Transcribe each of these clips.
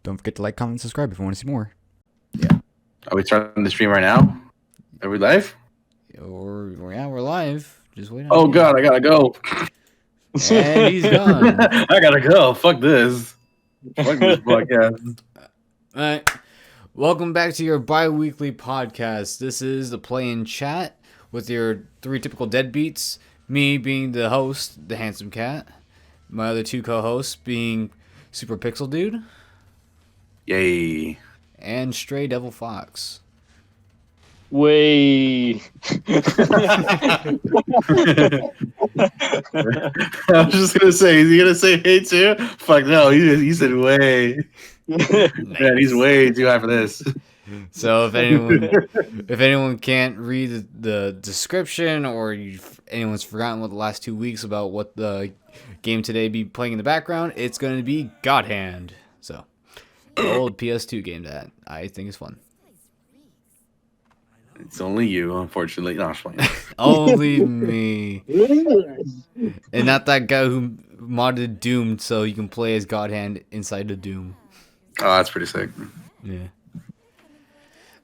Don't forget to like, comment, and subscribe if you want to see more. Yeah. Are we starting the stream right now? Are we live? We're live. Just wait on Oh you. God, I gotta go. And he's gone. I gotta go. Fuck this. Fuck this podcast. All right. Welcome back to your bi-weekly podcast. This is the Play in Chat with your three typical deadbeats. Me being the host, the Handsome Cat. My other two co-hosts being Super Pixel Dude Yay. and Stray Devil Fox. Way. I was just gonna say, is he gonna say hey too? Fuck no, he said way. Nice. Man, he's way too high for this. So if anyone can't read the description, or anyone's forgotten what the last 2 weeks about what the game today be playing in the background, it's going to be God Hand. So the old PS2 game that I think is fun. It's only you, unfortunately. No, I'm just playing. Only me, and not that guy who modded Doom so you can play as God Hand inside of Doom. Oh, that's pretty sick. Yeah.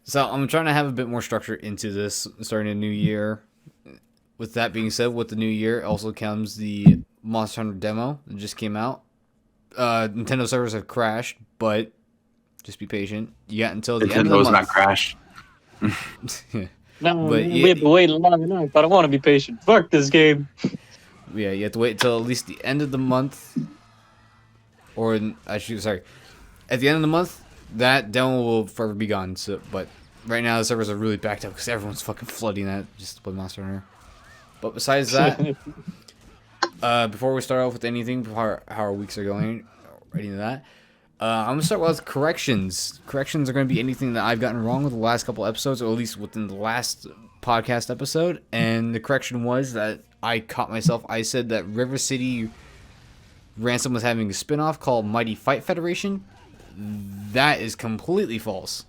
So I'm trying to have a bit more structure into this starting a new year. With that being said, with the new year also comes the Monster Hunter demo that just came out. Nintendo servers have crashed, but just be patient. You got until the end of the Nintendo's month. not crashed. No, But we have to wait long enough. I don't want to be patient. Fuck this game. Yeah, you have to wait until at least the end of the month. Or, sorry. At the end of the month, that demo will forever be gone. So, but right now the servers are really backed up because everyone's fucking flooding that just to play Monster Hunter. But besides that, before we start off with anything, how our weeks are going, or any of that, I'm going to start with corrections. Corrections are going to be anything that I've gotten wrong with the last couple episodes, or at least within the last podcast episode. And the correction was that I caught myself. I said that River City Ransom was having a spinoff called Mighty Fight Federation. That is completely false.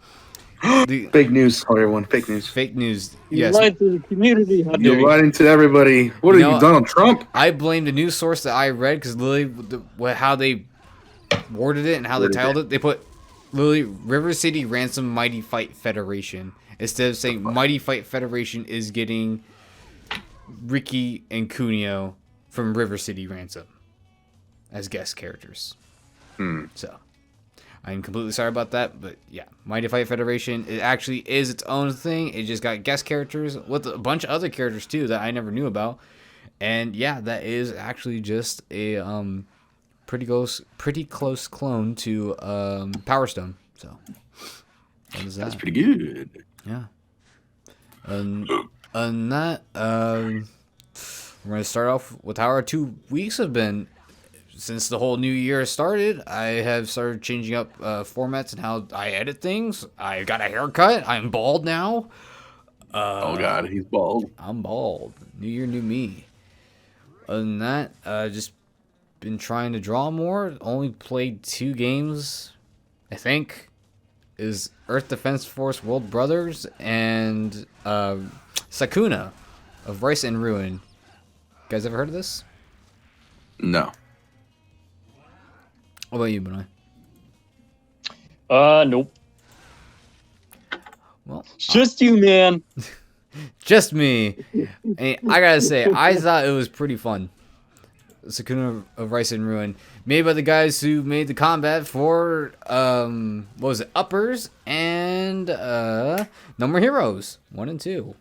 Fake news, everyone. Fake news. Fake news. You Yes. lied to the community. How dare You're you? lying to everybody. What are you, Donald Trump? I blame the news source that I read because literally how they worded it and how they titled it, they put literally River City Ransom Mighty Fight Federation instead of saying Mighty Fight Federation is getting Ricky and Kunio from River City Ransom as guest characters. So I'm completely sorry about that, but yeah, Mighty Fight Federation, it actually is its own thing. It just got guest characters with a bunch of other characters too that I never knew about. And yeah, that is actually just a pretty close clone to Power Stone. So that is that. That's pretty good. Yeah. And that, we're gonna start off with how our 2 weeks have been. Since the whole new year started, I have started changing up formats and how I edit things. I got a haircut. I'm bald now. Oh God, he's bald. I'm bald. New year, new me. Other than that, just been trying to draw more. Only played 2 games, I think. Is Earth Defense Force World Brothers and Sakuna of Rice and Ruin. You guys ever heard of this? No. What about you, Benoit? Nope. Well, It's just you, man. just me. And I gotta say, I thought it was pretty fun. Sakuna of Rice and Ruin, made by the guys who made the combat for what was it, Uppers and No More Heroes 1 and 2,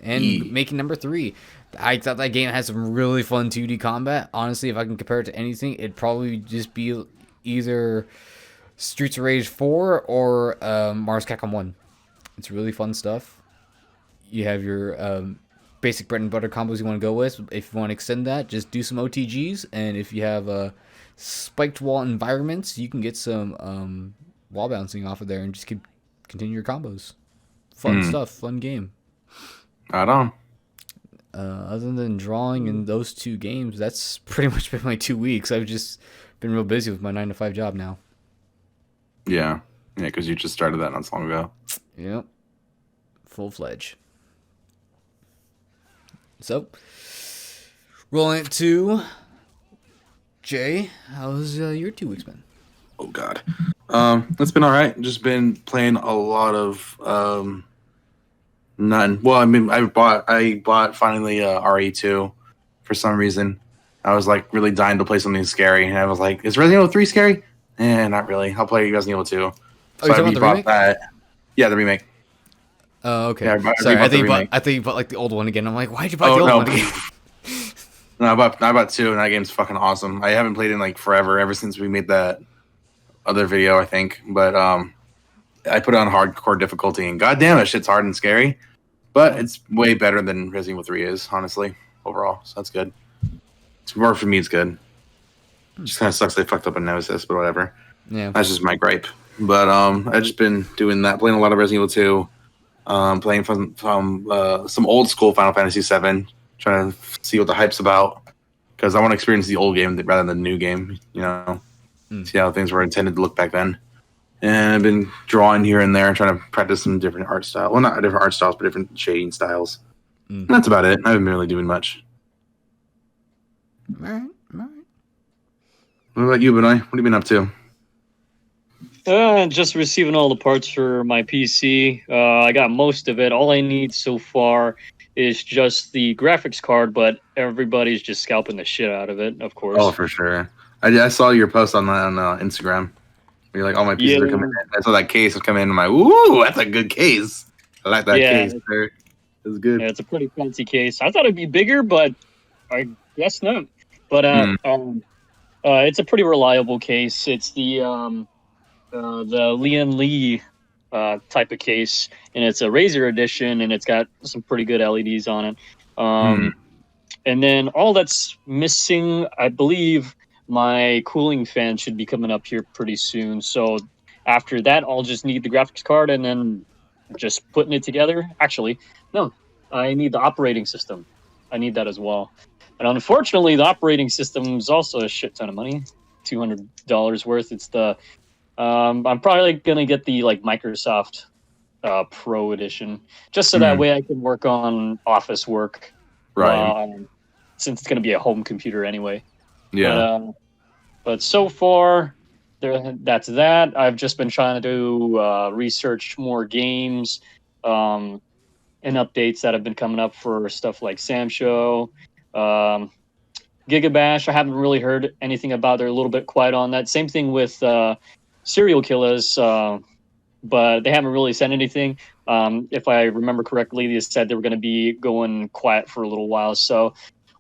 and making number 3. I thought that game had some really fun 2D combat. Honestly, if I can compare it to anything, it'd probably just be either Streets of Rage 4 or Mars Capcom 1. It's really fun stuff. You have your basic bread and butter combos you want to go with. If you want to extend that, just do some OTGs. And if you have spiked wall environments, you can get some wall bouncing off of there and just continue your combos. Fun stuff, fun game. Right on. Other than drawing in those 2 games, that's pretty much been my 2 weeks. I've just been real busy with my 9-to-5 job now. Yeah, because you just started that not so long ago. Yep. Full-fledged. So, rolling it to Jay. How's your 2 weeks been? Oh God. It's been all right. Just been playing a lot of none. Well, I mean, I bought finally RE2 for some reason. I was like really dying to play something scary, and I was like, "Is Resident Evil 3 scary?" Not really. I'll play Resident Evil 2. Oh, So you I talking about the rebought remake? that. Yeah, the remake. Oh, okay. Yeah, I Sorry, rebought the remake. I think you bought like the old one again. I'm like, why'd you buy Oh the old no, one again? no, I bought 2, and that game's fucking awesome. I haven't played it in like forever, ever since we made that other video, I think. But I put it on hardcore difficulty, and goddamn, that shit's hard and scary. But it's way better than Resident Evil 3 is, honestly, overall. So that's good. It's more for me. It's good. Just kind of sucks they fucked up a Nemesis, but whatever. Yeah. That's just my gripe. But I've just been doing that, playing a lot of Resident Evil 2, playing from some old school Final Fantasy 7, trying to see what the hype's about, because I want to experience the old game rather than the new game. You know, see how things were intended to look back then. And I've been drawing here and there, trying to practice some different art styles. Well, not different art styles, but different shading styles. And that's about it. I haven't been really doing much. All right. What about you, Benoit? What have you been up to? Just receiving all the parts for my PC. I got most of it. All I need so far is just the graphics card, but everybody's just scalping the shit out of it, of course. Oh, for sure. I saw your post on Instagram. You're like, all my pieces are coming in. I saw that case was coming in. I'm like, ooh, that's a good case. I like that case. Sir. It's good. Yeah, it's a pretty fancy case. I thought it'd be bigger, but I guess not. But it's a pretty reliable case. It's the Lian Li type of case, and it's a Razer edition, and it's got some pretty good LEDs on it. And then all that's missing, I believe, my cooling fan should be coming up here pretty soon. So after that, I'll just need the graphics card and then just putting it together. Actually, no, I need the operating system. I need that as well. And unfortunately, the operating system is also a shit ton of money, $200 worth. It's the I'm probably gonna get the like Microsoft Pro edition, just so that way I can work on office work. Right. Since it's gonna be a home computer anyway. Yeah. But so far, that's that. I've just been trying to do research more games and updates that have been coming up for stuff like Sam Show. Gigabash, I haven't really heard anything about. They're a little bit quiet on that. Same thing with Serial Killers, but they haven't really said anything. If I remember correctly, they said they were going to be going quiet for a little while. So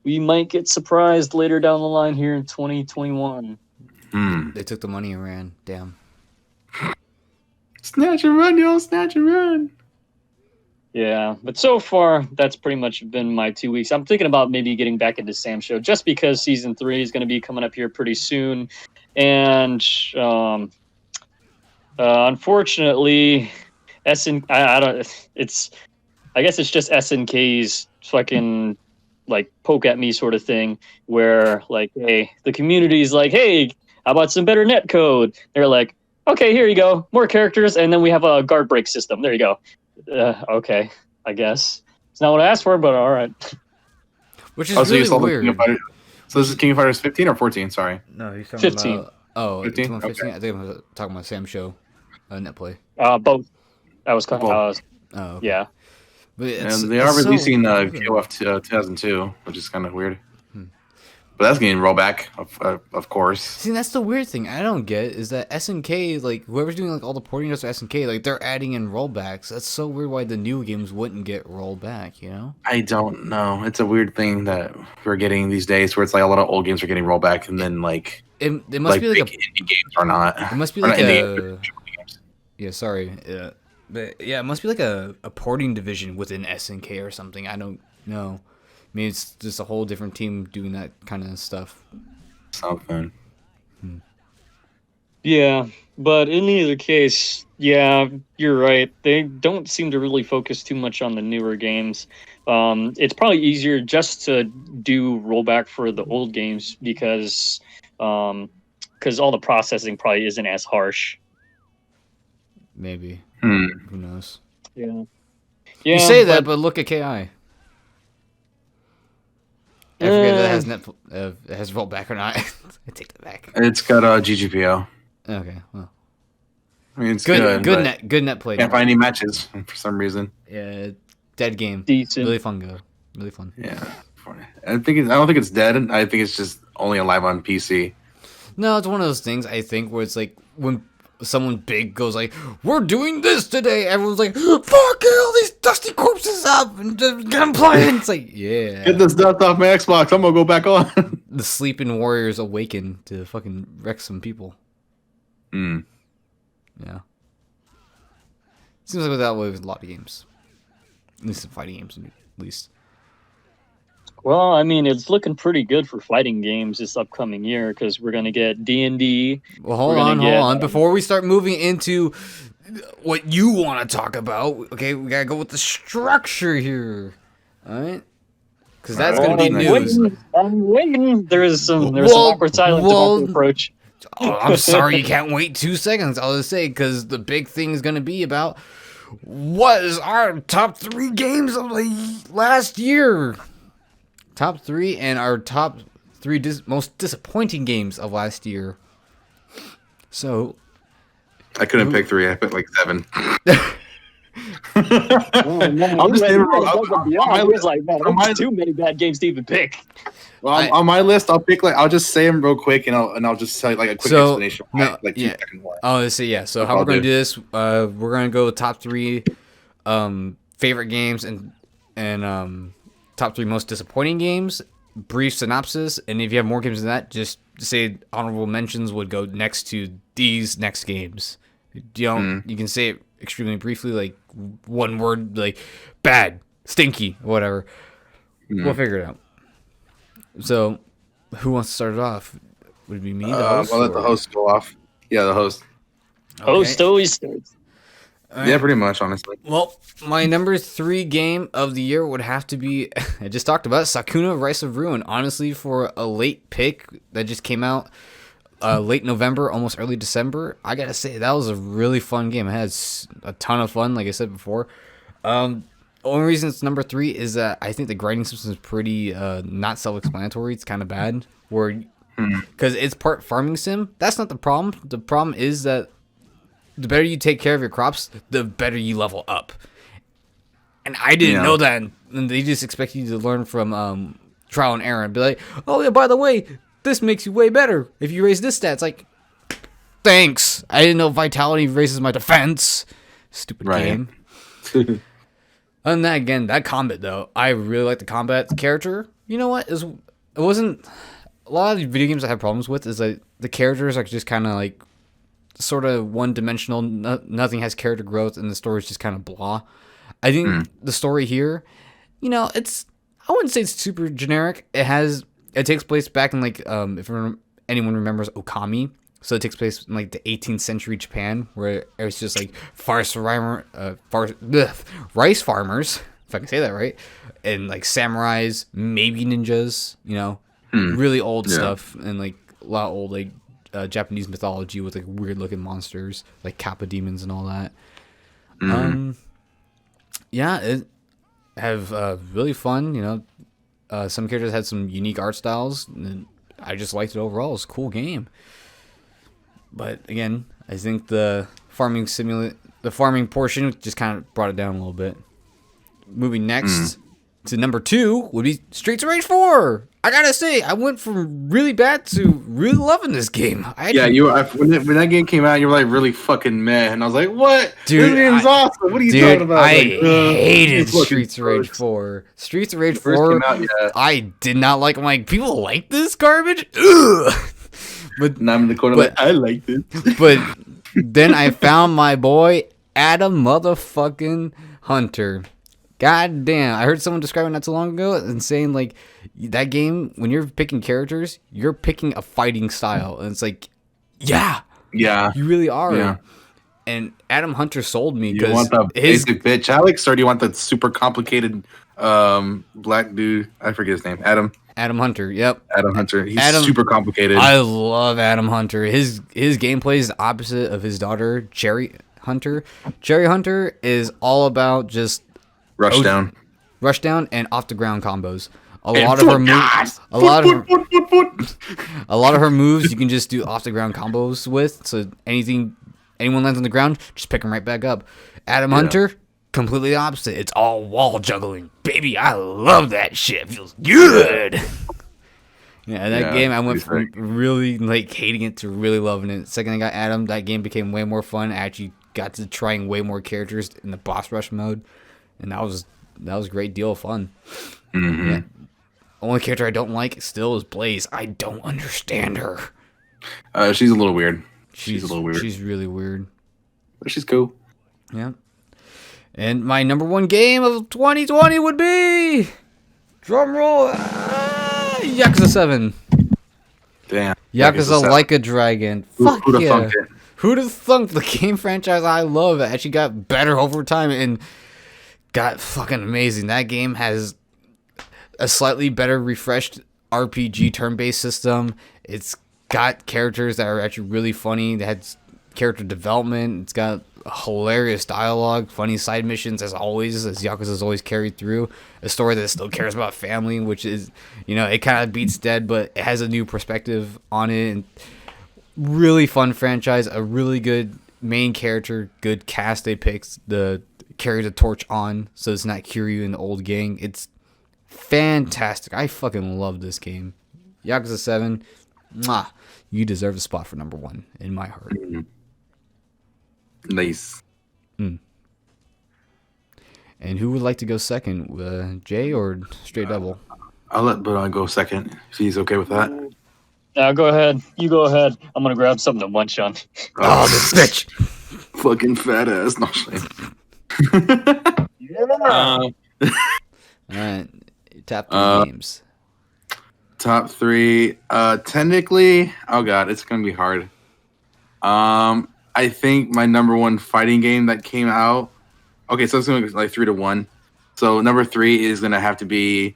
we might get surprised later down the line here in 2021. They took the money and ran. Damn. Snatch and run, y'all. Snatch and run. Yeah, but so far, that's pretty much been my 2 weeks. I'm thinking about maybe getting back into Sam Show just because Season 3 is going to be coming up here pretty soon. And unfortunately, I guess it's just SNK's fucking like poke at me sort of thing where like, hey, the community's like, hey, how about some better net code? They're like, okay, here you go, more characters, and then we have a guard break system. There you go. Okay, I guess it's not what I asked for, but all right. Which is really weird. So this is King of Fighters 15 or 14? Sorry. No, he's talking 15. about 15? 15. Okay. I think I'm talking about Sam Show, net play. Both. That was kind of Oh, okay. yeah. But And they are releasing KOF 2002, which is kind of weird. But that's getting rollback, of course. See, that's the weird thing I don't get is that SNK, like whoever's doing like all the porting does for SNK, like they're adding in rollbacks. That's so weird. Why the new games wouldn't get rolled back? You know? I don't know. It's a weird thing that we're getting these days, where it's like a lot of old games are getting rolled back, and then like it must be like big indie games are not. It must be Or like not a yeah. Sorry. But yeah, it must be like a porting division within SNK or something. I don't know. Maybe it's just a whole different team doing that kind of stuff. Something. Yeah, but in either case, yeah, you're right. They don't seem to really focus too much on the newer games. It's probably easier just to do rollback for the old games because all the processing probably isn't as harsh. Maybe. Who knows? Yeah. You say that, but look at KI. I forget if that has rollback or not. I take that back. It's got GGPO. Okay, well, I mean, it's good good. good net play. Can't find any matches for some reason. Yeah, dead game. Decent. Really fun go. Really fun. Yeah, I don't think it's dead. I think it's just only alive on PC. No, it's one of those things I think where it's like when someone big goes like, "We're doing this today," everyone's like, "Fuck, get all these dusty corpses up and just get them playing." It's like, yeah, Get this dust off my Xbox. I'm gonna go back on. the sleeping warriors awaken to fucking wreck some people. Mm. Yeah, seems like that way with a lot of games, at least in fighting games, at least. Well, I mean, it's looking pretty good for fighting games this upcoming year because we're gonna get D&D. Well, hold on. Before we start moving into what you want to talk about, okay, we gotta go with the structure here. All right, because that's gonna be news. I'm waiting. There's some awkward silence about the approach. Oh, I'm sorry, you can't wait 2 seconds. I'll just say because the big thing is gonna be about what is our top 3 games of the last year. Top 3 and our top 3 most disappointing games of last year. So, I couldn't pick 3. I picked like 7. I'm just like, man, there's too many bad games to even pick. Well, on my list, I'll just say them real quick, and I'll just tell you like a quick explanation. Like 2 seconds. Oh, let's see. Yeah. So how we're gonna do this? We're gonna go top 3 favorite games and top 3 most disappointing games. Brief synopsis, and if you have more games than that, just say honorable mentions would go next to these next games. You can say it extremely briefly, like one word, like bad, stinky, whatever. We'll figure it out. So, who wants to start it off? Would it be me? I'll let the host go off. Yeah, the host. Okay. Host always starts. Right. Yeah, pretty much, honestly. Well, my number 3 game of the year would have to be, I just talked about it, Sakuna Rise of Ruin. Honestly, for a late pick that just came out late November, almost early December, I gotta say, that was a really fun game. It had a ton of fun, like I said before. The only reason it's number 3 is that I think the grinding system is pretty not self-explanatory. It's kind of bad, because it's part farming sim. That's not the problem. The problem is that the better you take care of your crops, the better you level up. And I didn't know that. And they just expect you to learn from trial and error and be like, oh, yeah, by the way, this makes you way better if you raise this stat. It's like, thanks. I didn't know vitality raises my defense. Stupid game. Other than that, again, that combat, though, I really like the combat. The character, you know what? It wasn't... A lot of the video games I have problems with is that the characters are just kind of like sort of one-dimensional. Nothing has character growth, and the story is just kind of blah. I think the story here, I wouldn't say it's super generic. It takes place back in like if anyone remembers Okami. So it takes place in like the 18th century Japan, where it was just like rice farmers, if I can say that right, and like samurais, maybe ninjas, really old stuff, and like a lot of old like Japanese mythology with like weird looking monsters like Kappa demons and all that. It have really fun. Some characters had some unique art styles, and I just liked it overall. It's a cool game. But again, I think the farming portion just kind of brought it down a little bit. Moving next to number 2 would be Streets of Rage 4. I gotta say, I went from really bad to really loving this game. When that game came out, you were like really fucking mad, and I was like, "What? Dude, this game's awesome. What are you talking about?" I hated Streets of Rage 4. Streets of Rage 4. I did not like. I'm like, people like this garbage. Ugh. But and I'm in the corner like, I like this. But then I found my boy Adam motherfucking Hunter. God damn. I heard someone describing not too long ago and saying like that game, when you're picking characters, you're picking a fighting style. And it's like, yeah, you really are. Yeah. And Adam Hunter sold me because you want the basic bitch Alex, or do you want the super complicated black dude? I forget his name. Adam Hunter. Yep. Adam Hunter. He's super complicated. I love Adam Hunter. His gameplay is the opposite of his daughter, Cherry Hunter. Cherry Hunter is all about just rush down and off the ground combos. A lot of her moves you can just do off the ground combos with. So anyone lands on the ground, just pick them right back up. Adam Hunter, completely opposite. It's all wall juggling, baby. I love that shit. Feels good. Yeah, that game I went from really like hating it to really loving it. Second I got Adam, that game became way more fun. I actually got to trying way more characters in the boss rush mode, and that was a great deal of fun. Mm-hmm. Yeah. Only character I don't like still is Blaze. I don't understand her. She's a little weird. She's a little weird. She's really weird. But she's cool. Yeah. And my number one game of 2020 would be drumroll. Yakuza 7. Damn. Yakuza Like a Dragon. Fuck who'd have yeah. thunked it? Who'd have thunk the game franchise I love actually got better over time and got fucking amazing. That game has a slightly better refreshed RPG turn-based system. It's got characters that are actually really funny. It had character development. It's got hilarious dialogue, funny side missions as always, as Yakuza's always carried through. A story that still cares about family, which is, it kind of beats dead, but it has a new perspective on it. And really fun franchise, a really good main character, good cast they picked to carry the torch on, so it's not Kiryu and the old gang. It's fantastic. I fucking love this game. Yakuza 7, mwah, you deserve a spot for number 1 in my heart. Nice. And who would like to go second, Jay or Straight Devil? I'll let Budon go second if he's okay with that. Go ahead. You go ahead. I'm gonna grab something to munch on. Oh, this bitch! Fucking fat ass. No shame. Alright, top 3 games. Top 3. Technically, oh god, it's gonna be hard. I think my number 1 fighting game that came out. Okay, so it's gonna be like 3-1. So number 3 is gonna have to be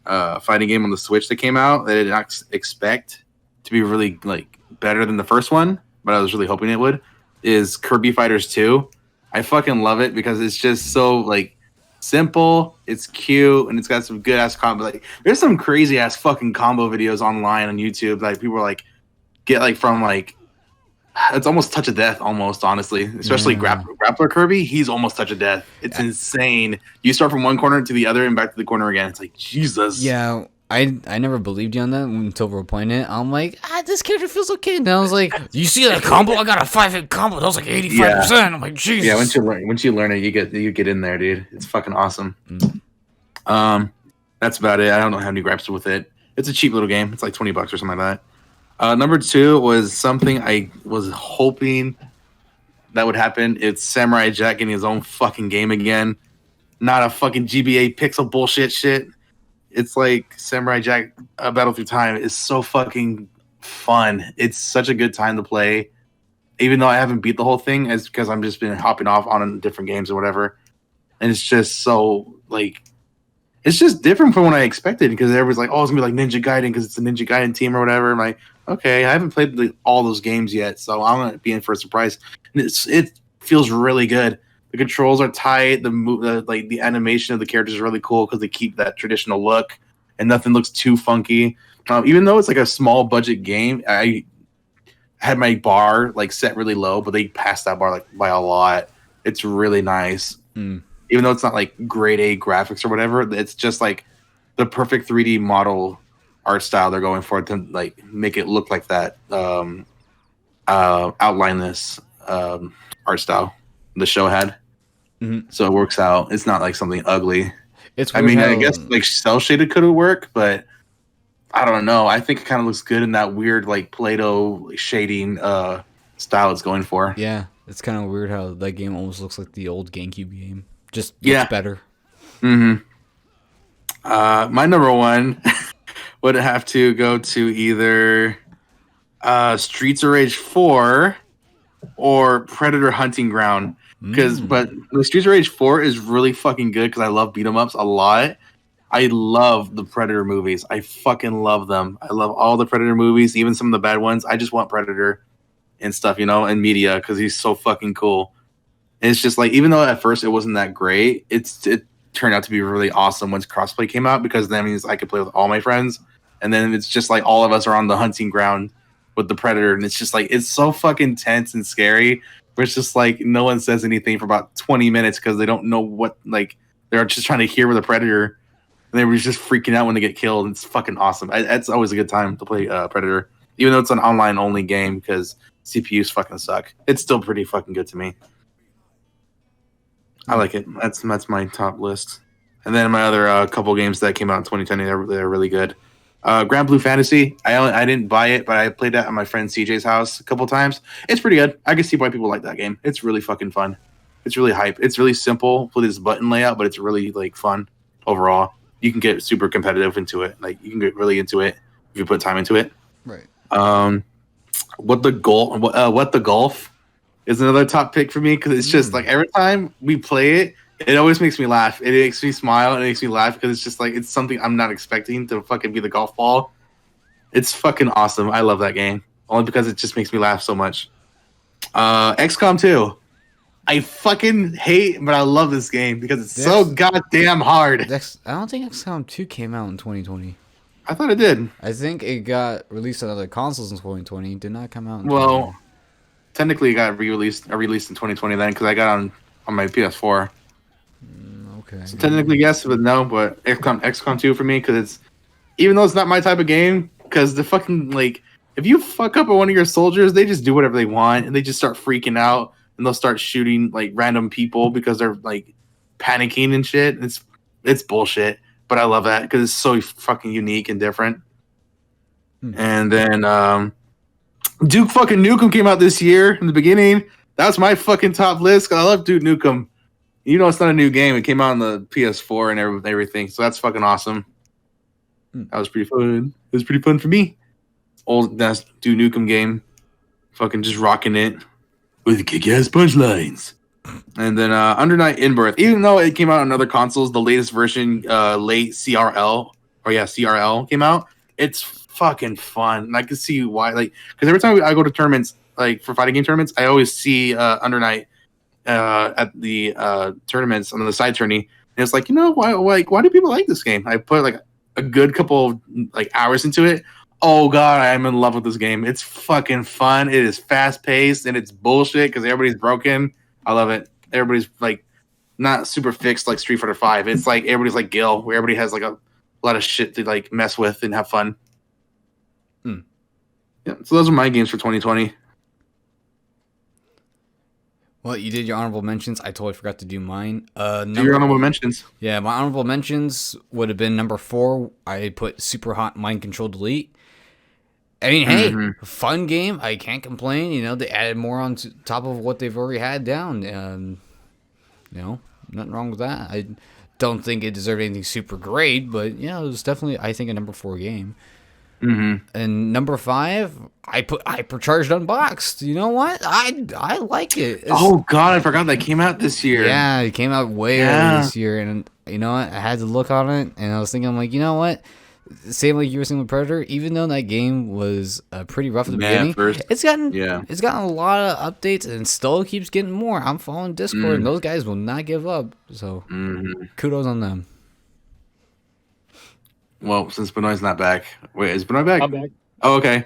a fighting game on the Switch that came out that I did not expect to be really like better than the first one, but I was really hoping it would. Is Kirby Fighters 2. I fucking love it because it's just so like simple, it's cute, and it's got some good ass combo. Like there's some crazy ass fucking combo videos online on YouTube. Like people are like get like from like it's almost touch of death, almost honestly. Especially Grappler Kirby, he's almost touch of death. It's insane. You start from one corner to the other and back to the corner again. It's like Jesus. Yeah, I never believed you on that until we were playing it. I'm like, this character feels okay. And I was like, you see that combo? I got a 5-hit combo. That was like 85%. I'm like, Jesus. Yeah, once you learn it, you get in there, dude. It's fucking awesome. That's about it. I don't know how many gripes with it. It's a cheap little game. It's like $20 or something like that. Number 2 was something I was hoping that would happen. It's Samurai Jack getting his own fucking game again. Not a fucking GBA pixel bullshit shit. It's like Samurai Jack Battle Through Time is so fucking fun. It's such a good time to play. Even though I haven't beat the whole thing, it's because I'm just been hopping off on different games or whatever. And it's just so like it's just different from what I expected because everybody's like, oh, it's gonna be like Ninja Gaiden because it's a Ninja Gaiden team or whatever. I'm like, okay, I haven't played all those games yet, so I'm gonna be in for a surprise. And it feels really good. The controls are tight. The animation of the characters is really cool because they keep that traditional look, and nothing looks too funky. Even though it's like a small budget game, I had my bar like set really low, but they passed that bar like by a lot. It's really nice. Even though it's not like grade A graphics or whatever, it's just like the perfect 3D model art style they're going for to like make it look like that. Outline this art style the show had, so it works out. It's not like something ugly. I guess like cell shaded could have worked, but I don't know. I think it kind of looks good in that weird like Play-Doh shading style it's going for. Yeah, it's kind of weird how that game almost looks like the old GameCube game. Just looks better. My number 1 would have to go to either Streets of Rage 4 or Predator Hunting Ground. But the Streets of Rage 4 is really fucking good because I love beat 'em ups a lot. I love the Predator movies. I fucking love them. I love all the Predator movies, even some of the bad ones. I just want Predator and stuff, and media because he's so fucking cool. And it's just like, even though at first it wasn't that great, it turned out to be really awesome once crossplay came out, because that means I could play with all my friends, and then it's just like all of us are on the hunting ground with the predator, and it's just like it's so fucking tense and scary. Where it's just like no one says anything for about 20 minutes because they don't know what, like, they're just trying to hear with the predator, and they were just freaking out when they get killed. It's fucking awesome. It's always a good time to play Predator, even though it's an online only game because CPUs fucking suck. It's still pretty fucking good to me. I like it. That's my top list. And then my other couple games that came out in 2010, they're really good. Grand Blue Fantasy. I didn't buy it, but I played that at my friend CJ's house a couple times. It's pretty good. I can see why people like that game. It's really fucking fun. It's really hype. It's really simple with this button layout, but it's really like fun overall. You can get super competitive into it. Like you can get really into it if you put time into it. Right. What the Golf is another top pick for me, because it's just like every time we play it, it always makes me laugh. It makes me smile and it makes me laugh because it's just like it's something I'm not expecting to fucking be the golf ball. It's fucking awesome. I love that game only because it just makes me laugh so much. XCOM 2. I fucking hate, but I love this game because it's so goddamn hard. I don't think XCOM 2 came out in 2020. I thought it did. I think it got released on other consoles in 2020. It did not come out in Well, technically it got released in 2020 then, because I got on my PS4. Okay. So technically yes, but no. But XCOM 2 for me, because it's, even though it's not my type of game, because the fucking, like, if you fuck up one of your soldiers, they just do whatever they want and they just start freaking out and they'll start shooting like random people because they're like panicking and shit. It's bullshit, but I love that because it's so fucking unique and different. And then Duke fucking Nukem came out this year in the beginning. That's my fucking top list. I love Duke Nukem. You know, it's not a new game. It came out on the PS4 and everything. So that's fucking awesome. That was pretty fun. It was pretty fun for me. Old that's Duke Nukem game. Fucking just rocking it with kick-ass punchlines. And then Under Night In-Birth. Even though it came out on other consoles, the latest version, late CRL came out. It's fucking fun. And I can see why, like, because every time I go to tournaments, like for fighting game tournaments, I always see Under Night at the tournaments on the side tourney. And it's like, you know, why do people like this game? I put like a good couple of like hours into it. Oh god, I'm in love with this game. It's fucking fun. It is fast paced and it's bullshit because everybody's broken. I love it. Everybody's like not super fixed like Street Fighter 5. It's like everybody's like Gil, where everybody has like a lot of shit to like mess with and have fun. Yeah, so those are my games for 2020. Well, you did your honorable mentions. I totally forgot to do mine. Do your honorable mentions. Yeah, my honorable mentions would have been number 4. I put Super Hot Mind Control Delete. I mean, hey, fun game. I can't complain. You know, they added more on top of what they've already had down. You know, nothing wrong with that. I don't think it deserved anything super great, but, you know, it was definitely, I think, a number 4 game. And number 5, I put Hypercharged Unboxed. You know what? I like it. Oh god, I forgot that came out this year. Yeah, it came out way early this year, and you know what? I had to look on it, and I was thinking, I'm like, you know what? Same like you were saying with Predator. Even though that game was pretty rough at the beginning, it's gotten a lot of updates, and still keeps getting more. I'm following Discord, and those guys will not give up. So kudos on them. Well, since Benoit's not back. Wait, is Benoit back? I'm back. Oh, okay.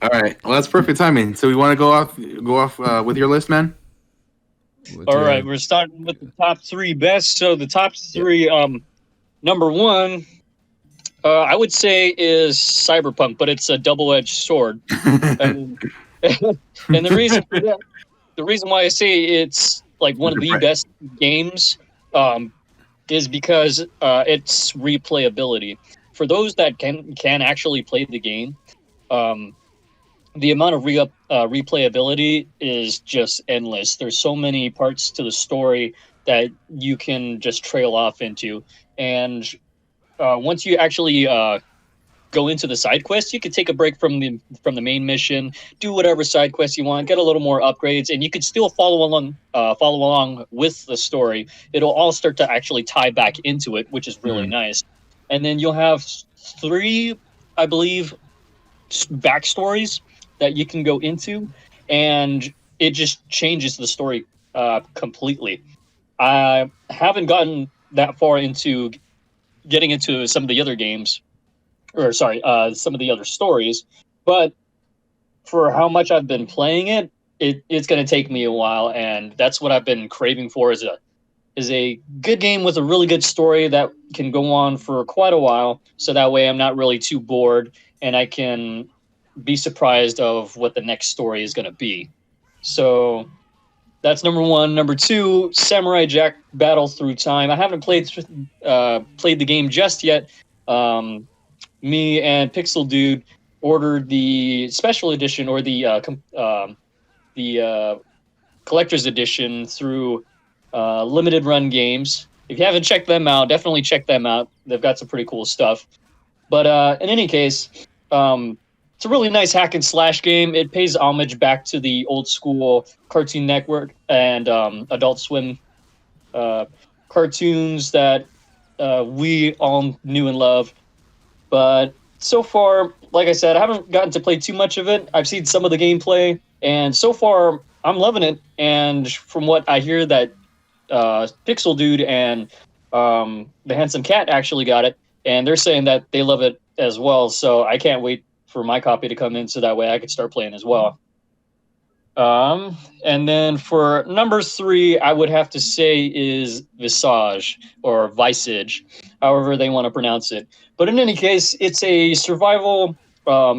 All right. Well, that's perfect timing. So we want to go off with your list, man? All right, we're starting with the top 3 best. So the top 3, number 1, I would say is Cyberpunk, but it's a double-edged sword. and the reason why I say it's like one of the best games is because it's replayability. For those that can actually play the game, the amount of replayability is just endless. There's so many parts to the story that you can just trail off into, and once you actually go into the side quest, you could take a break from the main mission, do whatever side quest you want, get a little more upgrades, and you could still follow along with the story. It'll all start to actually tie back into it, which is really nice. And then you'll have 3, I believe, backstories that you can go into, and it just changes the story completely. I haven't gotten that far into getting into some of the other games, or sorry, some of the other stories. But for how much I've been playing it, it's going to take me a while, and that's what I've been craving for is a good game with a really good story that can go on for quite a while. So that way, I'm not really too bored, and I can be surprised of what the next story is going to be. So that's number one. Number two, Samurai Jack Battle Through Time. I haven't played the game just yet. Me and Pixel Dude ordered the special edition or the collector's edition through Limited Run Games. If you haven't checked them out, definitely check them out. They've got some pretty cool stuff. But in any case, it's a really nice hack and slash game. It pays homage back to the old school Cartoon Network and Adult Swim cartoons that we all knew and loved. But so far, like I said, I haven't gotten to play too much of it. I've seen some of the gameplay, and so far, I'm loving it. And from what I hear, that Pixel Dude and the Handsome Cat actually got it, and they're saying that they love it as well. So I can't wait for my copy to come in, so that way I could start playing as well. And then for number three, I would have to say is Visage or Visage, however they want to pronounce it. But in any case, it's a survival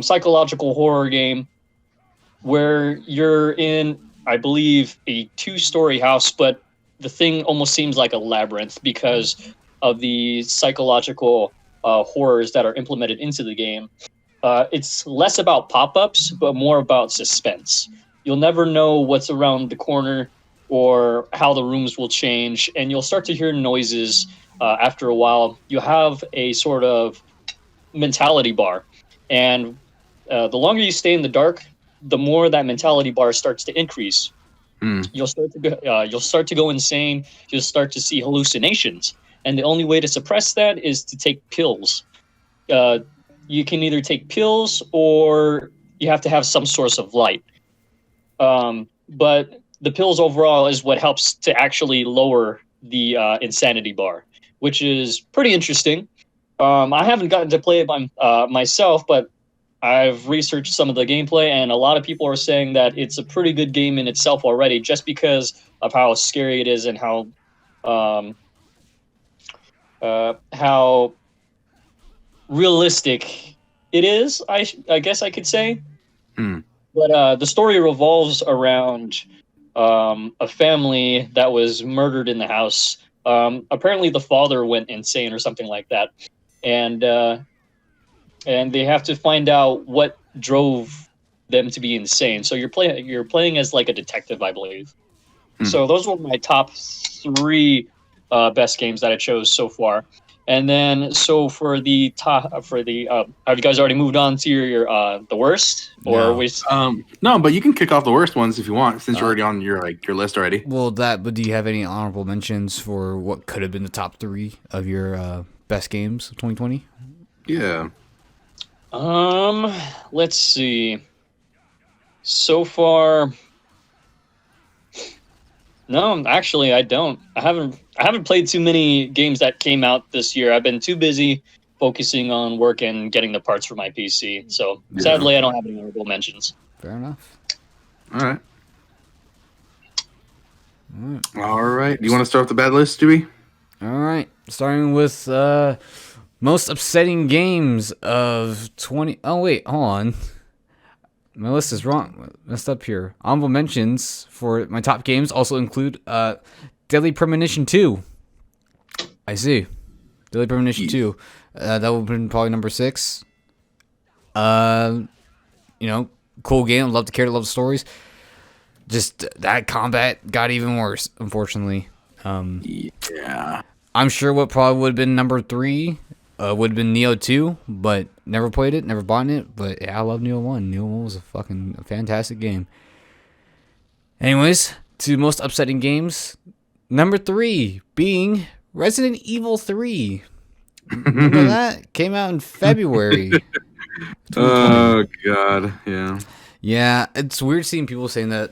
psychological horror game where you're in, I believe, a 2-story house, but the thing almost seems like a labyrinth because of the psychological horrors that are implemented into the game. It's less about pop-ups, but more about suspense. You'll never know what's around the corner or how the rooms will change, and you'll start to hear noises after a while. You have a sort of mentality bar, and the longer you stay in the dark, the more that mentality bar starts to increase. You'll start to go insane. You'll start to see hallucinations, and the only way to suppress that is to take pills. You can either take pills or you have to have some source of light. But the pills overall is what helps to actually lower the insanity bar, which is pretty interesting. I haven't gotten to play it by myself, but I've researched some of the gameplay, and a lot of people are saying that it's a pretty good game in itself already, just because of how scary it is and how realistic it is. I guess I could say. But the story revolves around a family that was murdered in the house. Apparently, the father went insane or something like that, and they have to find out what drove them to be insane. So you're playing as like a detective, I believe. So those were my top 3 best games that I chose so far. And then, so for the have you guys already moved on to your the worst, or No. we? No, but you can kick off the worst ones if you want, since you're already on your list already. Well, but do you have any honorable mentions for what could have been the top 3 of your best games of 2020? Yeah. Let's see. So far, no, actually, I don't. I haven't played too many games that came out this year. I've been too busy focusing on work and getting the parts for my PC. So sadly, I don't have any honorable mentions. Fair enough. All right. All right. Do you want to start with the bad list, Stewie? All right. Starting with most upsetting games of 20. Oh, wait. Hold on. My list is wrong. Messed up here. Honorable mentions for my top games also include Deadly Premonition 2. I see. Deadly Premonition 2. That would have been probably number 6. Cool game. Love the character, love the stories. Just that combat got even worse, unfortunately. Yeah. I'm sure what probably would have been number 3 would have been Neo 2, but never played it, never bought it. But yeah, I love Neo 1. Neo 1 was a fucking fantastic game. Anyways, to most upsetting games, number 3 being Resident Evil 3. Remember that? Came out in February. Oh, God. Yeah. Yeah, it's weird seeing people saying that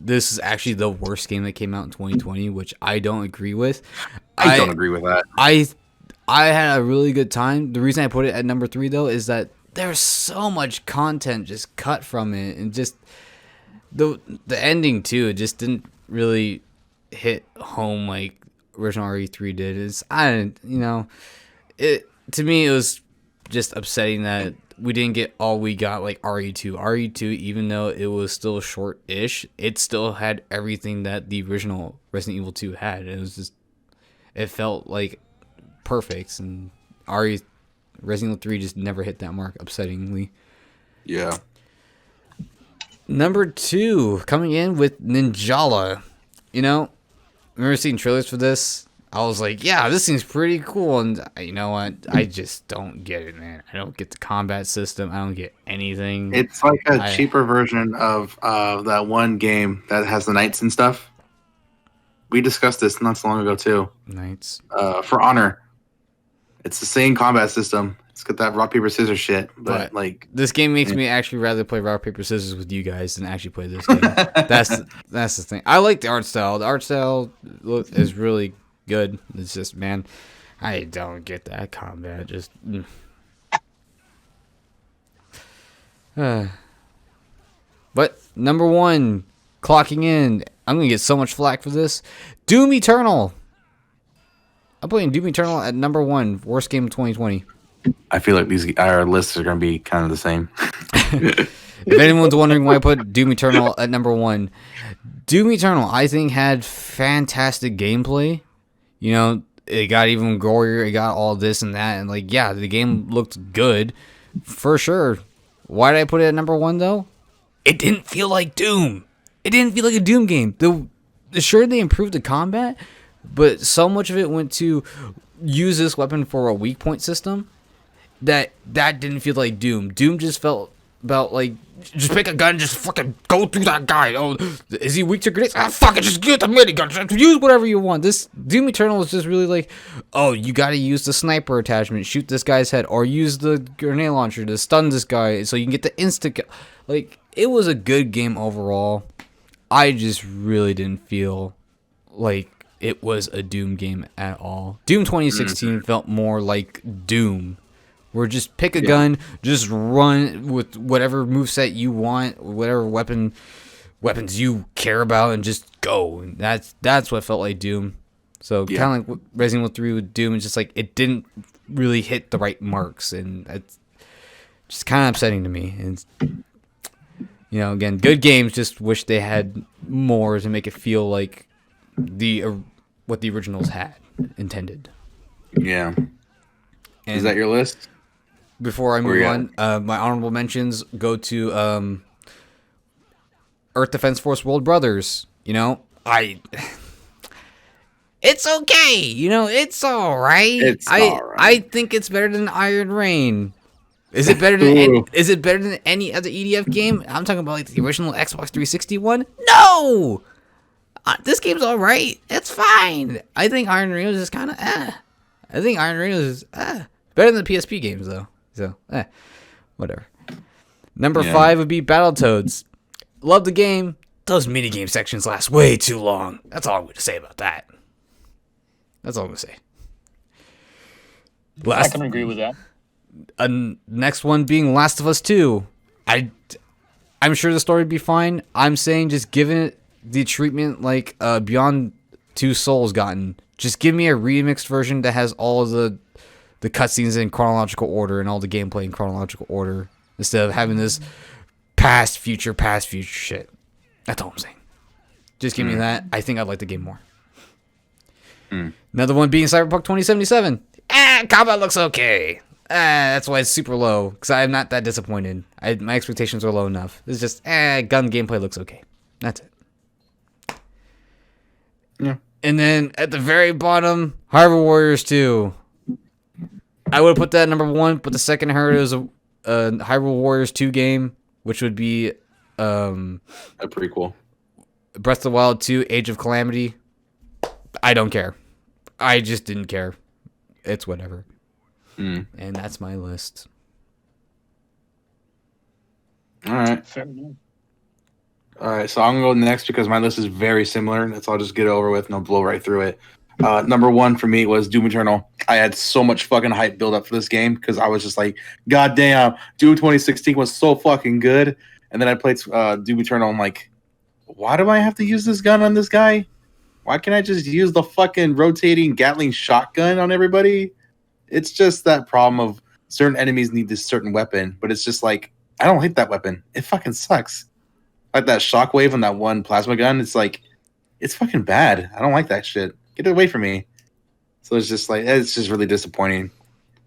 this is actually the worst game that came out in 2020, which I don't agree with. I don't agree with that. I had a really good time. The reason I put it at number 3 though is that there's so much content just cut from it, and just the ending too. It just didn't really hit home like original RE3 did. It to me it was just upsetting that we didn't get all we got like RE2. RE2, even though it was still short-ish, it still had everything that the original Resident Evil 2 had. It felt like perfect, and Resident Evil 3 just never hit that mark, upsettingly. Yeah. Number 2, coming in with Ninjala. Remember seeing trailers for this? I was like, yeah, this seems pretty cool. And you know what? I just don't get it, man. I don't get the combat system. I don't get anything. It's like a cheaper version of that one game that has the knights and stuff. We discussed this not so long ago, too. Knights. For Honor. It's the same combat system. It's got that rock, paper, scissors shit. But like, this game makes me actually rather play rock, paper, scissors with you guys than actually play this game. That's the thing. I like the art style. The art style is really good. It's just, man, I don't get that combat. Just but number 1, clocking in, I'm gonna get so much flack for this. Doom Eternal. I'm putting Doom Eternal at number 1, worst game of 2020. I feel like our lists are gonna be kind of the same. If anyone's wondering why I put Doom Eternal at number 1, Doom Eternal I think had fantastic gameplay. It got even gorier. It got all this and that, and the game looked good for sure. Why did I put it at number 1 though? It didn't feel like Doom. It didn't feel like a Doom game. Sure, they improved the combat, but so much of it went to use this weapon for a weak point system that didn't feel like Doom. Doom just felt about like, just pick a gun, just fucking go through that guy. Oh, is he weak to grenades? Fuck it, just get the minigun. Just use whatever you want. This Doom Eternal is just really like, oh, you gotta use the sniper attachment, shoot this guy's head, or use the grenade launcher to stun this guy so you can get the insta. Like, it was a good game overall. I just really didn't feel like it was a Doom game at all. Doom 2016 felt more like Doom, where just pick a gun, just run with whatever moveset you want, whatever weapons you care about, and just go. And that's what felt like Doom. So kind of like Resident Evil 3 with Doom, it's just like it didn't really hit the right marks, and it's just kind of upsetting to me. And again, good games, just wish they had more to make it feel like what the originals had intended. Yeah. And is that your list? Before I move on, my honorable mentions go to Earth Defense Force World Brothers. It's okay. It's all right. I think it's better than Iron Rain. Is it better than any other EDF game? I'm talking about like the original Xbox 360 one. No, this game's all right. It's fine. I think Iron Rain is just kind of I think Iron Rain is better than the PSP games though. So whatever. Number 5 would be Battletoads. Love the game. Those minigame sections last way too long. That's all I'm going to say about that. That's all I'm going to say. I can agree with that. Next one being Last of Us 2. I'm sure the story would be fine. I'm saying just giving it the treatment like Beyond Two Souls gotten. Just give me a remixed version that has all of the cutscenes in chronological order and all the gameplay in chronological order, instead of having this past, future shit. That's all I'm saying. Just give me that. I think I'd like the game more. Another one being Cyberpunk 2077. Combat looks okay. That's why it's super low, because I'm not that disappointed. My expectations are low enough. It's just, gun gameplay looks okay. That's it. Yeah. And then at the very bottom, Hyrule Warriors 2. I would have put that at number 1, but the second I heard it was a Hyrule Warriors 2 game, which would be a prequel. Breath of the Wild 2, Age of Calamity. I don't care. I just didn't care. It's whatever. And that's my list. All right. Fair enough. All right, so I'm gonna go next because my list is very similar. So I'll just get it over with and I'll blow right through it. Number one for me was Doom Eternal. I had so much fucking hype build up for this game because I was just like, God damn, Doom 2016 was so fucking good. And then I played Doom Eternal. I'm like, why do I have to use this gun on this guy? Why can't I just use the fucking rotating Gatling shotgun on everybody? It's just that problem of certain enemies need this certain weapon, but it's just like, I don't like that weapon. It fucking sucks. Like that shockwave on that one plasma gun, it's like, it's fucking bad. I don't like that shit. Get it away from me. So it's just like, it's just really disappointing.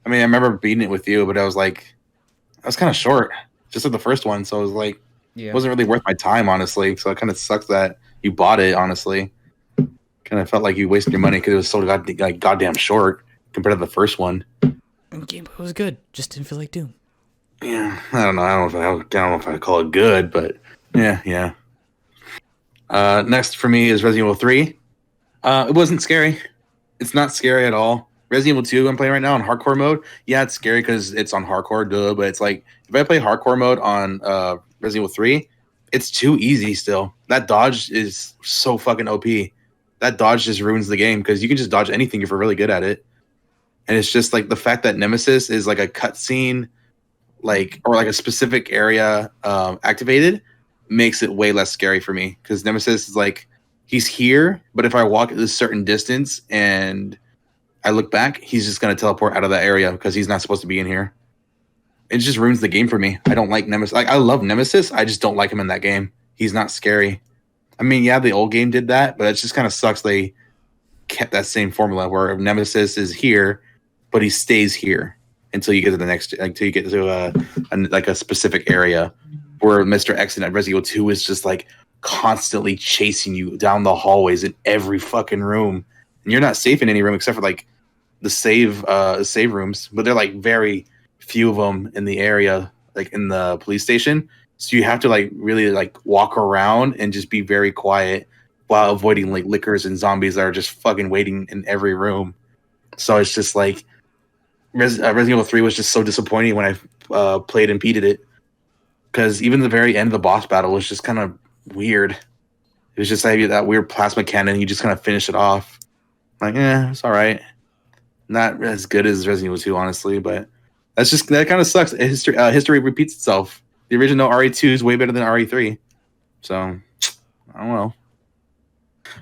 I mean, I remember beating it with you, but I was kind of short, just like the first one. So I was like, Yeah. it wasn't really worth my time, honestly. So it kind of sucks that you bought it, honestly. Kind of felt like you wasted your money because it was so goddamn short compared to the first one. And gameplay was good. Just didn't feel like Doom. Yeah, I don't know. I don't know if I call it good, but yeah. Next for me is Resident Evil 3. It wasn't scary. It's not scary at all. Resident Evil 2, I'm playing right now on hardcore mode. Yeah, it's scary because it's on hardcore, duh. But it's like, if I play hardcore mode on Resident Evil 3, it's too easy still. That dodge is so fucking OP. That dodge just ruins the game because you can just dodge anything if you're really good at it. And it's just like the fact that Nemesis is like a cutscene, or like a specific area activated, makes it way less scary for me because Nemesis is like, he's here, but if I walk a certain distance and I look back, he's just going to teleport out of that area because he's not supposed to be in here. It just ruins the game for me. I don't like Nemesis. Like, I love Nemesis. I just don't like him in that game. He's not scary. I mean, yeah, the old game did that, but it just kind of sucks they kept that same formula where Nemesis is here, but he stays here until you get to the next, until you get to a specific area. Where Mr. X in Resident Evil 2 is just like constantly chasing you down the hallways in every fucking room, and you're not safe in any room except for like the save rooms, but they're like very few of them in the area, like in the police station. So you have to like really like walk around and just be very quiet while avoiding like lickers and zombies that are just fucking waiting in every room. So it's just like Resident Evil 3 was just so disappointing when I played and beated it. Because even the very end of the boss battle was just kind of weird. It was just like that weird plasma cannon. You just kind of finish it off. Like, it's all right. Not as good as Resident Evil 2, honestly, but that kind of sucks. History repeats itself. The original RE2 is way better than RE3. So, I don't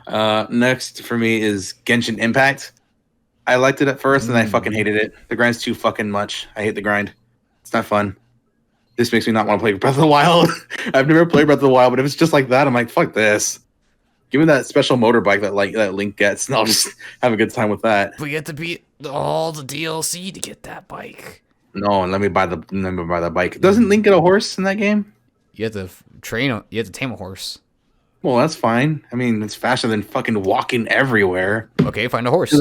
know. Next for me is Genshin Impact. I liked it at first, and I fucking hated it. The grind's too fucking much. I hate the grind. It's not fun. This makes me not want to play Breath of the Wild. I've never played Breath of the Wild, but if it's just like that, I'm like, fuck this. Give me that special motorbike that Link gets, and I'll just have a good time with that. We get to beat all the DLC to get that bike. No, and let me buy the bike. Doesn't Link get a horse in that game? You have to you have to tame a horse. Well, that's fine. I mean, it's faster than fucking walking everywhere. Okay, find a horse.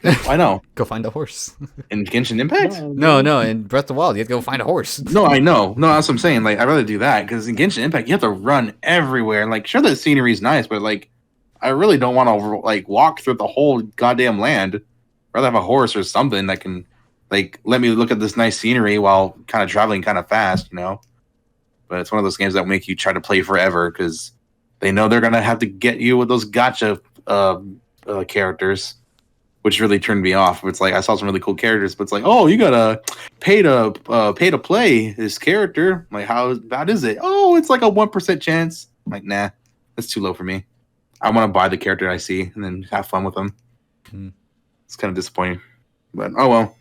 I know. Go find a horse. In Genshin Impact? No, in Breath of the Wild, you have to go find a horse. No, I know. No, that's what I'm saying. Like, I'd rather do that because in Genshin Impact, you have to run everywhere. And, like, sure, the scenery's nice, but, like, I really don't want to, like, walk through the whole goddamn land. I'd rather have a horse or something that can, like, let me look at this nice scenery while kind of traveling kind of fast, you know? But it's one of those games that make you try to play forever because they know they're going to have to get you with those gacha characters. Which really turned me off. It's like I saw some really cool characters, but it's like, oh, you gotta pay to play this character. I'm like, how bad is it? Oh, it's like a 1% chance. I'm like, nah, that's too low for me. I want to buy the character I see and then have fun with them. It's kind of disappointing, but oh well,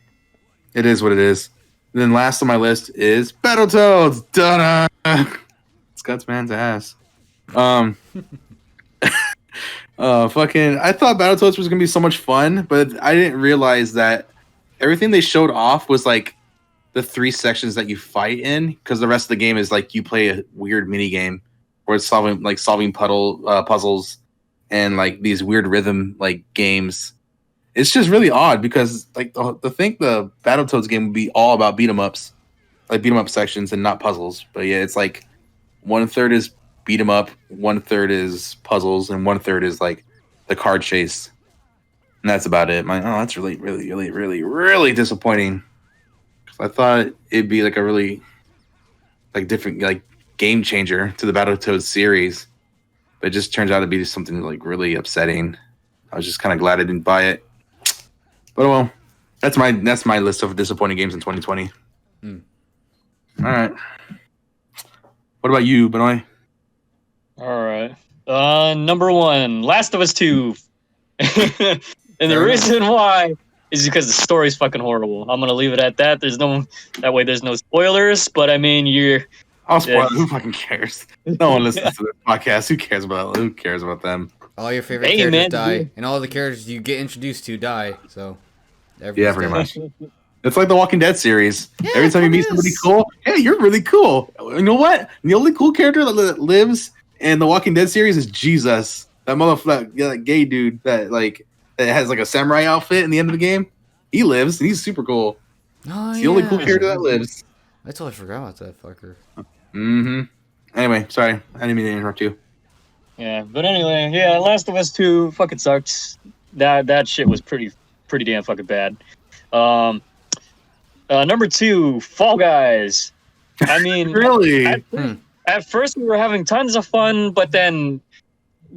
it is what it is. And then last on my list is Battletoads. Da-da! It's Gutsman's ass. I thought Battletoads was gonna be so much fun, but I didn't realize that everything they showed off was like the 3 sections that you fight in, because the rest of the game is like you play a weird mini game where it's solving puzzles and like these weird rhythm like games. It's just really odd because like the Battletoads game would be all about beat 'em ups, like beat 'em up sections and not puzzles. But yeah, it's like 1/3 is beat 'em up, 1/3 is puzzles, and 1/3 is like the card chase, and that's about it. I'm like, oh, that's really, really, really, really, really disappointing. Because I thought it'd be like a really like different, like game changer to the Battletoads series. But it just turns out to be something like really upsetting. I was just kind of glad I didn't buy it. But well, that's my list of disappointing games in 2020. All right. What about you, Benoit? All right. Number 1, Last of Us 2. And the reason why is because the story's fucking horrible. I'm gonna leave it at that. There's no spoilers. But I mean, I'll spoil it. Who fucking cares? No one listens to this podcast. Who cares about them? All your favorite characters die, and all the characters you get introduced to die. So, yeah, pretty much. It's like the Walking Dead series. Yeah, every time you meet somebody cool, hey, you're really cool. You know what? The only cool character that lives in the Walking Dead series is Jesus. That motherfucker, that gay dude that has like a samurai outfit in the end of the game. He lives, and he's super cool. Oh, it's the only cool character that lives. I totally forgot about that fucker. Mm-hmm. Anyway, sorry. I didn't mean to interrupt you. Yeah, but anyway, yeah, Last of Us 2 fucking sucks. That shit was pretty damn fucking bad. Number 2, Fall Guys. I mean, really? At first we were having tons of fun, but then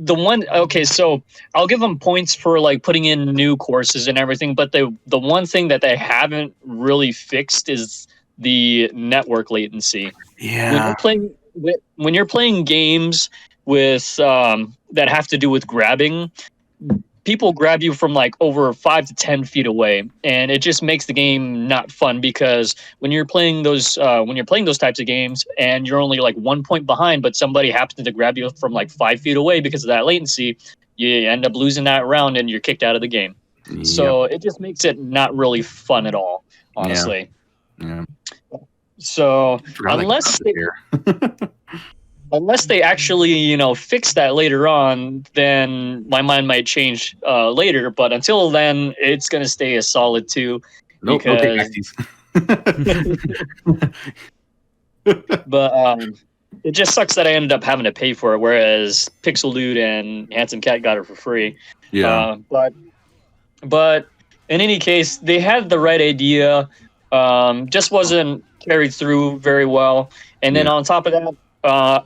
so I'll give them points for like putting in new courses and everything, but the one thing that they haven't really fixed is the network latency. Yeah. When you're playing games with that have to do with grabbing, people grab you from like over 5 to 10 feet away, and it just makes the game not fun because when you're playing those types of games and you're only like 1 point behind, but somebody happens to grab you from like 5 feet away because of that latency, you end up losing that round and you're kicked out of the game. Yep. So it just makes it not really fun at all, honestly. Yeah. So unless they actually, fix that later on, then my mind might change later. But until then, it's going to stay a solid 2. Nope, because... But it just sucks that I ended up having to pay for it, whereas Pixel Dude and Handsome Cat got it for free. Yeah. But in any case, they had the right idea. Just wasn't carried through very well. And then on top of that,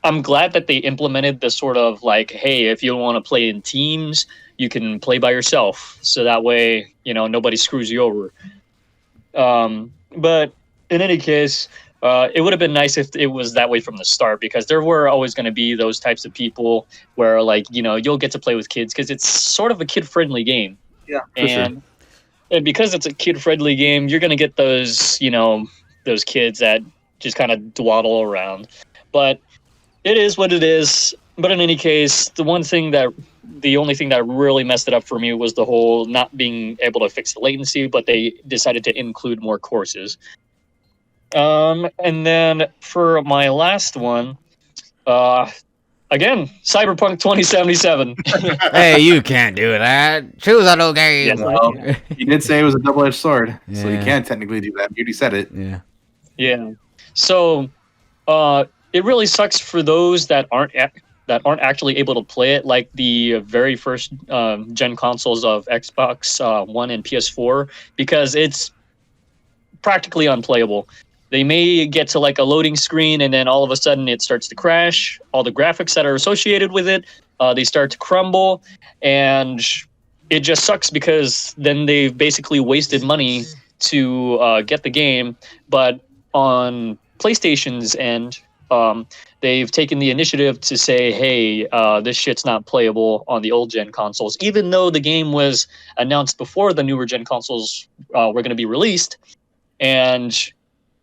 I'm glad that they implemented the sort of like, hey, if you want to play in teams, you can play by yourself. So that way, nobody screws you over. But in any case, it would have been nice if it was that way from the start, because there were always going to be those types of people where you'll get to play with kids because it's sort of a kid-friendly game. Yeah, for sure. And because it's a kid-friendly game, you're going to get those, those kids that just kind of dawdle around. But it is what it is. But in any case, the only thing that really messed it up for me was the whole not being able to fix the latency, but they decided to include more courses. And then for my last one, again, Cyberpunk 2077. Hey, you can't do that. Choose a new game. Yes, well, you did say it was a double-edged sword, so you Yeah. can't technically do that. You already said it. Yeah. Yeah. So, it really sucks for those that aren't actually able to play it, like the very first gen consoles of Xbox One and PS4, because it's practically unplayable. They may get to like a loading screen, and then all of a sudden it starts to crash. All the graphics that are associated with it, they start to crumble, and it just sucks because then they've basically wasted money to get the game. But on PlayStation's end, they've taken the initiative to say, hey, this shit's not playable on the old gen consoles, even though the game was announced before the newer gen consoles were going to be released. And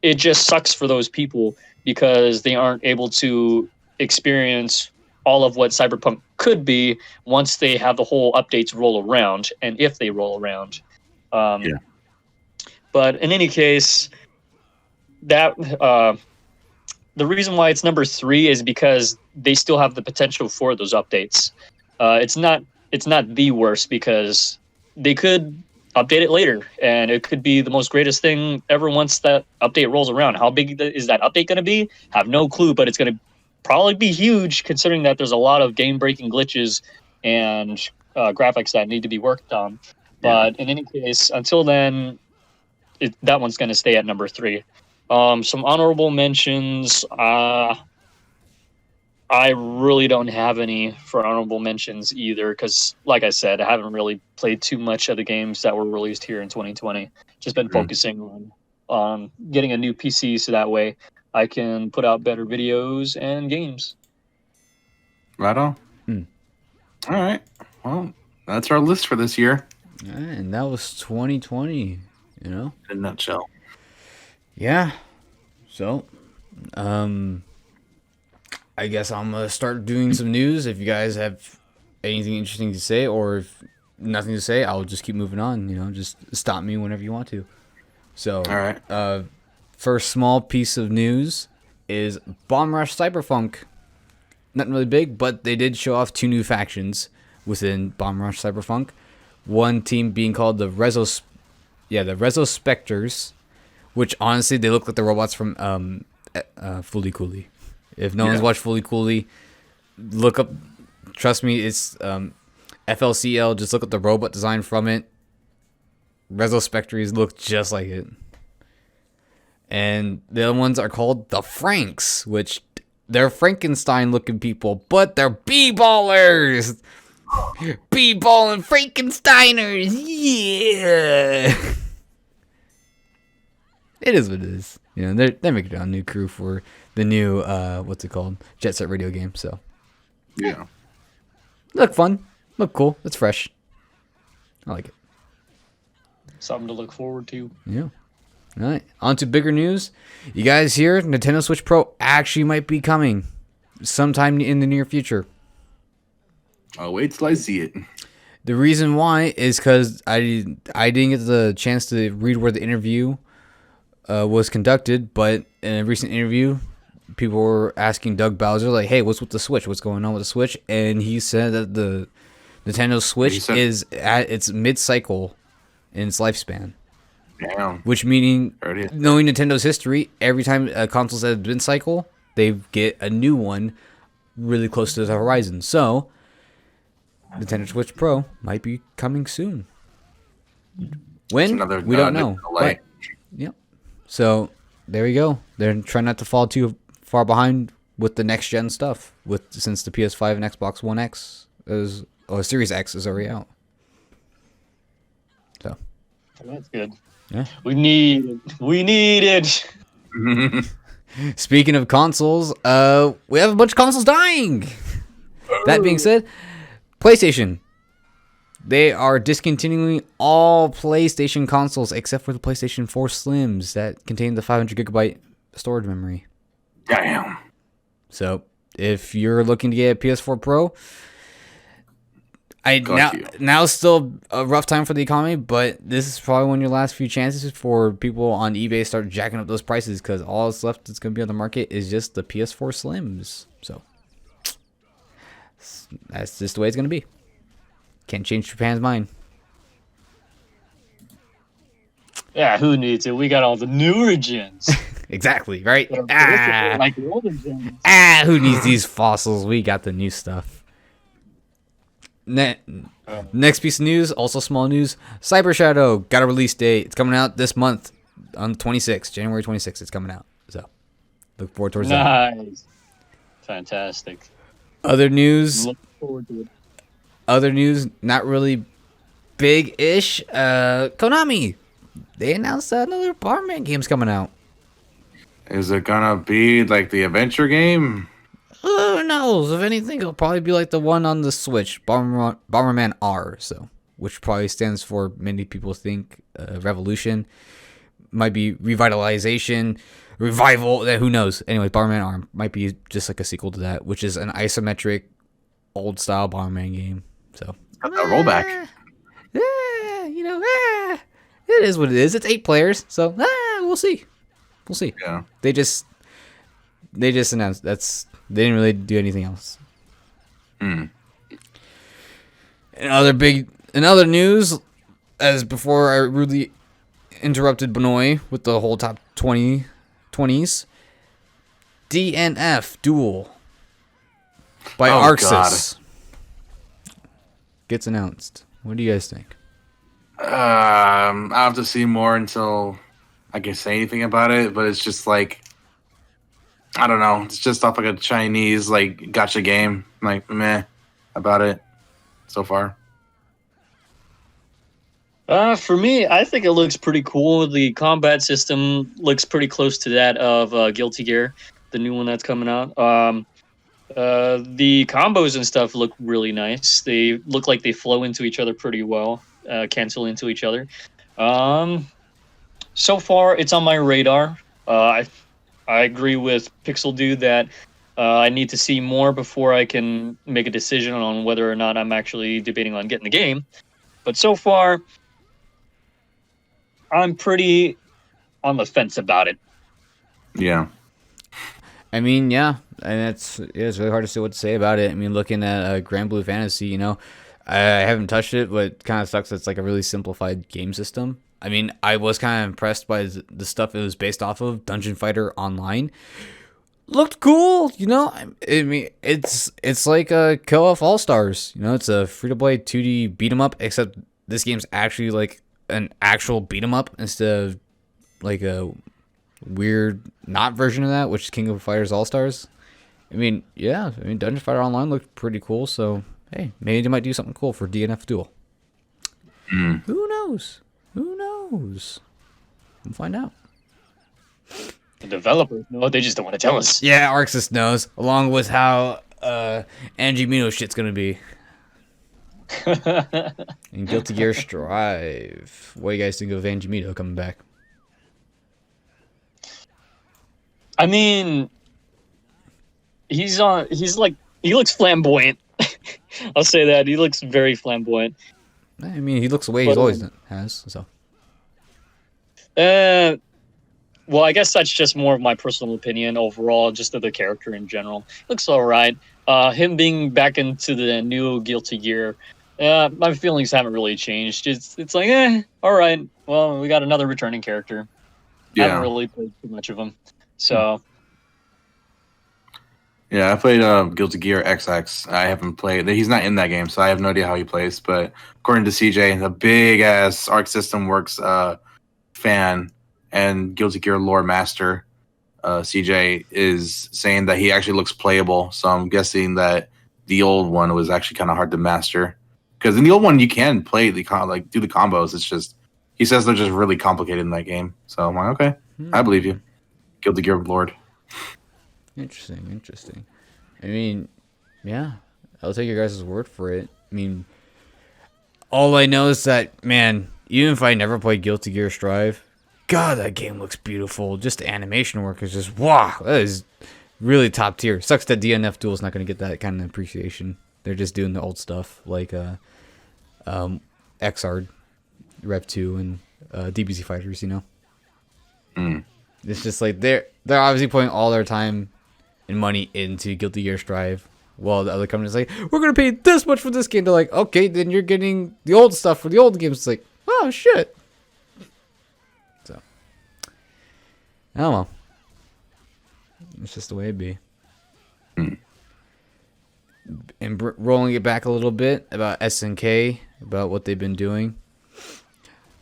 it just sucks for those people because they aren't able to experience all of what Cyberpunk could be once they have the whole updates roll around, and if they roll around. But in any case, that the reason why it's number 3 is because they still have the potential for those updates. It's not the worst because they could update it later, and it could be the most greatest thing ever once that update rolls around. How big is that update going to be? Have no clue, but it's going to probably be huge considering that there's a lot of game-breaking glitches and graphics that need to be worked on. But in any case, until then, that one's going to stay at number 3. Some honorable mentions. I really don't have any for honorable mentions either, because, like I said, I haven't really played too much of the games that were released here in 2020. Just been focusing on getting a new PC, so that way I can put out better videos and games. Right on. All right. Well, that's our list for this year. And that was 2020, In a nutshell. Yeah. So, I guess I'm going to start doing some news. If you guys have anything interesting to say, or if nothing to say, I'll just keep moving on. Just stop me whenever you want to. So, All right. First small piece of news is Bomb Rush Cyberpunk. Nothing really big, but they did show off 2 new factions within Bomb Rush Cyberpunk. One team being called the Rezo Specters, which honestly they look like the robots from Fooly Cooly. If no one's watched Fooly Cooly, look up. Trust me, it's FLCL. Just look up the robot design from it. Rezo Spectres look just like it. And the other ones are called the Franks, which they're Frankenstein-looking people, but they're B-ballers. B-balling Frankensteiners, yeah. It is what it is. They're making a new crew for the new what's it called, Jet Set Radio game. So yeah, look fun, look cool. It's fresh. I like it. Something to look forward to. Yeah. All right. On to bigger news. You guys hear Nintendo Switch Pro actually might be coming sometime in the near future. I'll wait till I see it. The reason why is because I didn't get the chance to read where the interview was conducted, but in a recent interview, people were asking Doug Bowser, like, hey, what's with the Switch? What's going on with the Switch? And he said that the Nintendo Switch is at its mid-cycle in its lifespan. Damn. Which meaning, knowing Nintendo's history, every time a console's at its mid-cycle, they get a new one really close to the horizon. So, Nintendo Switch Pro might be coming soon. When? We don't know. Right. Yep. So, there we go. They're trying not to fall too far behind with the next-gen stuff, since the PS5 and Xbox One X Series X is already out. So. That's good. Yeah. We need it. Speaking of consoles, we have a bunch of consoles dying. That being said, PlayStation. They are discontinuing all PlayStation consoles except for the PlayStation 4 Slims that contain the 500 gigabyte storage memory. Damn. So, if you're looking to get a PS4 Pro, now still a rough time for the economy, but this is probably one of your last few chances for people on eBay to start jacking up those prices, because all that's left that's going to be on the market is just the PS4 Slims. So that's just the way it's going to be. Can't change Japan's mind. Yeah, who needs it? We got all the newer gens. Exactly, right? Like the older gens. Who needs these fossils? We got the new stuff. Next piece of news, also small news. Cyber Shadow got a release date. It's coming out this month on the 26th, January 26th. It's coming out. So look forward towards that. Nice. Fantastic. Other news. Look forward to it. Other news, not really big-ish. Konami. They announced another Bomberman game's coming out. Is it gonna be like the adventure game? Who knows? If anything, it'll probably be like the one on the Switch, Bomberman R. So, which probably stands for, many people think, revolution. Might be revitalization, revival. Who knows? Anyway, Bomberman R might be just like a sequel to that, which is an isometric, old-style Bomberman game. So, got that rollback. It is what it is. It's 8 players, so we'll see. We'll see. Yeah. They just announced they didn't really do anything else. In other news, as before I rudely interrupted Benoit with the whole top 20s, DNF Duel by Arxis gets announced. What do you guys think? I'll have to see more until I can say anything about it, but it's just like I don't know. It's just off like a Chinese like gotcha game. I'm like meh about it so far. For me, I think it looks pretty cool. The combat system looks pretty close to that of Guilty Gear, the new one that's coming out. The combos and stuff look really nice. They look like they flow into each other pretty well, cancel into each other. So far, it's on my radar. I agree with Pixel Dude that I need to see more before I can make a decision on whether or not I'm actually debating on getting the game. But so far, I'm pretty on the fence about it. Yeah. I mean, yeah, and it's really hard to say what to say about it. I mean, looking at Grand Blue Fantasy, you know, I haven't touched it, but it kind of sucks. It's like a really simplified game system. I mean, I was kind of impressed by the stuff it was based off of. Dungeon Fighter Online looked cool, you know. I mean, it's like a KOF All Stars. You know, it's a free to play 2D beat 'em up, except this game's actually like an actual beat 'em up instead of like a weird not version of that, which is King of Fighters All Stars. I mean, yeah, Dungeon Fighter Online looked pretty cool, so hey, maybe they might do something cool for DNF Duel. Who knows? Who knows? We'll find out. The developers know, they just don't want to tell us. Yeah, Arxis knows, along with how Angie Mino shit's gonna be. And Guilty Gear Strive. What do you guys think of Angie Mino coming back? I mean, he looks flamboyant. I'll say that. He looks very flamboyant. I mean, he looks the way he's always has, so. Well, I guess that's just more of my personal opinion overall, just of the character in general. Looks alright. Him being back into the new Guilty Gear, my feelings haven't really changed. It's like, alright. Well, we got another returning character. I haven't really played too much of him. So. Yeah, I played Guilty Gear XX. I haven't played. He's not in that game, so I have no idea how he plays. But according to CJ, the big ass Arc System Works fan and Guilty Gear lore master, CJ is saying that he actually looks playable. So I'm guessing that the old one was actually kind of hard to master. Because in the old one, you can play do the combos. It's just he says they're just really complicated in that game. So I'm like, okay, I believe you, Guilty Gear Lord. Interesting. I mean, yeah, I'll take your guys' word for it. I mean, all I know is that, man, even if I never played Guilty Gear Strive, God, that game looks beautiful. Just the animation work is just, wow, that is really top tier. Sucks that DNF Duel is not going to get that kind of appreciation. They're just doing the old stuff, like Xrd, Rev 2, and DBZ Fighters, you know? It's just like, they're obviously putting all their time and money into Guilty Gear Strive, while the other company's like, we're gonna pay this much for this game. They're like, okay, then you're getting the old stuff for the old games. It's like, oh shit. So I don't know. It's just the way it be. And rolling it back a little bit about SNK, about what they've been doing.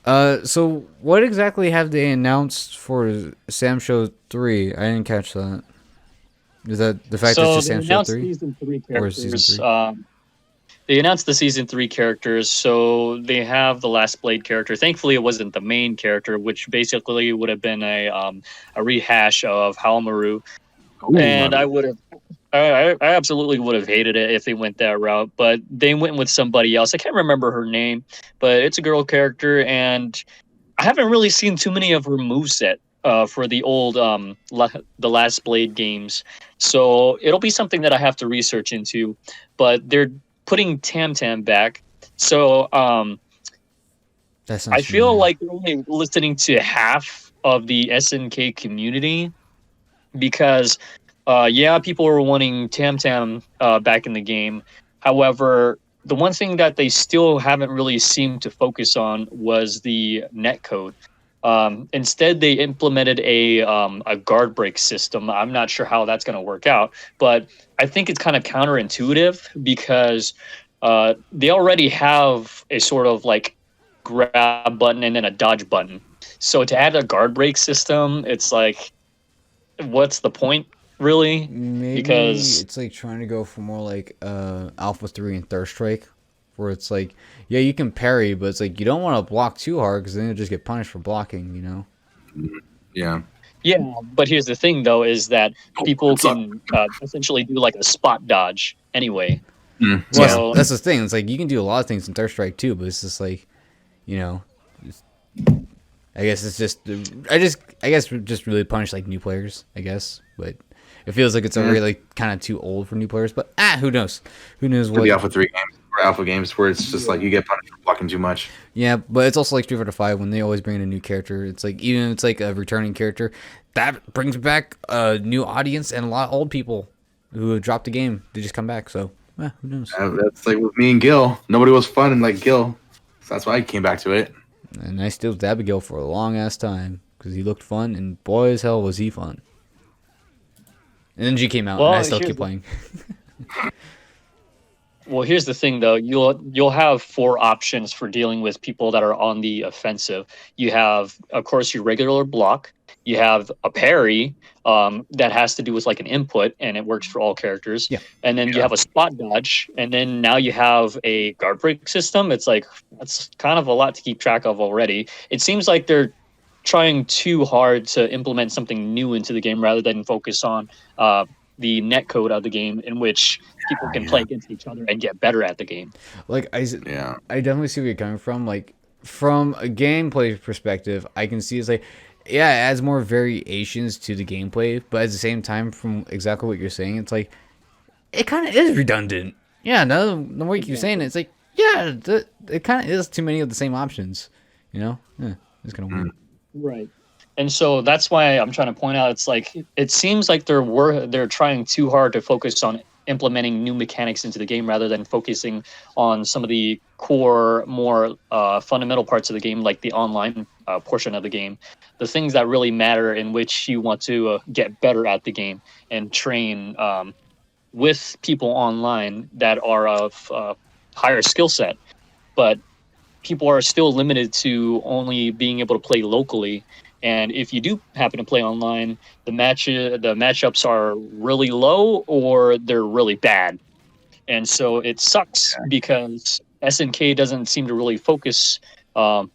So what exactly have they announced for Sam Show 3? I didn't catch that. Is that the fact that it's just Sam Show 3? Season 3 Or characters. Season 3? They announced the Season 3 characters, so they have the Last Blade character. Thankfully, it wasn't the main character, which basically would have been a rehash of Halmaru. And I absolutely would have hated it if they went that route, but they went with somebody else. I can't remember her name, but it's a girl character, and I haven't really seen too many of her moveset for the old the Last Blade games. So it'll be something that I have to research into, but they're putting Tam Tam back. So I feel like they're only listening to half of the SNK community, because people were wanting Tam Tam back in the game. However, the one thing that they still haven't really seemed to focus on was the netcode. Instead, they implemented a guard break system. I'm not sure how that's going to work out, but I think it's kind of counterintuitive, because they already have a sort of like grab button and then a dodge button So to add a guard break system, it's like, what's the point, really? Maybe Because it's like trying to go for more like Alpha 3 and Third Strike, where it's like, yeah, you can parry, but it's like you don't want to block too hard because then you'll just get punished for blocking, you know? Yeah. yeah, but here's the thing though, is that people What's up? can essentially do like a spot dodge anyway. Mm, Well, yeah. So that's the thing. It's like you can do a lot of things in Third Strike too, but it's just like, you know, just, I guess it's just, I guess we just really punish like new players, I guess, but it feels like it's already like kind of too old for new players. But who knows? Who knows For what? the Alpha 3 games or Alpha games where it's just like you get punished for blocking too much. Yeah, but it's also like Street Fighter Five when they always bring in a new character. It's like even if it's like a returning character, that brings back a new audience and a lot of old people who have dropped the game. They just come back. So who knows? That's like with me and Gil. Nobody was fun like Gil. So that's why I came back to it. And I still with Abigail for a long ass time because he looked fun, and boy as hell was he fun. And then G came out, and I still keep playing. Well, here's the thing, though. You'll have 4 options for dealing with people that are on the offensive. You have, of course, your regular block. You have a parry that has to do with like an input, and it works for all characters. Yeah. And then you have a spot dodge, and then now you have a guard break system. It's like that's kind of a lot to keep track of already. It seems like they're trying too hard to implement something new into the game rather than focus on the net code of the game in which people can play against each other and get better at the game. Like I definitely see where you're coming from. Like from a gameplay perspective, I can see it's like, yeah, it adds more variations to the gameplay, but at the same time, from exactly what you're saying, it's like it kind of is redundant. Yeah, no, the way you keep saying it, it's like, yeah, it kind of is too many of the same options. You know, it's kind of weird. Right. And so that's why I'm trying to point out, it's like it seems like they're trying too hard to focus on implementing new mechanics into the game rather than focusing on some of the core, more fundamental parts of the game, like the online portion of the game, the things that really matter in which you want to get better at the game and train with people online that are of higher skill set. But people are still limited to only being able to play locally. And if you do happen to play online, the matchups are really low or they're really bad. And so it sucks because SNK doesn't seem to really focus. I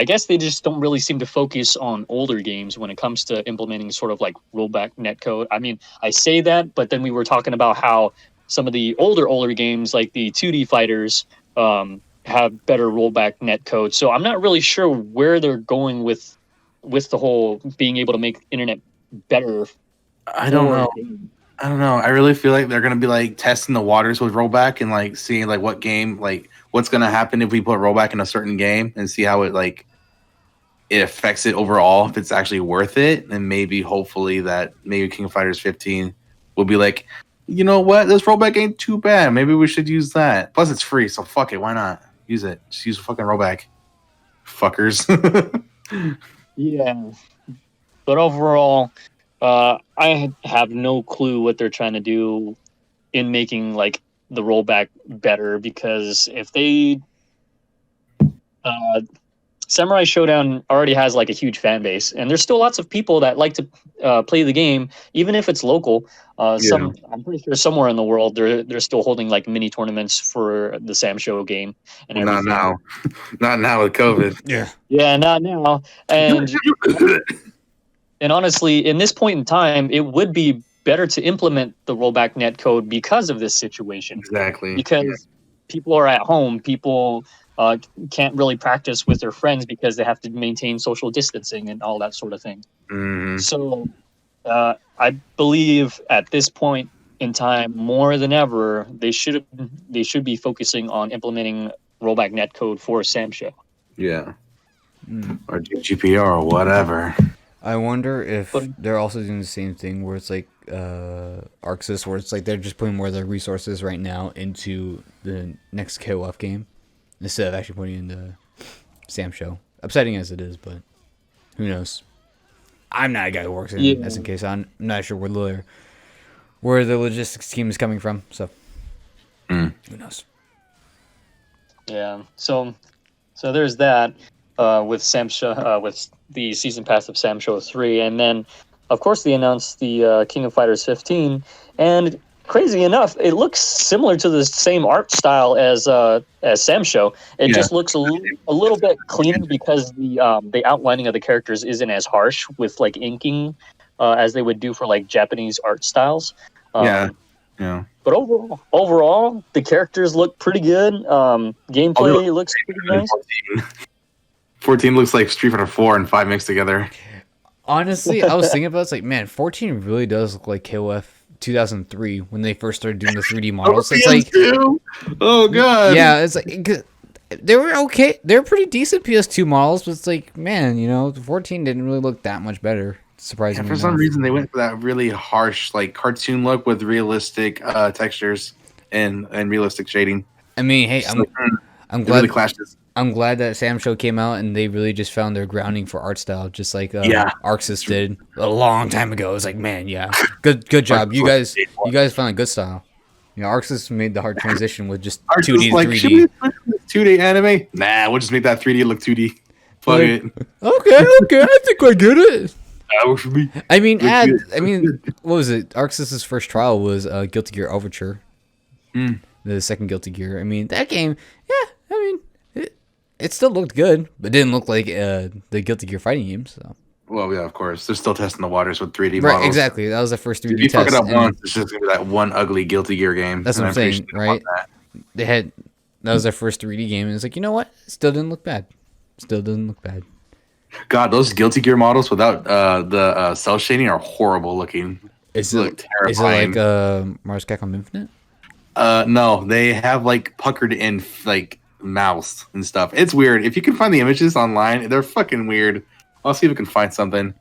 guess they just don't really seem to focus on older games when it comes to implementing sort of like rollback netcode. I mean, I say that, but then we were talking about how some of the older games, like the 2D fighters, have better rollback netcode. So I'm not really sure where they're going with the whole being able to make internet better. I don't know. I really feel like they're gonna be like testing the waters with rollback and like seeing like what game, like what's gonna happen if we put rollback in a certain game and see how it like it affects it overall, if it's actually worth it. And maybe hopefully that maybe King of Fighters 15 will be like, you know what, this rollback ain't too bad. Maybe we should use that. Plus it's free, so fuck it, why not? Use it. Just use a fucking rollback. Fuckers. Yeah. But overall, I have no clue what they're trying to do in making like the rollback better, because if they Samurai Showdown already has like a huge fan base, and there's still lots of people that like to play the game, even if it's local. I'm pretty sure somewhere in the world they're still holding like mini tournaments for the Sam Show game and everything. Not now with COVID. Yeah, not now. And and honestly, in this point in time, it would be better to implement the rollback netcode because of this situation. Exactly. Because people are at home, people can't really practice with their friends because they have to maintain social distancing and all that sort of thing. Mm-hmm. So I believe at this point in time, more than ever, they should be focusing on implementing rollback netcode for Sam Show. Yeah. Or GPR or whatever. I wonder if they're also doing the same thing where it's like Arxis, where it's like they're just putting more of their resources right now into the next KOF game instead of actually putting in the Sam Show. Upsetting as it is, but who knows? I'm not a guy who works in SNK, so I'm not sure where the logistics team is coming from. So who knows? Yeah. So there's that. with Sam Show, with the season pass of Sam Show 3, and then of course they announced the King of Fighters 15, and crazy enough, it looks similar to the same art style as Sam Show. It just looks a little bit cleaner because the outlining of the characters isn't as harsh with like inking as they would do for like Japanese art styles. Yeah. But overall, the characters look pretty good. Gameplay looks pretty nice. 14 looks like Street Fighter 4 and 5 mixed together. Honestly, I was thinking about it's like, man, 14 really does look like KOF 2003 when they first started doing the 3D models. It's like, oh god, yeah, it's like they were okay. They were pretty decent PS2 models, but it's like, man, 14 didn't really look that much better. Surprisingly, for some reason they went for that really harsh, like cartoon look with realistic textures and realistic shading. I mean, hey, I'm glad. Really clashes. I'm glad that Sam Show came out and they really just found their grounding for art style, just like Arxis did a long time ago. It was like, man, yeah, good job, you guys found a good style. Arxis made the hard transition with just 2D, like, 3D. 2D anime? Nah, we'll just make that 3D look 2D. Fuck it. Okay, I think I get it. That works for me. I mean, what was it? Arxis' first trial was Guilty Gear Overture, the second Guilty Gear. I mean, that game, it still looked good, but didn't look like the Guilty Gear fighting games. So. Well, yeah, of course. They're still testing the waters with 3D right, models. Exactly. That was the first 3D if you test. Fuck it up once, it's just going to be that one ugly Guilty Gear game. That's what I'm saying, right? That was their first 3D game, and it's like, you know what? Still didn't look bad. God, those Guilty Gear models without the cell shading are horrible looking. Is it like Mars Capcom Infinite? No, they have like puckered in like mouths and stuff. It's weird. If you can find the images online, they're fucking weird. I'll see if we can find something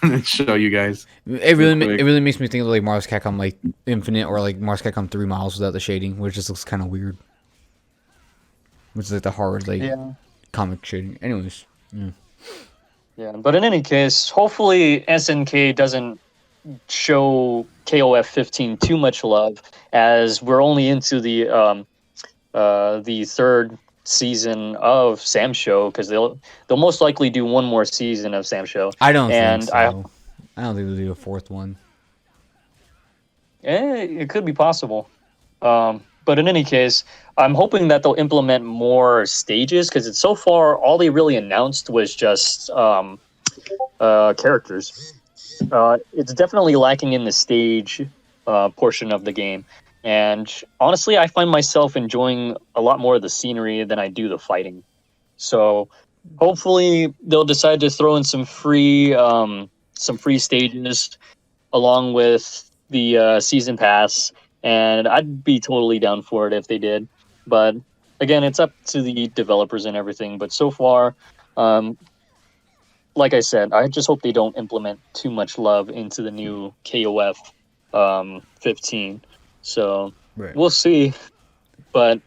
and show you guys. It really makes me think of like Mars Capcom like Infinite or like Mars Capcom 3 models without the shading, which just looks kind of weird. Which is like the hard comic shading. Anyways, yeah. But in any case, hopefully SNK doesn't show KOF 15 too much love, as we're only into the third season of Sam Show, because they'll most likely do one more season of Sam Show. I don't think so. I don't think they'll do a fourth one. It could be possible. But in any case, I'm hoping that they'll implement more stages, because so far all they really announced was just characters. It's definitely lacking in the stage portion of the game. And honestly, I find myself enjoying a lot more of the scenery than I do the fighting. So hopefully they'll decide to throw in some free stages along with the season pass. And I'd be totally down for it if they did. But again, it's up to the developers and everything. But so far, like I said, I just hope they don't implement too much love into the new KOF 15. So We'll see. But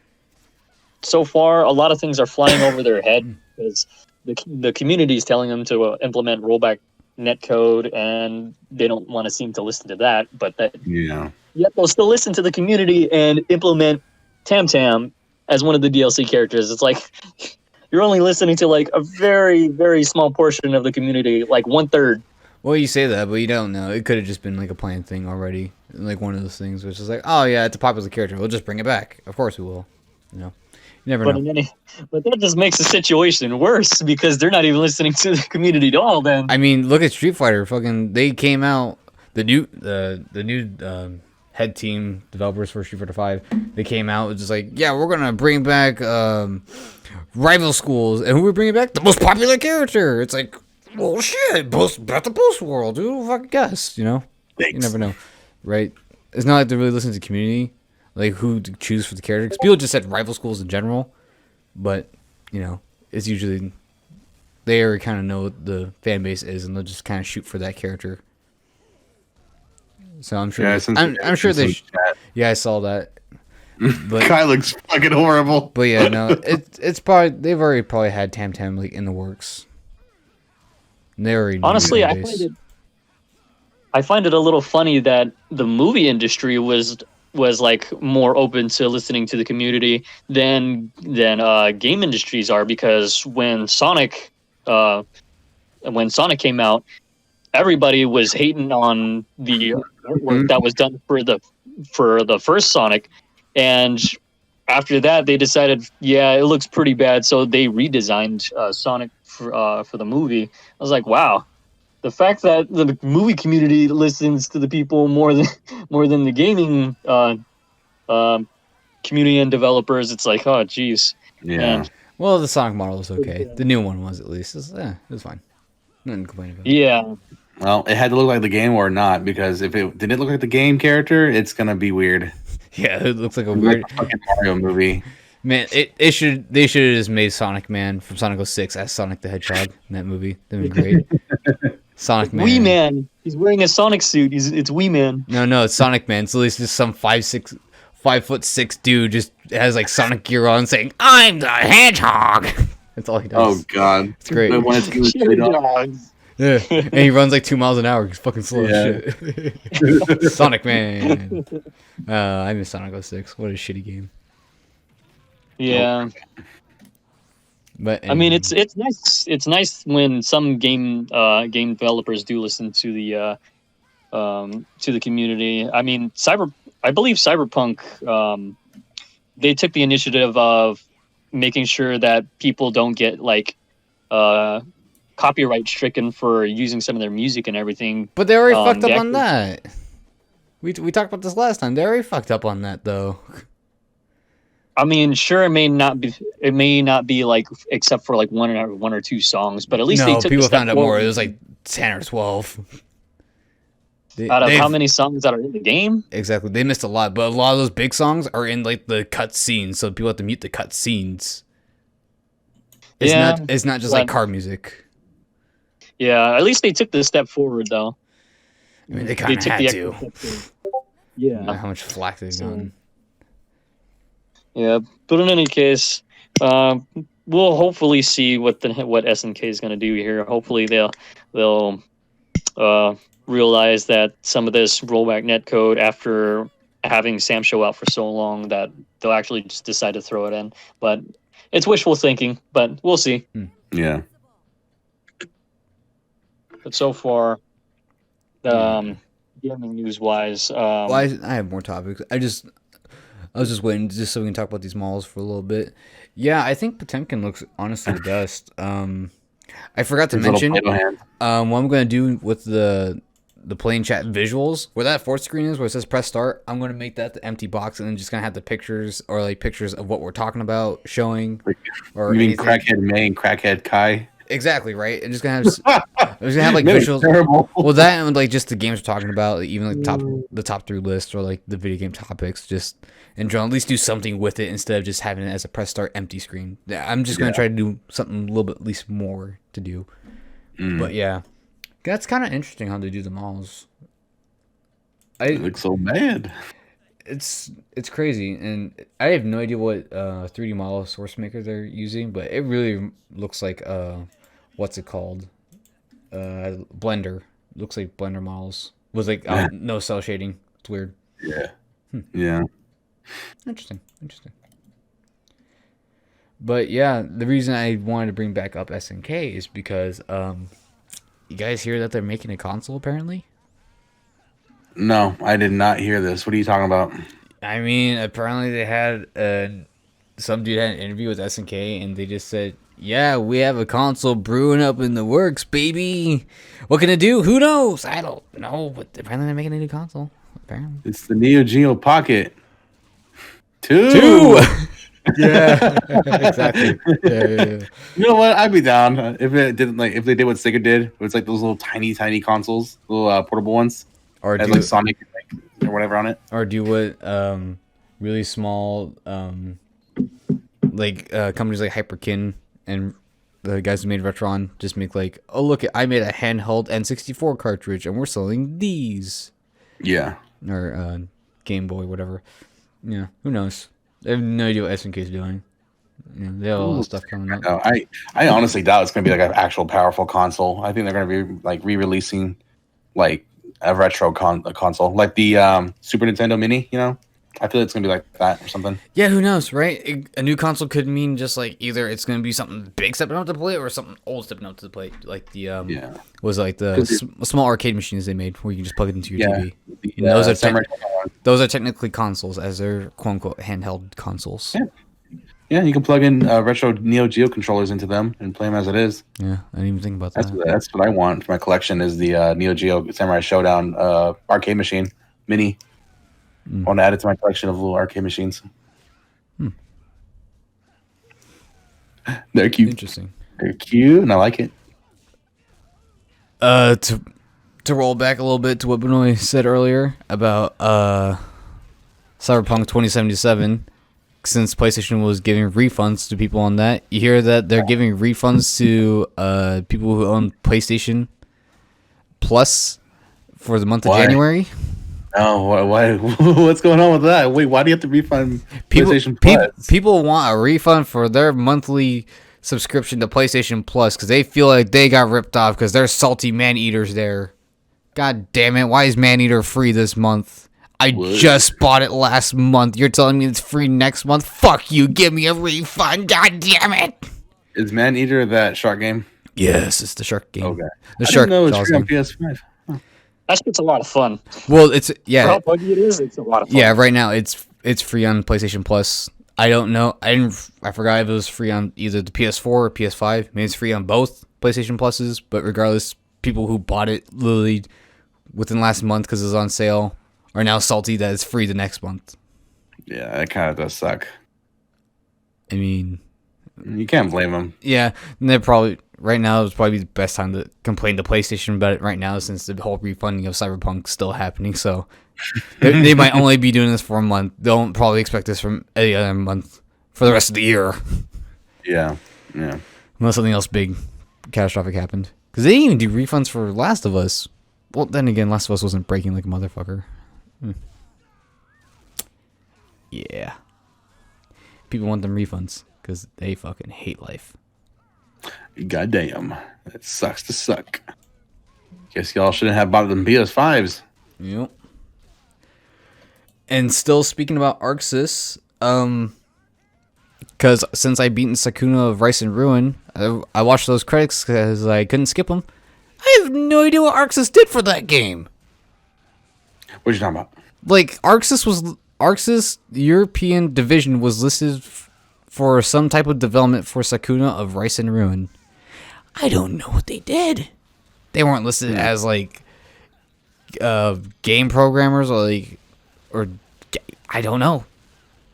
so far, a lot of things are flying over their head because the community is telling them to implement rollback netcode, and they don't want to seem to listen to that. But yet they'll still listen to the community and implement Tam Tam as one of the DLC characters. It's like you're only listening to like a very, very small portion of the community, like 1/3. Well, you say that, but you don't know. It could have just been like a planned thing already. Like one of those things which is like, oh yeah, it's a popular character. We'll just bring it back. Of course we will. You never know. But that just makes the situation worse because they're not even listening to the community at all. Then I mean, look at Street Fighter. Fucking, they came out the new head team developers for Street Fighter 5. They came out with just like, yeah, we're gonna bring back rival schools, and who we bringing back? The most popular character. It's like, well, shit, about the Boost World. Who the fuck guess? Thanks. You never know, right? It's not like they really listen to the community, like who to choose for the character. 'Cause people just said rival schools in general, but it's usually they already kind of know what the fan base is, and they'll just kind of shoot for that character. So I'm sure. Yeah, I'm sure they. Yeah, I saw that. But guy looks fucking horrible. But yeah, no, it's probably they've already probably had Tam Tam like in the works. They already honestly, I find it a little funny that the movie industry was was like more open to listening to the community than game industries are, because when Sonic came out, everybody was hating on the artwork that was done for the first Sonic, and after that they decided, yeah, it looks pretty bad, so they redesigned Sonic for the movie. I was like, wow, the fact that the movie community listens to the people more than the gaming community and developers, it's like, oh geez. Yeah. And, Well, the Sonic model was okay. The new one was, at least. It was fine. Nothing to complain about. yeah. Well, it had to look like the game or not, because if it didn't look like the game character, it's gonna be weird. Yeah, it looks like a Like weird a fucking Mario movie. man. They should have just made Sonic Man from Sonic 06 as Sonic the Hedgehog in that movie. That'd be great. Sonic Man. Wee Man. He's wearing a Sonic suit. It's Wee Man. No, it's Sonic Man. So at least just some 5'6" dude just has like Sonic gear on, saying, "I'm the Hedgehog." That's all he does. Oh god, It's great. But when it's good, straight up. Dogs. Yeah, and he runs like 2 miles an hour. He's fucking slow Yeah. as shit. Sonic Man. I miss Sonic 06. What a shitty game. Yeah. But I mean, it's nice. It's nice when some game developers do listen to the community. I mean, I believe Cyberpunk, they took the initiative of making sure that people don't get like copyright stricken for using some of their music and everything. But they already fucked up they on that. We talked about this last time. They already fucked up on that though. I mean, sure, it may not be like except for like one or two songs, but at least they took people a step found out more. forward. It was like 10 or 12. Out of They've- how many songs that are in the game? Exactly. They missed a lot, but a lot of those big songs are in like the cut scenes, so people have to mute the cut scenes. It's Yeah, not just like but- car music. Yeah, at least they took the step forward though. I mean, they kind of had extra to. step forward. Yeah. How much flack they've gotten. Yeah, but in any case, we'll hopefully see what SNK is going to do here. Hopefully, they'll realize that some of this rollback netcode, after having Sam show out for so long, that they'll actually just decide to throw it in. But it's wishful thinking, but we'll see. Yeah. But so far, gaming news wise, Well, I have more topics. I was just waiting just so we can talk about these malls for a little bit. Yeah, I think Potemkin looks honestly the best. I forgot to His little mention Play-Doh hand. what I'm going to do with the plain chat visuals, where that fourth screen is, where it says press start. I'm going to make that the empty box, and then just going to have the pictures or like pictures of what we're talking about showing. Or You mean anything. Crackhead May and Crackhead Kai? Exactly, right? And just going to have I'm just gonna have like That was visuals. terrible. Well, that and like just the games we're talking about, like, even like the top 3 list, or like the video game topics, just and at least do something with it instead of just having it as a press start empty screen. Yeah, I'm just gonna try to do something a little bit at least more to do. But yeah, that's kind of interesting how they do the malls. It looks so bad. It's crazy, and I have no idea what 3D model source maker they're using, but it really looks like what's it called? Blender. Looks like Blender models with like no cell shading. It's weird. Yeah. Yeah. Interesting. But yeah, the reason I wanted to bring back up SNK is because you guys hear that they're making a console apparently? No, I did not hear this. What are you talking about? I mean, apparently they had some dude had an interview with SNK, and they just said, "Yeah, we have a console brewing up in the works, baby. What can it do? Who knows? I don't know, but apparently they're making a new console. Apparently, It's the Neo Geo Pocket 2. Yeah, exactly. Yeah. You know what? I'd be down if it didn't if they did what Sega did. It was like those little tiny consoles, little portable ones, Or had do like Sonic or whatever on it. or do what really small companies like Hyperkin and the guys who made Retron just make like, oh look, I made a handheld N64 cartridge and we're selling these, Yeah. or Game Boy, whatever. Yeah, who knows? I have no idea what SNK is doing. Yeah, they have all this stuff coming up. No, I honestly doubt it's going to be like an actual powerful console. I think they're going to be like re-releasing like a retro console, like the Super Nintendo Mini. You know, I feel it's gonna be like that or something. Yeah, who knows, right? A new console could mean just like either it's going to be something big stepping up to the plate or something old stepping up to the plate, like the was it like the small arcade machines they made where you can just plug it into your TV. And those are technically consoles, as they're quote unquote handheld consoles. Yeah, you can plug in retro Neo Geo controllers into them and play them as it is. Yeah, I didn't even think about that. That's what I want for my collection is the Neo Geo Samurai Showdown arcade machine mini. I want to add it to my collection of little arcade machines. They're cute. Interesting. They're cute, and I like it. To roll back a little bit to what Benoit said earlier about Cyberpunk 2077, since PlayStation was giving refunds to people on that, you hear that they're giving refunds to people who own PlayStation Plus for the month of January. Oh, why? What's going on with that? Wait, why do you have to refund PlayStation Plus? People want a refund for their monthly subscription to PlayStation Plus because they feel like they got ripped off because there's salty man-eaters there. God damn it, why is Man-Eater free this month? I just bought it last month. You're telling me it's free next month? Fuck you, give me a refund, god damn it! Is Man-Eater that shark game? Yes, it's the shark game. Okay. The shark game. It's free on PS5. That shit's a lot of fun. Well, it's For how buggy it is, it's a lot of fun. Yeah, right now it's free on PlayStation Plus. I don't know. I forgot if it was free on either the PS4 or PS5. Maybe it's free on both PlayStation Pluses, but regardless, people who bought it literally within last month because it was on sale are now salty that it's free the next month. Yeah, it kind of does suck. I mean, you can't blame them. Yeah, and they're probably right now is probably the best time to complain to PlayStation about it right now since the whole refunding of Cyberpunk still happening. So they might only be doing this for a month. They don't probably expect this from any other month for the rest of the year. Yeah. Unless something else big, catastrophic happened. Because they didn't even do refunds for Last of Us. Well, then again, Last of Us wasn't breaking like a motherfucker. Yeah. People want them refunds because they fucking hate life. Goddamn. It sucks to suck. Guess y'all shouldn't have bought them PS5s. Yep. And still speaking about Arc Sys, because since I beaten Sakuna of Rice and Ruin, I watched those credits because I couldn't skip them. I have no idea what Arc Sys did for that game. What are you talking about? Like, Arc Sys European Division was listed for some type of development for Sakuna of Rice and Ruin. I don't know what they did. They weren't listed as, like, game programmers or I don't know.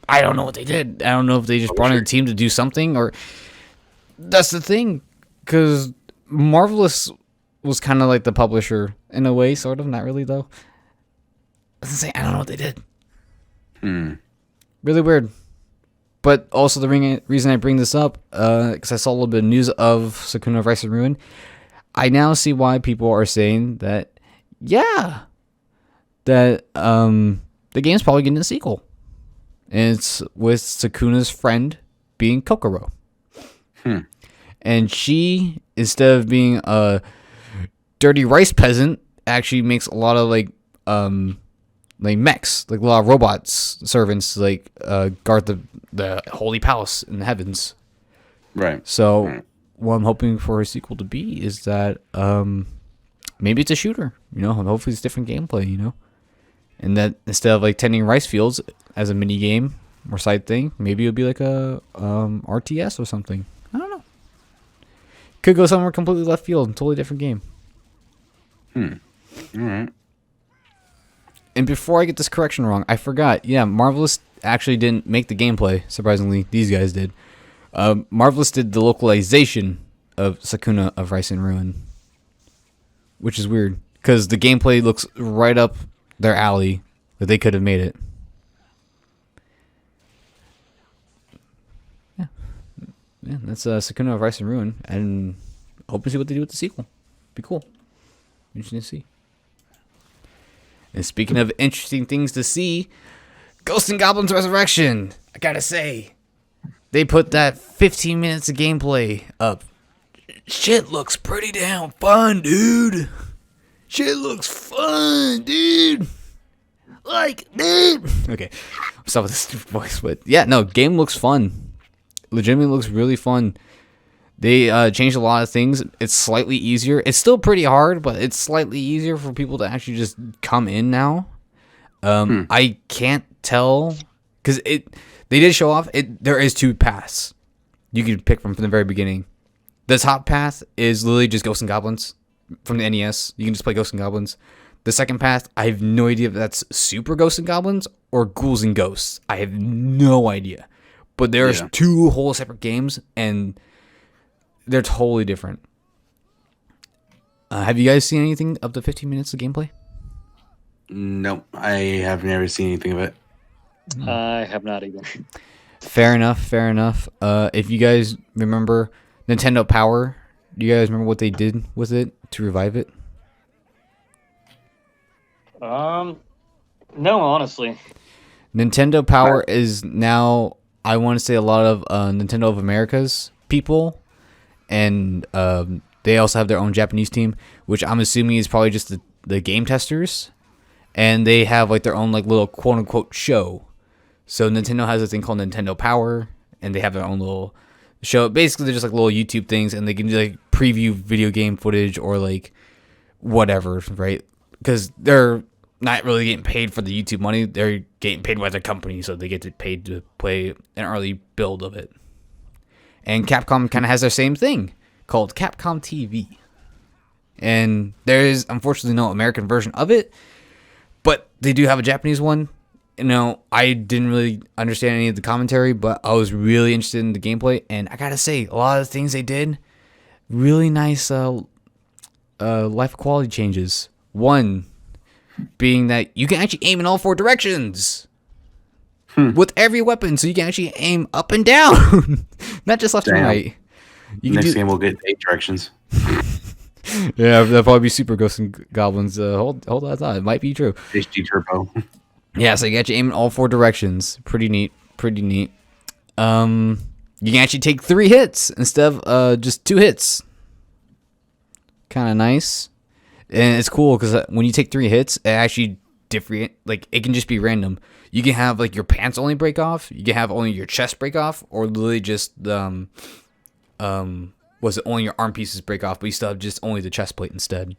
I don't know what they did. I don't know if they just brought in a team to do something or... That's the thing, because Marvelous was kind of like the publisher in a way, sort of. Not really, though. I don't know what they did. Really weird. But also the reason I bring this up, because I saw a little bit of news of Sakuna of Rice and Ruin, I now see why people are saying that, the game's probably getting a sequel. And it's with Sakuna's friend being Kokoro. And she, instead of being a dirty rice peasant, actually makes a lot of like mechs, like a lot of robots, servants, like guard the holy palace in the heavens. Right. So what I'm hoping for a sequel to be is that maybe it's a shooter, hopefully it's different gameplay, and that instead of like tending rice fields as a mini game or side thing, maybe it'll be like a RTS or something. I don't know. Could go somewhere completely left field, totally different game. All right. And before I get this correction wrong, I forgot. Yeah, Marvelous actually didn't make the gameplay. Surprisingly, these guys did. Marvelous did the localization of Sakuna of Rice and Ruin, which is weird because the gameplay looks right up their alley. That they could have made it. Yeah, that's Sakuna of Rice and Ruin, and hope to see what they do with the sequel. Be cool. Interesting to see. And speaking of interesting things to see, Ghosts and Goblins Resurrection. I gotta say, they put that 15 minutes of gameplay up. Shit looks pretty damn fun, dude. Shit looks fun, dude. like me. Okay, stop with this voice, but yeah, no, game looks fun. Legitimately looks really fun. They changed a lot of things. It's slightly easier. It's still pretty hard, but it's slightly easier for people to actually just come in now. I can't tell because they did show off it. There is 2 paths you can pick from the very beginning. The top path is literally just Ghosts and Goblins from the NES. You can just play Ghosts and Goblins. The second path, I have no idea if that's Super Ghosts and Goblins or Ghouls and Ghosts. I have no idea. But there's 2 whole separate games, and they're totally different. Have you guys seen anything of the 15 minutes of gameplay? Nope, I have never seen anything of it. I have not either. Fair enough. If you guys remember Nintendo Power, do you guys remember what they did with it to revive it? No, honestly. Nintendo Power is now, I want to say, a lot of Nintendo of America's people, and they also have their own Japanese team, which I'm assuming is probably just the game testers, and they have like their own like little quote unquote show. So Nintendo has a thing called Nintendo Power, and they have their own little show. Basically, they're just like little YouTube things, and they can like preview video game footage or like whatever, right? Because they're not really getting paid for the YouTube money. They're getting paid by their company, so they get paid to play an early build of it. And Capcom kind of has their same thing called Capcom TV. And there is, unfortunately, no American version of it, but they do have a Japanese one. You know, I didn't really understand any of the commentary, but I was really interested in the gameplay. And I gotta say, a lot of the things they did, really nice life quality changes. One being that you can actually aim in all 4 directions with every weapon, so you can actually aim up and down, not just left and right. Next game we'll get 8 directions. Yeah, that'll probably be Super Ghosts and Goblins. Hold that thought. It might be true. HD Turbo. Yeah, so you got you aim in all 4 directions. Pretty neat. You can actually take 3 hits instead of just 2 hits. Kind of nice. And it's cool because when you take 3 hits, it actually different. Like it can just be random. You can have like your pants only break off. You can have only your chest break off, or literally just was it only your arm pieces break off, but you still have just only the chest plate instead.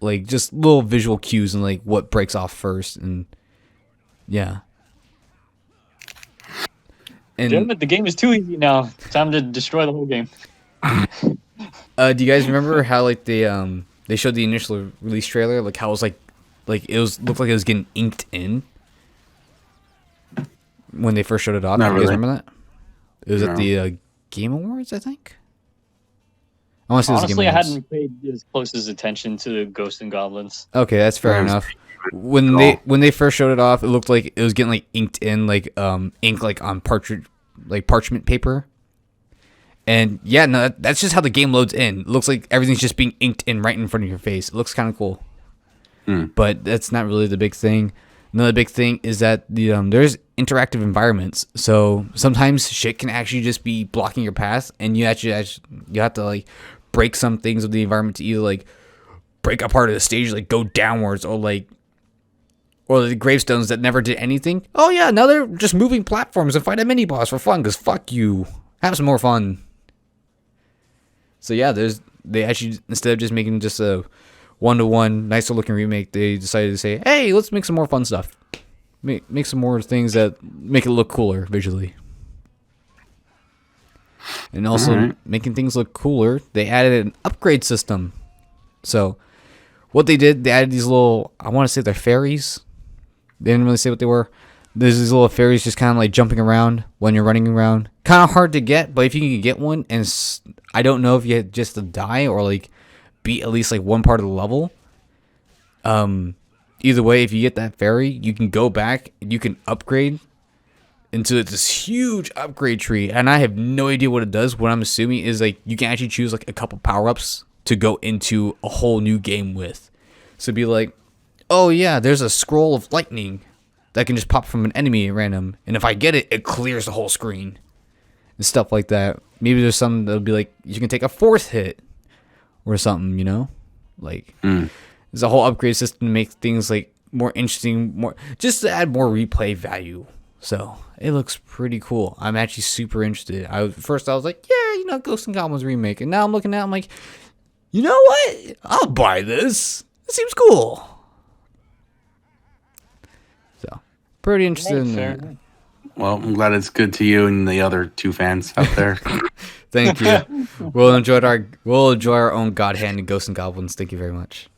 Like just little visual cues and like what breaks off first, and yeah. And Damn it, the game is too easy now. Time to destroy the whole game. do you guys remember how like they showed the initial release trailer, like how it was like it was looked like it was getting inked in when they first showed it off? Not Do you guys really. remember that? It was at the Game Awards, I think. I want to say it was the Honestly, Game I Awards. hadn't paid as close as attention to Ghosts and Goblins. Okay, that's fair Yeah, enough. When they first showed it off, it looked like it was getting like inked in, like ink like on parchment paper. And yeah, no, that's just how the game loads in. It looks like everything's just being inked in right in front of your face. It looks kind of cool. But that's not really the big thing. Another big thing is that there's interactive environments. So sometimes shit can actually just be blocking your path, and you have to like break some things of the environment to either like break a part of the stage, like go downwards, or the gravestones that never did anything. Oh yeah, now they're just moving platforms and fight a mini boss for fun. Cause fuck you, have some more fun. So yeah, they actually, instead of just making just a 1-to-1 nicer looking remake, they decided to say, hey, let's make some more fun stuff. Make some more things that make it look cooler visually. And also making things look cooler, they added an upgrade system. So what they did, they added these little, I want to say they're fairies. They didn't really say what they were. There's these little fairies just kind of like jumping around when you're running around. Kind of hard to get, but if you can get one, and I don't know if you had just to die or like beat at least like one part of the level. Either way, if you get that fairy, you can go back and you can upgrade into this huge upgrade tree. And I have no idea what it does. What I'm assuming is like you can actually choose like a couple power-ups to go into a whole new game with. So be like, oh yeah, there's a scroll of lightning that can just pop from an enemy at random, and if I get it, it clears the whole screen and stuff like that. Maybe there's some that'll be like you can take a 4th hit or something, you know, like there's a whole upgrade system to make things like more interesting, more just to add more replay value. So it looks pretty cool. I'm actually super interested. First I was like, yeah, Ghosts and Goblins remake, and now I'm looking at it, I'm like, you know what? I'll buy this. It seems cool. So pretty interested in that. Well, I'm glad it's good to you and the other 2 fans out there. Thank you. We'll enjoy our own God Hand and Ghosts and Goblins. Thank you very much.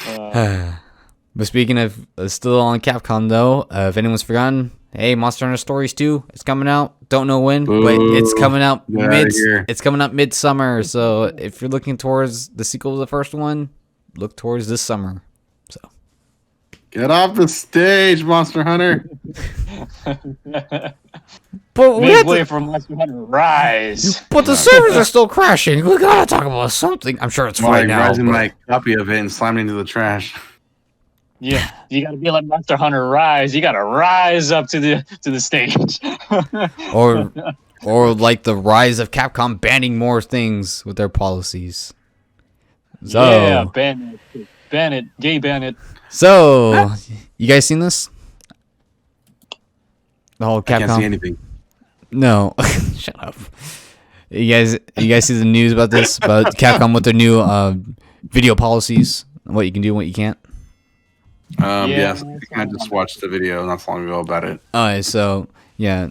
But speaking of still on Capcom though, if anyone's forgotten, hey, Monster Hunter Stories 2, it's coming out. Don't know when, but it's coming out it's coming out midsummer. So if you're looking towards the sequel to the first one, look towards this summer. So get off the stage, Monster Hunter. But make way for Monster Hunter Rise. But the servers are still crashing. We gotta talk about something. I'm sure it's fine now. Rising my copy of it and slammed into the trash. Yeah, you gotta be like Monster Hunter Rise. You gotta rise up to the stage. or like the rise of Capcom banning more things with their policies. So, yeah, ban it, gay ban it. So, you guys seen this? The whole Capcom. I can't see anything. No, shut up. You guys see the news about this? About Capcom with their new video policies, what you can do and what you can't. Yes, I just watched the video not so long ago about it. Alright, so yeah,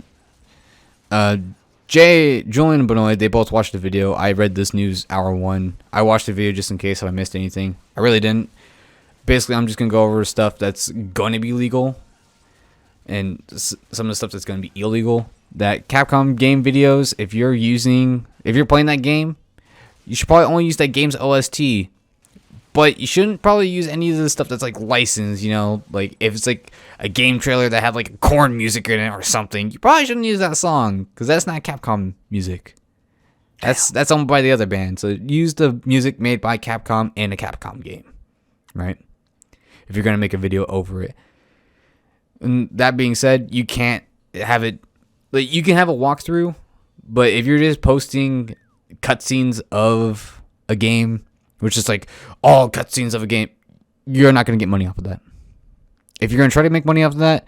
Julian and Benoit, they both watched the video. I read this news hour 1. I watched the video just in case if I missed anything. I really didn't. Basically, I'm just gonna go over stuff that's gonna be legal and some of the stuff that's gonna be illegal. That Capcom game videos, if you're playing that game, you should probably only use that game's OST. But you shouldn't probably use any of the stuff that's like licensed, like if it's like a game trailer that had like corn music in it or something, you probably shouldn't use that song because that's not Capcom music. That's owned by the other band. So use the music made by Capcom in a Capcom game, right? If you're gonna make a video over it. And that being said, you can't have it. Like you can have a walkthrough, but if you're just posting cutscenes of a game, which is like all cutscenes of a game, you're not going to get money off of that. If you're going to try to make money off of that,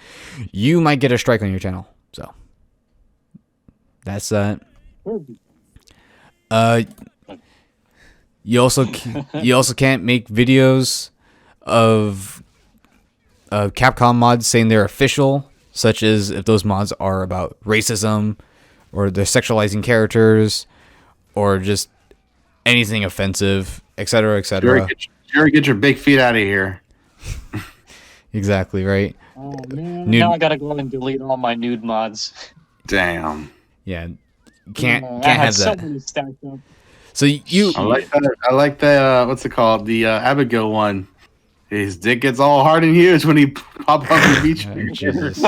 you might get a strike on your channel. So that's that. You also can't make videos of Capcom mods saying they're official, such as if those mods are about racism or they're sexualizing characters or just anything offensive, etc., etc. Sure, get your big feet out of here. Exactly, right? Oh, man. Now I gotta go and delete all my nude mods. Damn. Yeah, can't have that. So I like that. What's it called? The Abigail one. His dick gets all hard and huge when he pop up the beach. Jesus.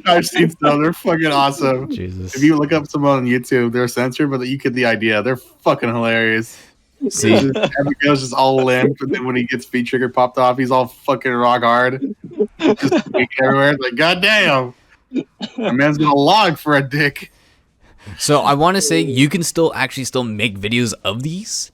I've seen some. They're fucking awesome. Jesus. If you look up some on YouTube, they're censored, but you get the idea. They're fucking hilarious. See, Abigail's just all limp, and then when he gets feet trigger popped off, he's all fucking rock hard. Just weak everywhere. It's like, goddamn. A man's gonna log for a dick. So I want to say you can still make videos of these.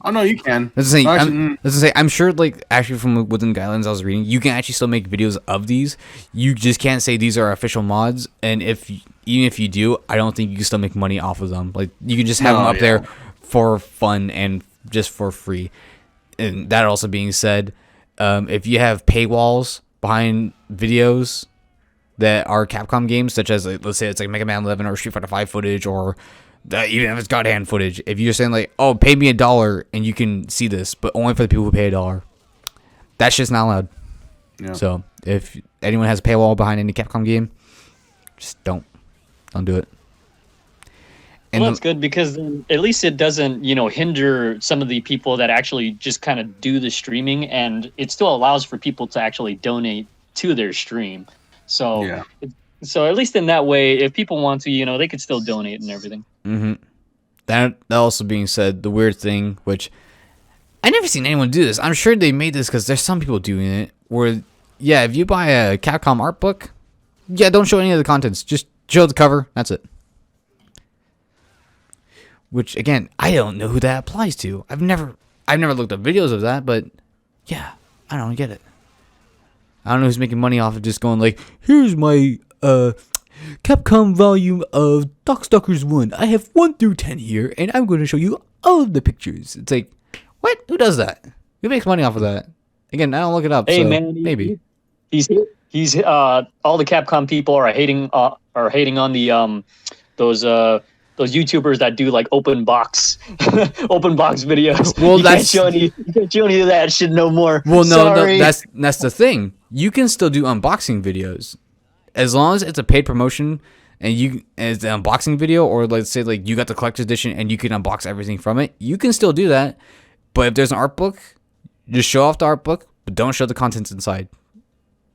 Oh no, you can. I'm sure, like, actually from within the guidelines I was reading, you can actually still make videos of these. You just can't say these are official mods, and even if you do, I don't think you can still make money off of them. Like, you can just have them up there for fun and just for free. And that also being said, if you have paywalls behind videos that are Capcom games, such as, like, let's say it's like Mega Man 11 or Street Fighter 5 footage, or even if it's God Hand footage, if you're saying like, oh, pay me $1 and you can see this, but only for the people who pay $1, that's just not allowed. Yeah. So if anyone has a paywall behind any Capcom game, just don't do it. And well, that's good because then at least it doesn't, hinder some of the people that actually just kind of do the streaming, and it still allows for people to actually donate to their stream. So, so at least in that way, if people want to, they could still donate and everything. Mm-hmm. That also being said, the weird thing, which I never seen anyone do this. I'm sure they made this because there's some people doing it. Where, if you buy a Capcom art book, don't show any of the contents. Just show the cover. That's it. Which, again, I don't know who that applies to. I've never looked up videos of that, but I don't get it. I don't know who's making money off of just going like, here's my Capcom volume of Darkstalkers 1. I have 1 through 10 here, and I'm going to show you all of the pictures. It's like, what? Who does that? Who makes money off of that? Again, I don't look it up. Hey so man, maybe he's all the Capcom people are hating on the those YouTubers that do like open box videos. Well, you can't show any of that shit no more. Well, no, Sorry. that's the thing. You can still do unboxing videos as long as it's a paid promotion, and it's an unboxing video, or let's say like you got the collector's edition and you can unbox everything from it. You can still do that, but if there's an art book, just show off the art book, but don't show the contents inside.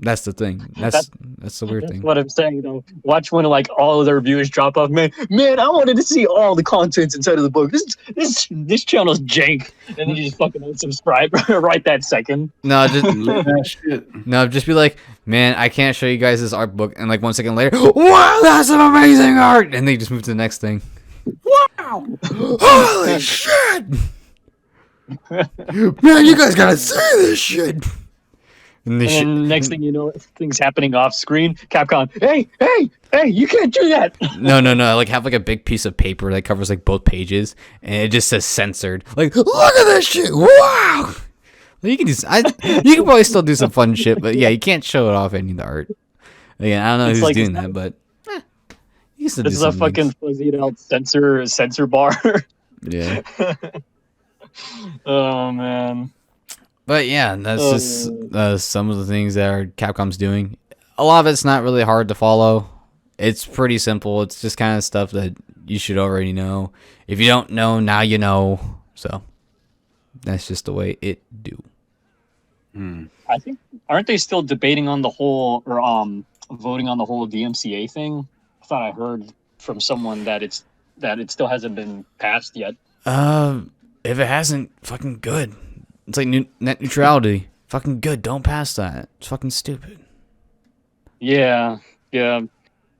That's the thing. That's the weird thing. That's what I'm saying though. Watch when like all of their viewers drop off. Man, I wanted to see all the contents inside of the book. This channel's jank, and then you just fucking unsubscribe right that second. No, just be like, man, I can't show you guys this art book, and like 1 second later, wow, that's some amazing art, and they just move to the next thing. Wow, holy shit, man, you guys gotta see this shit. And then next thing you know, things happening off screen. Capcom, hey, you can't do that. No. Like have like a big piece of paper that covers like both pages, and it just says censored. Like, look at this shit! Wow. You can you can probably still do some fun shit, but yeah, you can't show it off any of the art. Again, I don't know who's doing that, but you can still do this is a fucking fuzzied out censor bar. Yeah. Oh man. But yeah, that's just some of the things that Capcom's doing. A lot of it's not really hard to follow. It's pretty simple. It's just kind of stuff that you should already know. If you don't know, now you know. So that's just the way it do. I think aren't they still debating on the whole or voting on the whole DMCA thing? I thought I heard from someone that it still hasn't been passed yet. If it hasn't, fucking good. It's like net neutrality. Fucking good. Don't pass that. It's fucking stupid. Yeah.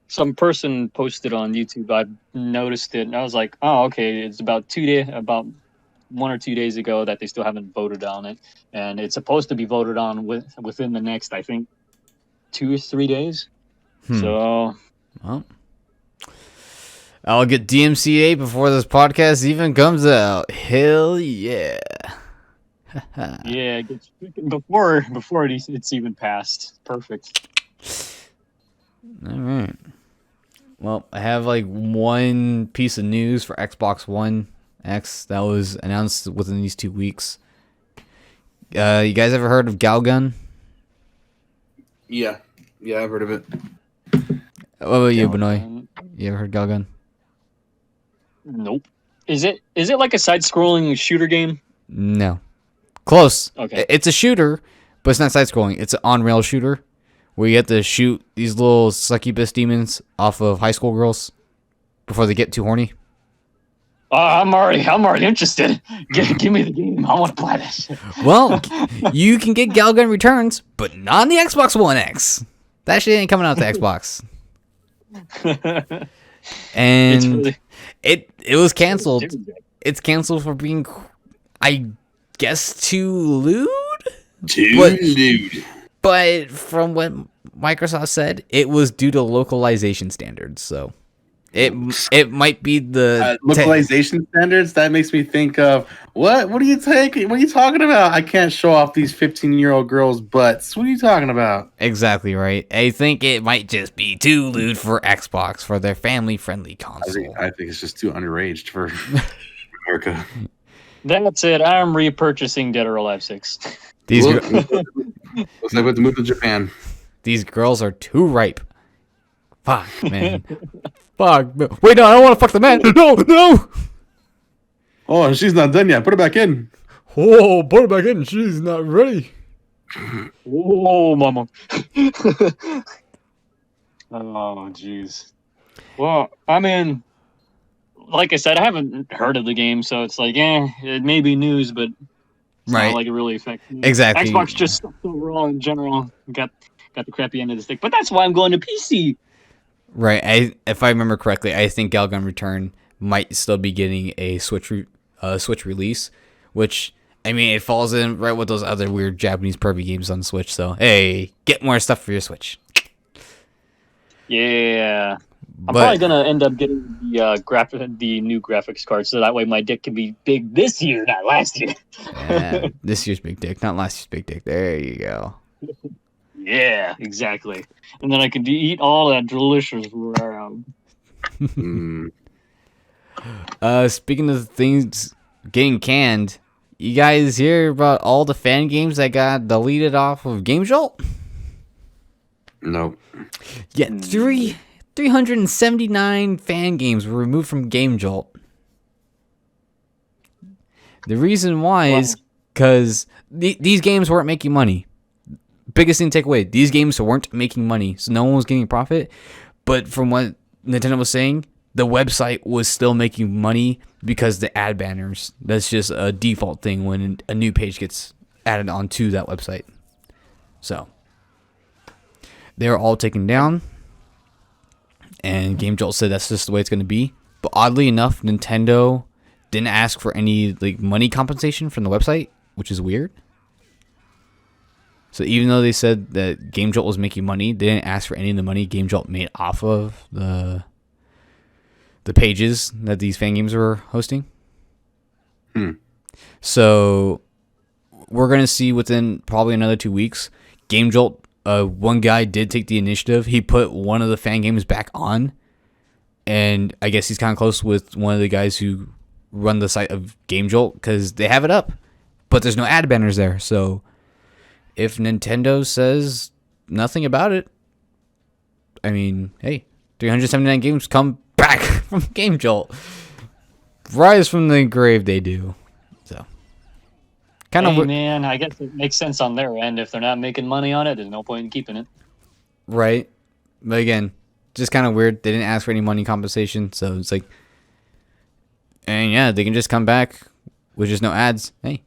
Some person posted on YouTube. I noticed it, and I was like, "Oh, okay." It's about 1 or 2 days ago that they still haven't voted on it, and it's supposed to be voted on within the next, I think, 2 or 3 days. So, well, I'll get DMCA before this podcast even comes out. Hell yeah. Yeah, it gets before it's even passed. Perfect. All right. Well, I have like one piece of news for Xbox One X that was announced within these 2 weeks. You guys ever heard of Galgun? Yeah, I've heard of it. What about you, Benoit? You ever heard Galgun? Nope. Is it like a side-scrolling shooter game? No. Close. Okay. It's a shooter, but it's not side-scrolling. It's an on-rail shooter where you have to shoot these little succubus demons off of high school girls before they get too horny. I'm already interested. Give me the game. I want to play this. Well, you can get Galgun Returns, but not on the Xbox One X. That shit ain't coming out to Xbox. And it was canceled. It's canceled for being, I guess, too lewd? Lewd. But from what Microsoft said, it was due to localization standards. So it might be the localization standards. That makes me think of what are you taking? What are you talking about? I can't show off these 15-year-old girls' butts. What are you talking about? Exactly right. I think it might just be too lewd for Xbox for their family-friendly console. I think it's just too underaged for America. That's it. I'm repurchasing Dead or Alive 6. Looks like we have to move to Japan. These girls are too ripe. Fuck, man. Fuck. Wait, no, I don't want to fuck the man. No. Oh, she's not done yet. Put her back in. Oh, put her back in. She's not ready. Oh, mama. Oh, jeez. Well, I mean, like I said, I haven't heard of the game, so it's like, it may be news, but it's not like it really affects me. Exactly. Xbox just overall in general got the crappy end of the stick, but that's why I'm going to PC. Right. If I remember correctly, I think Galgun Return might still be getting a Switch release, which I mean, it falls in right with those other weird Japanese pervy games on the Switch. So, hey, get more stuff for your Switch. Yeah. I'm probably gonna end up getting the new graphics card, so that way my dick can be big this year, not last year. Yeah, this year's big dick, not last year's big dick. There you go. Yeah, exactly. And then I can eat all that delicious ram. Speaking of things getting canned, you guys hear about all the fan games that got deleted off of GameJolt? Nope. Yeah, 379 fan games were removed from GameJolt. The reason why is because these games weren't making money. Biggest thing to take away, these games weren't making money, so no one was getting profit. But from what Nintendo was saying, the website was still making money because the ad banners. That's just a default thing when a new page gets added onto that website. So they were all taken down, and GameJolt said that's just the way it's going to be. But oddly enough, Nintendo didn't ask for any money compensation from the website, which is weird. So even though they said that GameJolt was making money, they didn't ask for any of the money GameJolt made off of the pages that these fan games were hosting. So we're going to see within probably another 2 weeks, GameJolt, one guy did take the initiative. He put one of the fan games back on, and I guess he's kind of close with one of the guys who run the site of GameJolt because they have it up, but there's no ad banners there. So if Nintendo says nothing about it, I mean, hey, 379 games come back from GameJolt. Rise from the grave, they do. So, kind of. Hey, man, I guess it makes sense on their end. If they're not making money on it, there's no point in keeping it. Right. But again, just kind of weird. They didn't ask for any money compensation, so it's like, and yeah, they can just come back with just no ads. Hey.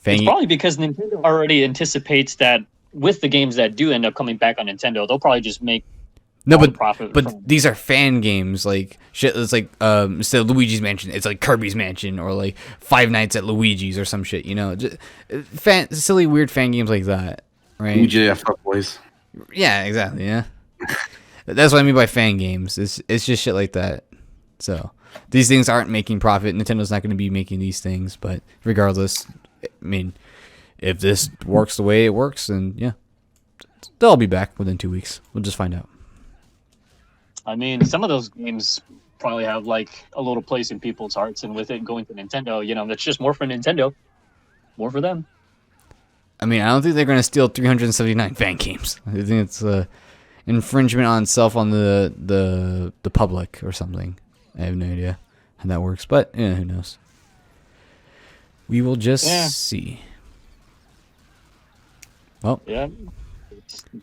It's probably because Nintendo already anticipates that with the games that do end up coming back on Nintendo, they'll probably just make profit. But these are fan games, like shit. It's like instead of Luigi's Mansion, it's like Kirby's Mansion or like Five Nights at Luigi's or some shit. You know, just silly, weird fan games like that, right? UGF fuck boys. Yeah, exactly. Yeah, that's what I mean by fan games. It's just shit like that. So these things aren't making profit. Nintendo's not going to be making these things, but regardless. I mean, if this works the way it works, then yeah, they'll be back within 2 weeks. We'll just find out. I mean, some of those games probably have like a little place in people's hearts, and with it going to Nintendo, you know, that's just more for Nintendo, more for them. I mean, I don't think they're going to steal 379 fan games. I think it's infringement on itself on the public or something. I have no idea how that works, but yeah, who knows. We will just see. Well, yeah,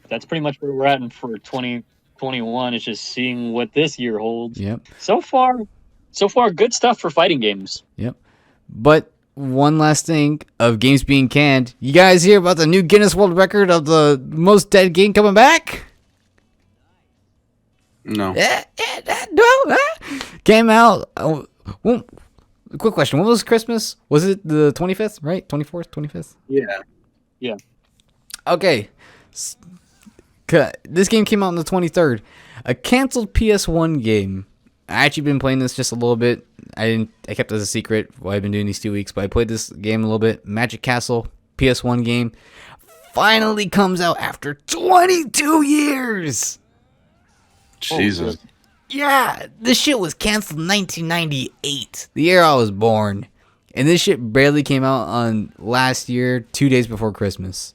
that's pretty much where we're at for 2021. It's just seeing what this year holds. Yep. So far, good stuff for fighting games. Yep. But one last thing of games being canned. You guys hear about the new Guinness World Record of the most dead game coming back? No. No. Came out. Quick question. When was Christmas? Was it the 25th, right? 24th, 25th? Yeah. Okay. This game came out on the 23rd. A canceled PS1 game. I actually been playing this just a little bit. I kept it as a secret while I've been doing these 2 weeks, but I played this game a little bit. Magic Castle, PS1 game. Finally comes out after 22 years. Jesus. Yeah, this shit was canceled in 1998, the year I was born. And this shit barely came out on last year, 2 days before Christmas.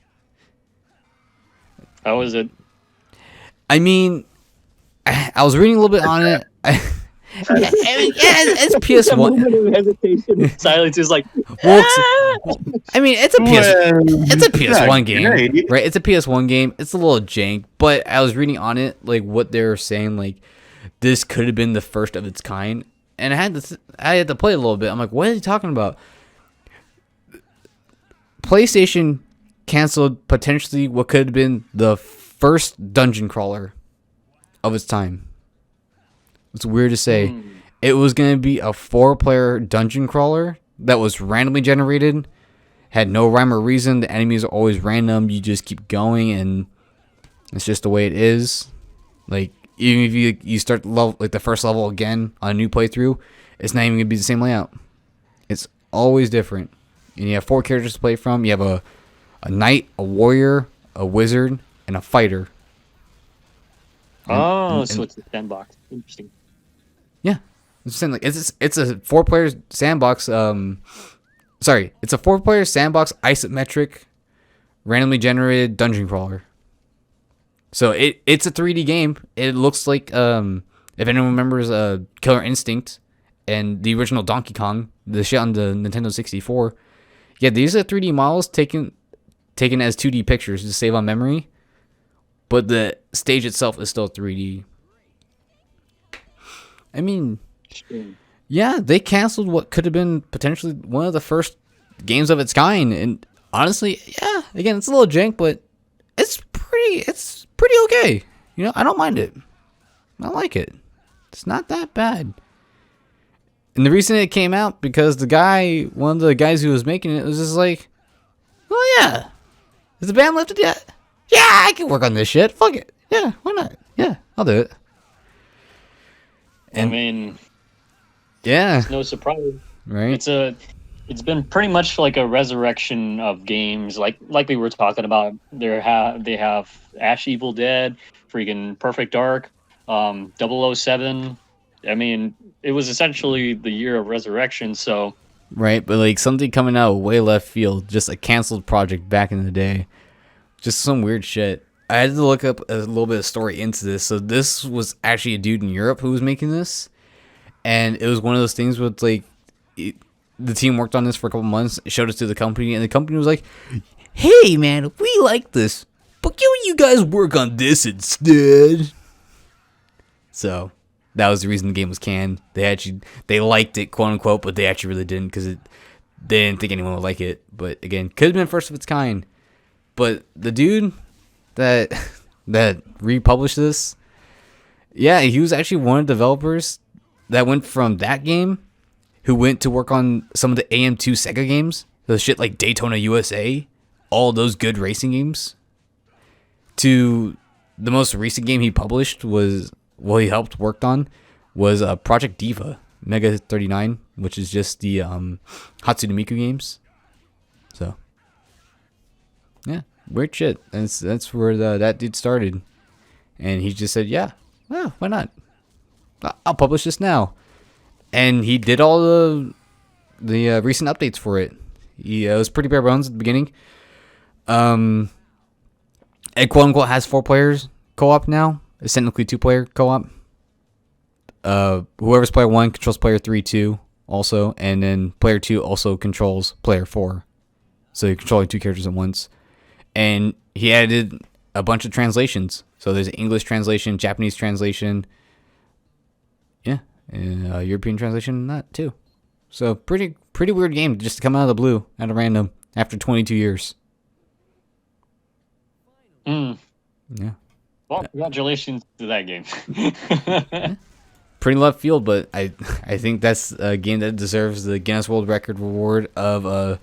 How was it? I mean, I was reading a little bit on it. It's PS1. Hesitation. Silence is like. Well, I mean, it's a PS1 game, right? It's a PS1 game. It's a little jank, but I was reading on it, like what they were saying, like this could have been the first of its kind, and I had to play a little bit. I'm like, what are you talking about? PlayStation canceled potentially what could have been the first dungeon crawler of its time. It's weird to say. It was going to be a 4-player dungeon crawler that was randomly generated had no rhyme or reason. The enemies are always random. You just keep going, and it's just the way it is. Like, even if you start the first level again on a new playthrough, it's not even gonna be the same layout. It's always different. And you have 4 characters to play from. You have a knight, a warrior, a wizard, and a fighter. So it's a sandbox. Interesting. Yeah, it's a 4-player sandbox. Sorry, it's a 4-player sandbox isometric, randomly generated dungeon crawler. So it's a 3D game. It looks like if anyone remembers Killer Instinct and the original Donkey Kong, the shit on the Nintendo 64. Yeah, these are 3D models taken as 2D pictures to save on memory, but the stage itself is still 3D. I mean, yeah, they canceled what could have been potentially one of the first games of its kind, and honestly, yeah, again, it's a little jank, but it's pretty okay. You know, I don't mind it. I like it. It's not that bad. And the reason it came out because one of the guys who was making it was just like, well, yeah, is the band lifted yet? Yeah, I can work on this shit. Fuck it. Yeah, why not? Yeah, I'll do it. And, I mean, yeah, it's no surprise, right? It's been pretty much like a resurrection of games, like we were talking about. They have Ash Evil Dead, freaking Perfect Dark, 007. I mean, it was essentially the year of resurrection. So right, but like something coming out way left field, just a canceled project back in the day, just some weird shit. I had to look up a little bit of story into this. So this was actually a dude in Europe who was making this, and it was one of those things where it's like the team worked on this for a couple months, showed it to the company, and the company was like, "Hey, man, we like this, but can you guys work on this instead?" So that was the reason the game was canned. They liked it, quote unquote, but they actually really didn't because they didn't think anyone would like it. But again, could have been first of its kind. But the dude that republished this, yeah, he was actually one of the developers that went from that game, who went to work on some of the AM2 Sega games, the shit like Daytona USA, all those good racing games, to the most recent game he published he helped worked on was Project Diva Mega 39, which is just the Hatsune Miku games. So yeah, weird shit. That's where that dude started, and he just said, "Yeah, well, why not? I'll publish this now." And he did all the recent updates for it. It was pretty bare bones at the beginning. It quote unquote has 4 players co-op now. It's technically 2-player co-op. Whoever's player 1 controls player 3 too, also, and then player 2 also controls player 4. So you're controlling 2 characters at once. And he added a bunch of translations. So there's an English translation, Japanese translation, yeah, and European translation and that too. So pretty weird game just to come out of the blue, out of random, after 22 years. Yeah. Well, congratulations to that game. Yeah. Pretty left field, but I think that's a game that deserves the Guinness World Record reward of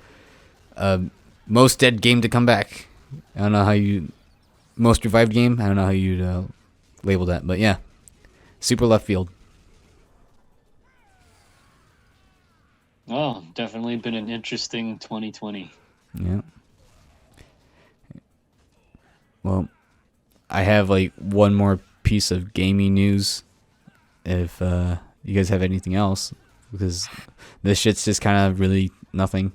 most dead game to come back. I don't know how you most revived game. I don't know how you'd label that, but yeah, super left field. Oh, definitely been an interesting 2020. Yeah. Well, I have like one more piece of gaming news. If you guys have anything else, because this shit's just kind of really nothing.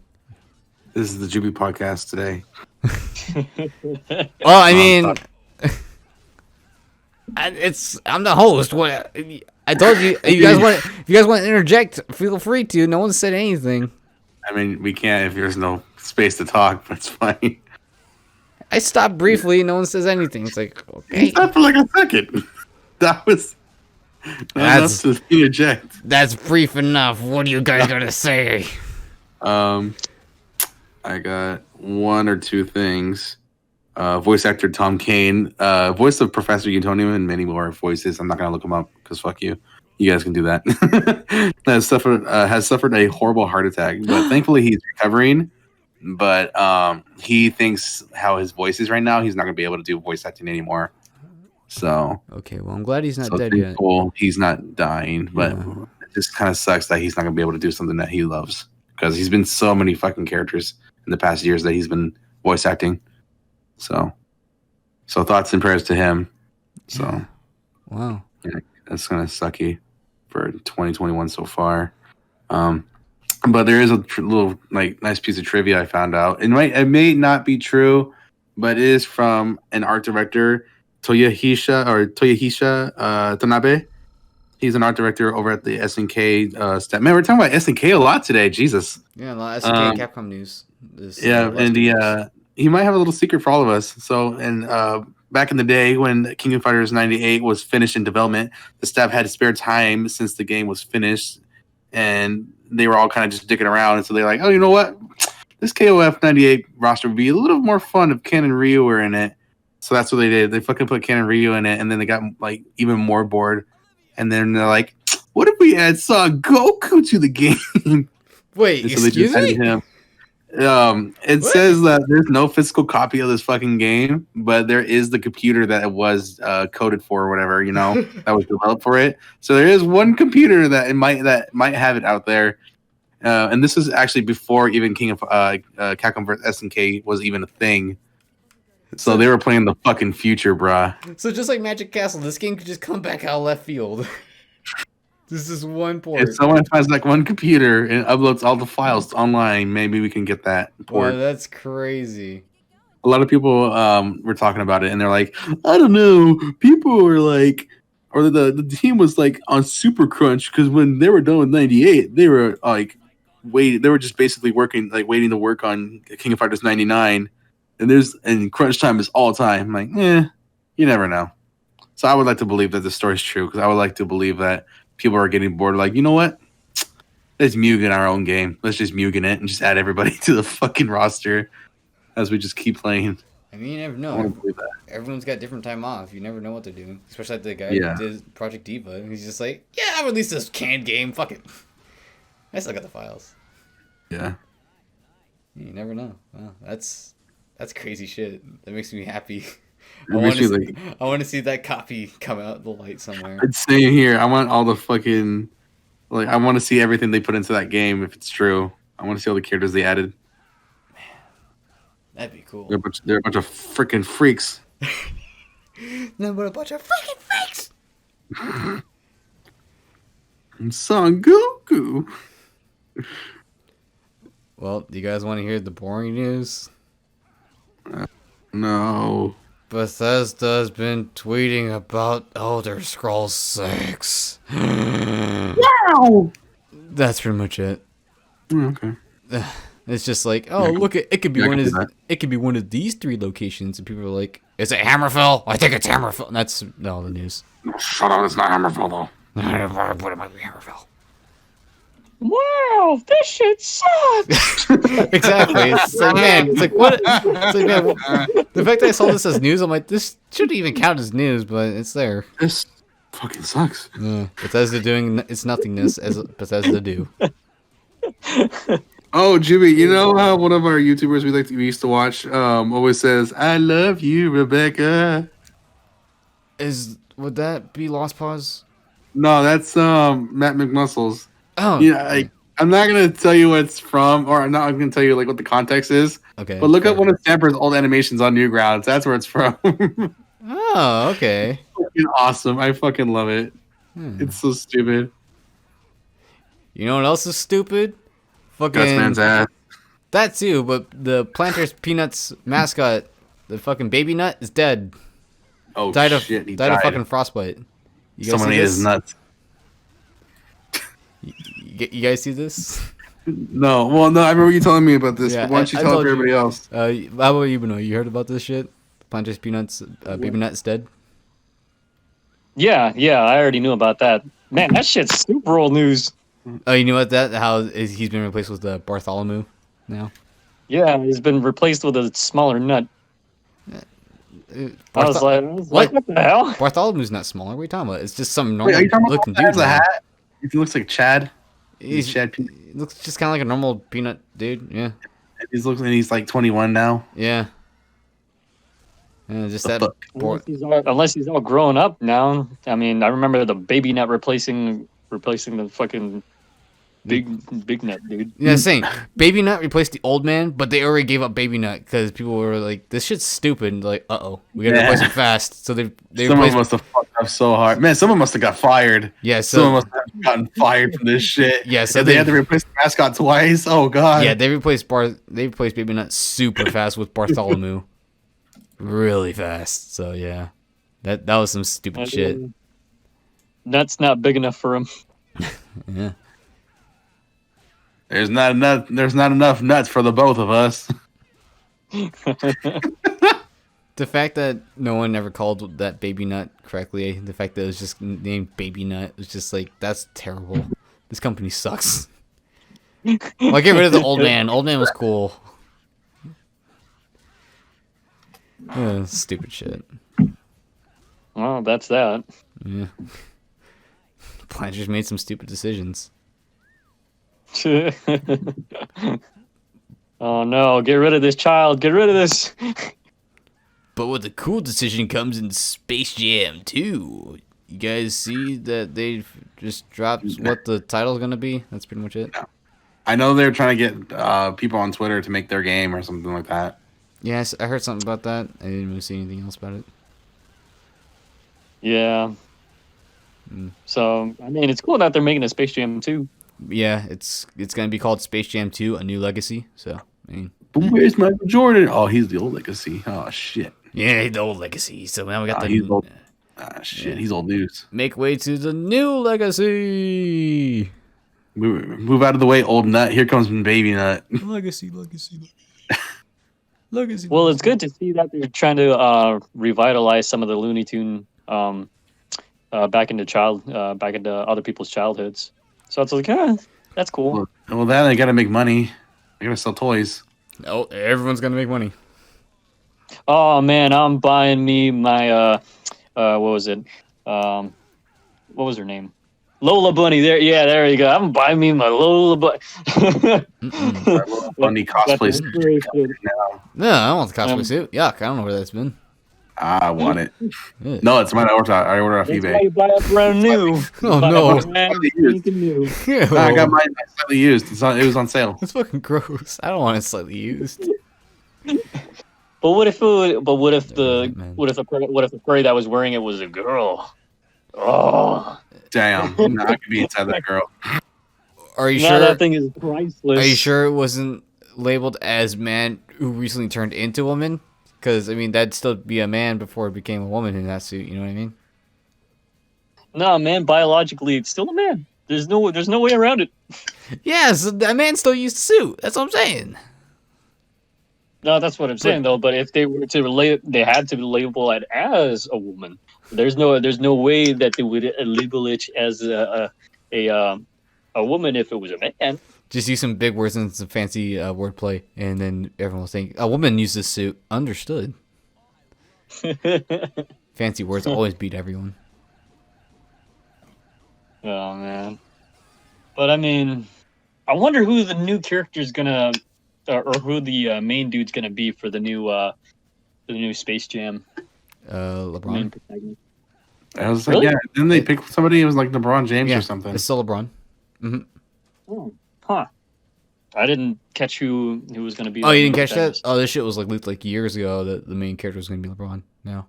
This is the Juby podcast today. Well, I mean, I'm the host. What I told you, if you guys want to interject, feel free to. No one said anything. I mean, we can't if there's no space to talk, but it's fine. I stopped briefly. No one says anything. It's like, okay. You stopped for like a second. That was enough to interject. That's brief enough. What do you guys got to say? I got 1 or 2 things. Voice actor Tom Kane, voice of Professor Utonium and many more voices. I'm not gonna look him up because fuck you. You guys can do that. has suffered a horrible heart attack, but thankfully he's recovering. but he thinks how his voice is right now, he's not gonna be able to do voice acting anymore. So Okay, well, I'm glad he's not dead yet. thankful he's not dying, but Yeah. it just kind of sucks that he's not gonna be able to do something that he loves because he's been so many fucking characters in the past years that he's been voice acting. So thoughts and prayers to him. So Yeah. Wow. yeah, that's kind of sucky for 2021 so far. But there is a little like nice piece of trivia I found out. It may not be true, but it is from an art director, Toyohisha Tanabe. He's an art director over at the SNK step. Man, we're talking about SNK a lot today. Jesus. Yeah, a lot of SNK and Capcom news. Yeah, and he might have a little secret for all of us. So, and back in the day when King of Fighters 98 was finished in development, the staff had spare time since the game was finished, and they were all kind of just dicking around. And so they're like, oh, you know what? This KOF 98 roster would be a little more fun if Ken and Ryu were in it. So that's what they did. They fucking put Ken and Ryu in it, and then they got like even more bored. And then they're like, what if we add Son Goku to the game? Wait, And so they excuse just added me? him. It says that there's no physical copy of this fucking game, but there is the computer that it was coded for, or whatever, that was developed for it. So there is one computer that might have it out there, and this is actually before even King of Capcom vs SNK was even a thing. So they were playing the fucking future, bruh. So just like Magic Castle, this game could just come back out of left field. This is one port. If someone finds like one computer and uploads all the files online, maybe we can get that port. Wow, that's crazy. A lot of people were talking about it, and they're like, I don't know. People were like, or the team was like on super crunch because when they were done with 98, they were like, they were just basically waiting to work on King of Fighters 99, and crunch time is all time. I'm like, you never know. So I would like to believe that the story's true because I would like to believe that people are getting bored. Like, you know what? Let's Mugen our own game. Let's just Mugen it and just add everybody to the fucking roster as we just keep playing. I mean, you never I know. want to believe that. Everyone's got different time off. You never know what they're doing. Especially like the guy Yeah. who did Project Diva. He's just like, yeah, I'll release this canned game. Fuck it. I still got the files. Yeah. You never know. Wow, that's crazy shit. That makes me happy. It makes me like, I want to see that copy come out the light somewhere. I'd say here, I want all the fucking, I want to see everything they put into that game if it's true. I want to see all the characters they added. That'd be cool. They're a bunch of freaking freaks. No, but a bunch of freaking freaks. Son Goku. Well, do you guys want to hear the boring news? No. Bethesda's been tweeting about Elder Scrolls 6. Wow. That's pretty much it. Okay. It's just like, oh, look, it could be Yeah, I one can of do that. it could be one of these three locations, and people are like, "Is it Hammerfell? I think it's Hammerfell." And that's all the news. Shut up, it's not Hammerfall though. But it might be Hammerfell. Wow, this shit sucks. Exactly. It's like, man, it's like what? It's like, man, the fact that I saw this as news, I'm like, this shouldn't even count as news, but it's there. This fucking sucks. Bethesda doing its nothingness as Bethesda do. Oh, Jimmy, you know how one of our YouTubers we used to watch always says, "I love you, Rebecca." Would that be Lost Pause? No, that's Matt McMuscles. Oh, Yeah, I'm not gonna tell you what it's from, or I'm not gonna tell you what the context is. okay. But look fair. at one of Stamper's old animations on Newgrounds. That's where it's from. Oh, okay. Fucking awesome! I fucking love it. Hmm. It's so stupid. You know what else is stupid? Gus Fucking man's ass. that too, but the Planters Peanuts mascot, the fucking baby nut, is dead. Oh Died of shit! He died of fucking frostbite. You guys Someone see ate this? his nuts. You guys see this? No, well, no. I remember you telling me about this. Yeah, but why don't you I tell told you. everybody else? How about you, Beno? You heard about this shit? Planters Peanuts, baby nut's dead. Yeah, I already knew about that. Man, that shit's super old news. Oh, you know what? He's been replaced with Bartholomew now. Yeah, he's been replaced with a smaller nut. I was like, what the hell? Bartholomew's not smaller. What are you talking about? It's just some Wait, normal are you talking looking about dude. the now. hat? He looks like Chad. He's Chad. he looks just kind of like a normal peanut dude. Yeah. He's like 21 now. Yeah. Just that. fuck? Unless he's all grown up now. I mean, I remember the baby nut replacing the fucking big nut, dude. Yeah, saying Baby Nut replaced the old man, but they already gave up Baby Nut because people were like, "This shit's stupid." Like, we gotta replace it fast. So they Someone replaced. must have fucked up so hard. Man, someone must have got fired. Yeah, Someone so must have gotten fired from this shit. Yeah, so If they had to replace the mascot twice. Oh god. yeah, they replaced Baby Nut super fast with Bartholomew, really fast. So yeah, that was some stupid shit. Nut's not big enough for him. Yeah. There's not enough nuts for the both of us. The fact that no one ever called that Baby Nut correctly, the fact that it was just named Baby Nut, was just like, that's terrible. This company sucks. Well, get rid of the old man. Old man was cool. Stupid shit. Well, that's that. Yeah. Planters made some stupid decisions. Oh no, get rid of this child. Get rid of this. But with the cool decision comes in Space Jam 2. You guys see that they just dropped what the title's going to be? That's pretty much it. I know they're trying to get people on Twitter to make their game or something like that. Yes, I heard something about that. I didn't really see anything else about it. Yeah. So, I mean, it's cool that they're making a Space Jam 2. Yeah, it's going to be called Space Jam 2: A New Legacy. So, I mean, But where's Michael Jordan? Oh, he's the old legacy. Oh shit. yeah, the old legacy. So now we got He's old. Shit, he's old news. Make way to the new legacy. Move out of the way, old nut. Here comes Baby Nut. Legacy. Well, it's good to see that they're trying to revitalize some of the Looney Tune back into other people's childhoods. So it's like, that's cool. Well, then they gotta make money. They gotta sell toys. Oh, everyone's going to make money. Oh man, I'm buying me my what was it? What was her name? Lola Bunny. There you go. I'm buying me my Lola Bunny. Bunny cosplay suit now. No, I don't want the cosplay suit. Yuck, I don't know where that's been. I want it. Yeah. No, it's mine. I ordered off That's eBay. why you buy it brand new. Oh, no. New. Yeah, I got mine slightly used. It was on sale. That's fucking gross. I don't want it slightly used. But what if the man. what if the furry that was wearing it was a girl? Oh, Damn, nah, I could be inside that girl. Are you now sure? that thing is priceless. Are you sure it wasn't labeled as man who recently turned into woman? Because I mean, that'd still be a man before it became a woman in that suit. You know what I mean? No, man. Biologically, it's still a man. There's no way around it. Yeah, so that man still used the suit. That's what I'm saying. No, that's what I'm saying though. But if they were to they had to label it as a woman. There's no way that they would label it as a woman if it was a man. Just use some big words and some fancy wordplay, and then everyone will think a woman used this suit. Understood. Fancy words always beat everyone. Oh man. But I mean, I wonder who the new character's gonna, or who the main dude's gonna be for the new Space Jam. LeBron. Main protagonist. I was like, Really? yeah. Didn't they pick somebody? It was like LeBron James Yeah, or something. it's still LeBron. Mm-hmm. Oh, huh. I didn't catch who was gonna be. Oh, the you main didn't catch that? protagonist. Oh, this shit was like leaked like years ago that the main character was gonna be LeBron. Now,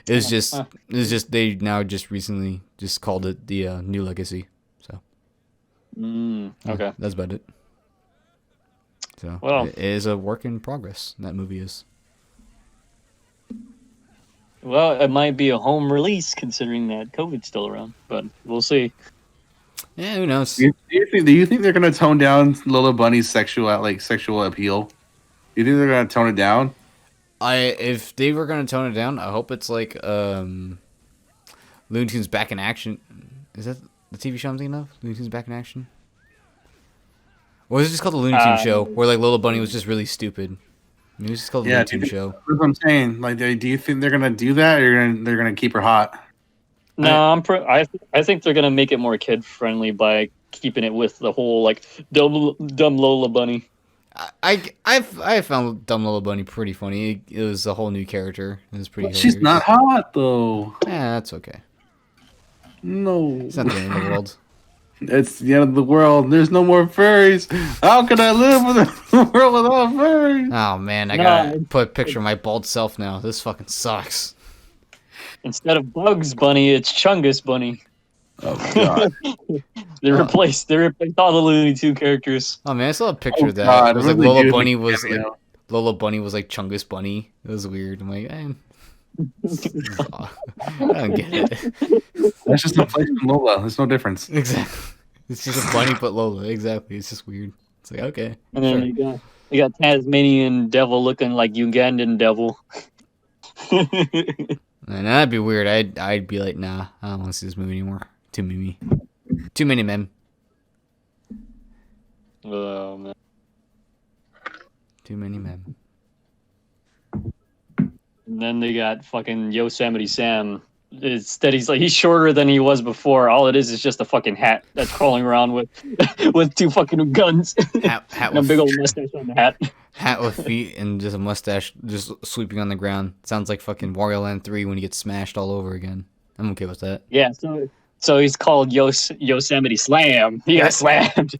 it was just they now just recently just called it the new legacy. So yeah, Okay. that's about it. So Well. it is a work in progress. That movie is. Well, it might be a home release considering that COVID's still around, but we'll see. Yeah, who knows? Do you think they're gonna tone down Lola Bunny's sexual appeal? Do you think they're gonna tone it down? If they were gonna tone it down, I hope it's like Looney Tunes Back in Action. Is that the TV show I'm thinking of? Looney Tunes Back in Action? Or was it just called the Looney Tunes Show, where like Lola Bunny was just really stupid? Maybe it's just called the Looney Tunes Show. That's what I'm saying. Like, do you think they're gonna do that, or they're gonna keep her hot? No, I think they're gonna make it more kid friendly by keeping it with the whole like dumb Lola Bunny. I found Dumb Little Bunny pretty funny. It was a whole new character. It was pretty. She's hilarious. not hot though. Yeah, that's okay. No, It's not the end of the world. it's the end of the world. There's no more furries. How can I live with a world without furries? Oh man, I No, gotta put a picture of my bald self now. This fucking sucks. Instead of Bugs Bunny, it's Chungus Bunny. Oh god. They replaced all the Looney Tunes characters. Oh man, I saw a picture Oh, of that. God, It was really like Lola good Bunny was like cameo. Lola Bunny was like Chungus Bunny. It was weird. I'm like, I don't get it. That's just a place from Lola. There's no difference. Exactly. It's just a bunny but Lola. Exactly. It's just weird. It's like okay. And then Sure. you got Tasmanian Devil looking like Ugandan Devil. And that'd be weird. I'd be like, nah, I don't want to see this movie anymore. Too many. Too many men. Oh man. Too many men. And then they got fucking Yosemite Sam. Instead, he's shorter than he was before. All it is just a fucking hat that's crawling around with with two fucking guns Hat and a with big old mustache on the hat. hat with feet and just a mustache just sweeping on the ground. Sounds like fucking Wario Land 3 when he gets smashed all over again. I'm okay with that. Yeah, so he's called Yosemite Slam. He got slammed.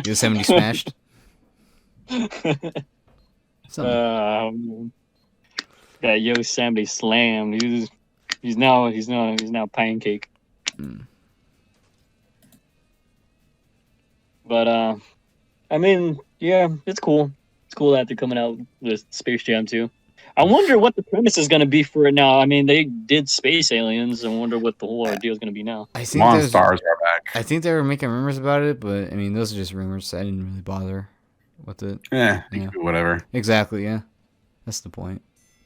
Yosemite smashed. Something. Yeah, Yosemite Slam. He's now pancake. Mm. But I mean, yeah, it's cool. It's cool that they're coming out with Space Jam 2. I wonder what the premise is going to be for it now. I mean, they did Space Aliens. I wonder what the whole idea is going to be now. I think there's- Monstars are back. I think they were making rumors about it, but I mean, those are just rumors. I didn't really bother with it. Yeah, Yeah. whatever. Exactly, yeah. That's the point.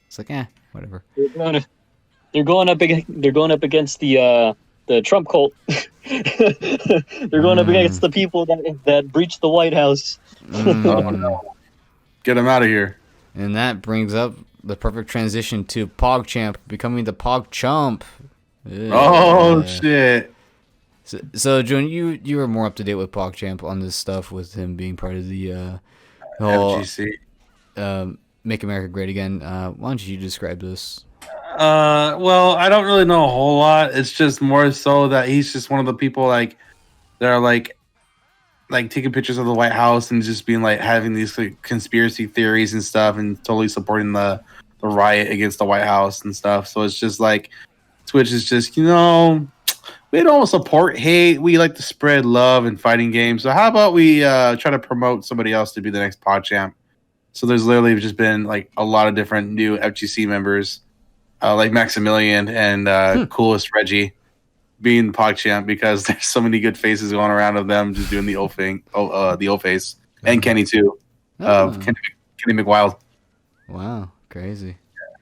It's like, whatever. They're going up against the Trump cult. They're going up against the people that breached the White House. Oh no. Get him out of here. And that brings up the perfect transition to PogChamp becoming the PogChump. Oh shit. So June, you were more up to date with PogChamp on this stuff with him being part of the whole FGC. Make America Great Again. Why don't you describe this? Well, I don't really know a whole lot. It's just more so that he's just one of the people that are like taking pictures of the White House and just being like having these like conspiracy theories and stuff and totally supporting the riot against the White House and stuff. So it's just like Twitch is just, we don't support hate. We like to spread love and fighting games. So how about we try to promote somebody else to be the next PogChamp? So there's literally just been like a lot of different new FGC members, like Maximilian and Coolest Reggie being PogChamp because there's so many good faces going around of them just doing the O thing, the O face, and Kenny too, Kenny McWild. Wow, crazy.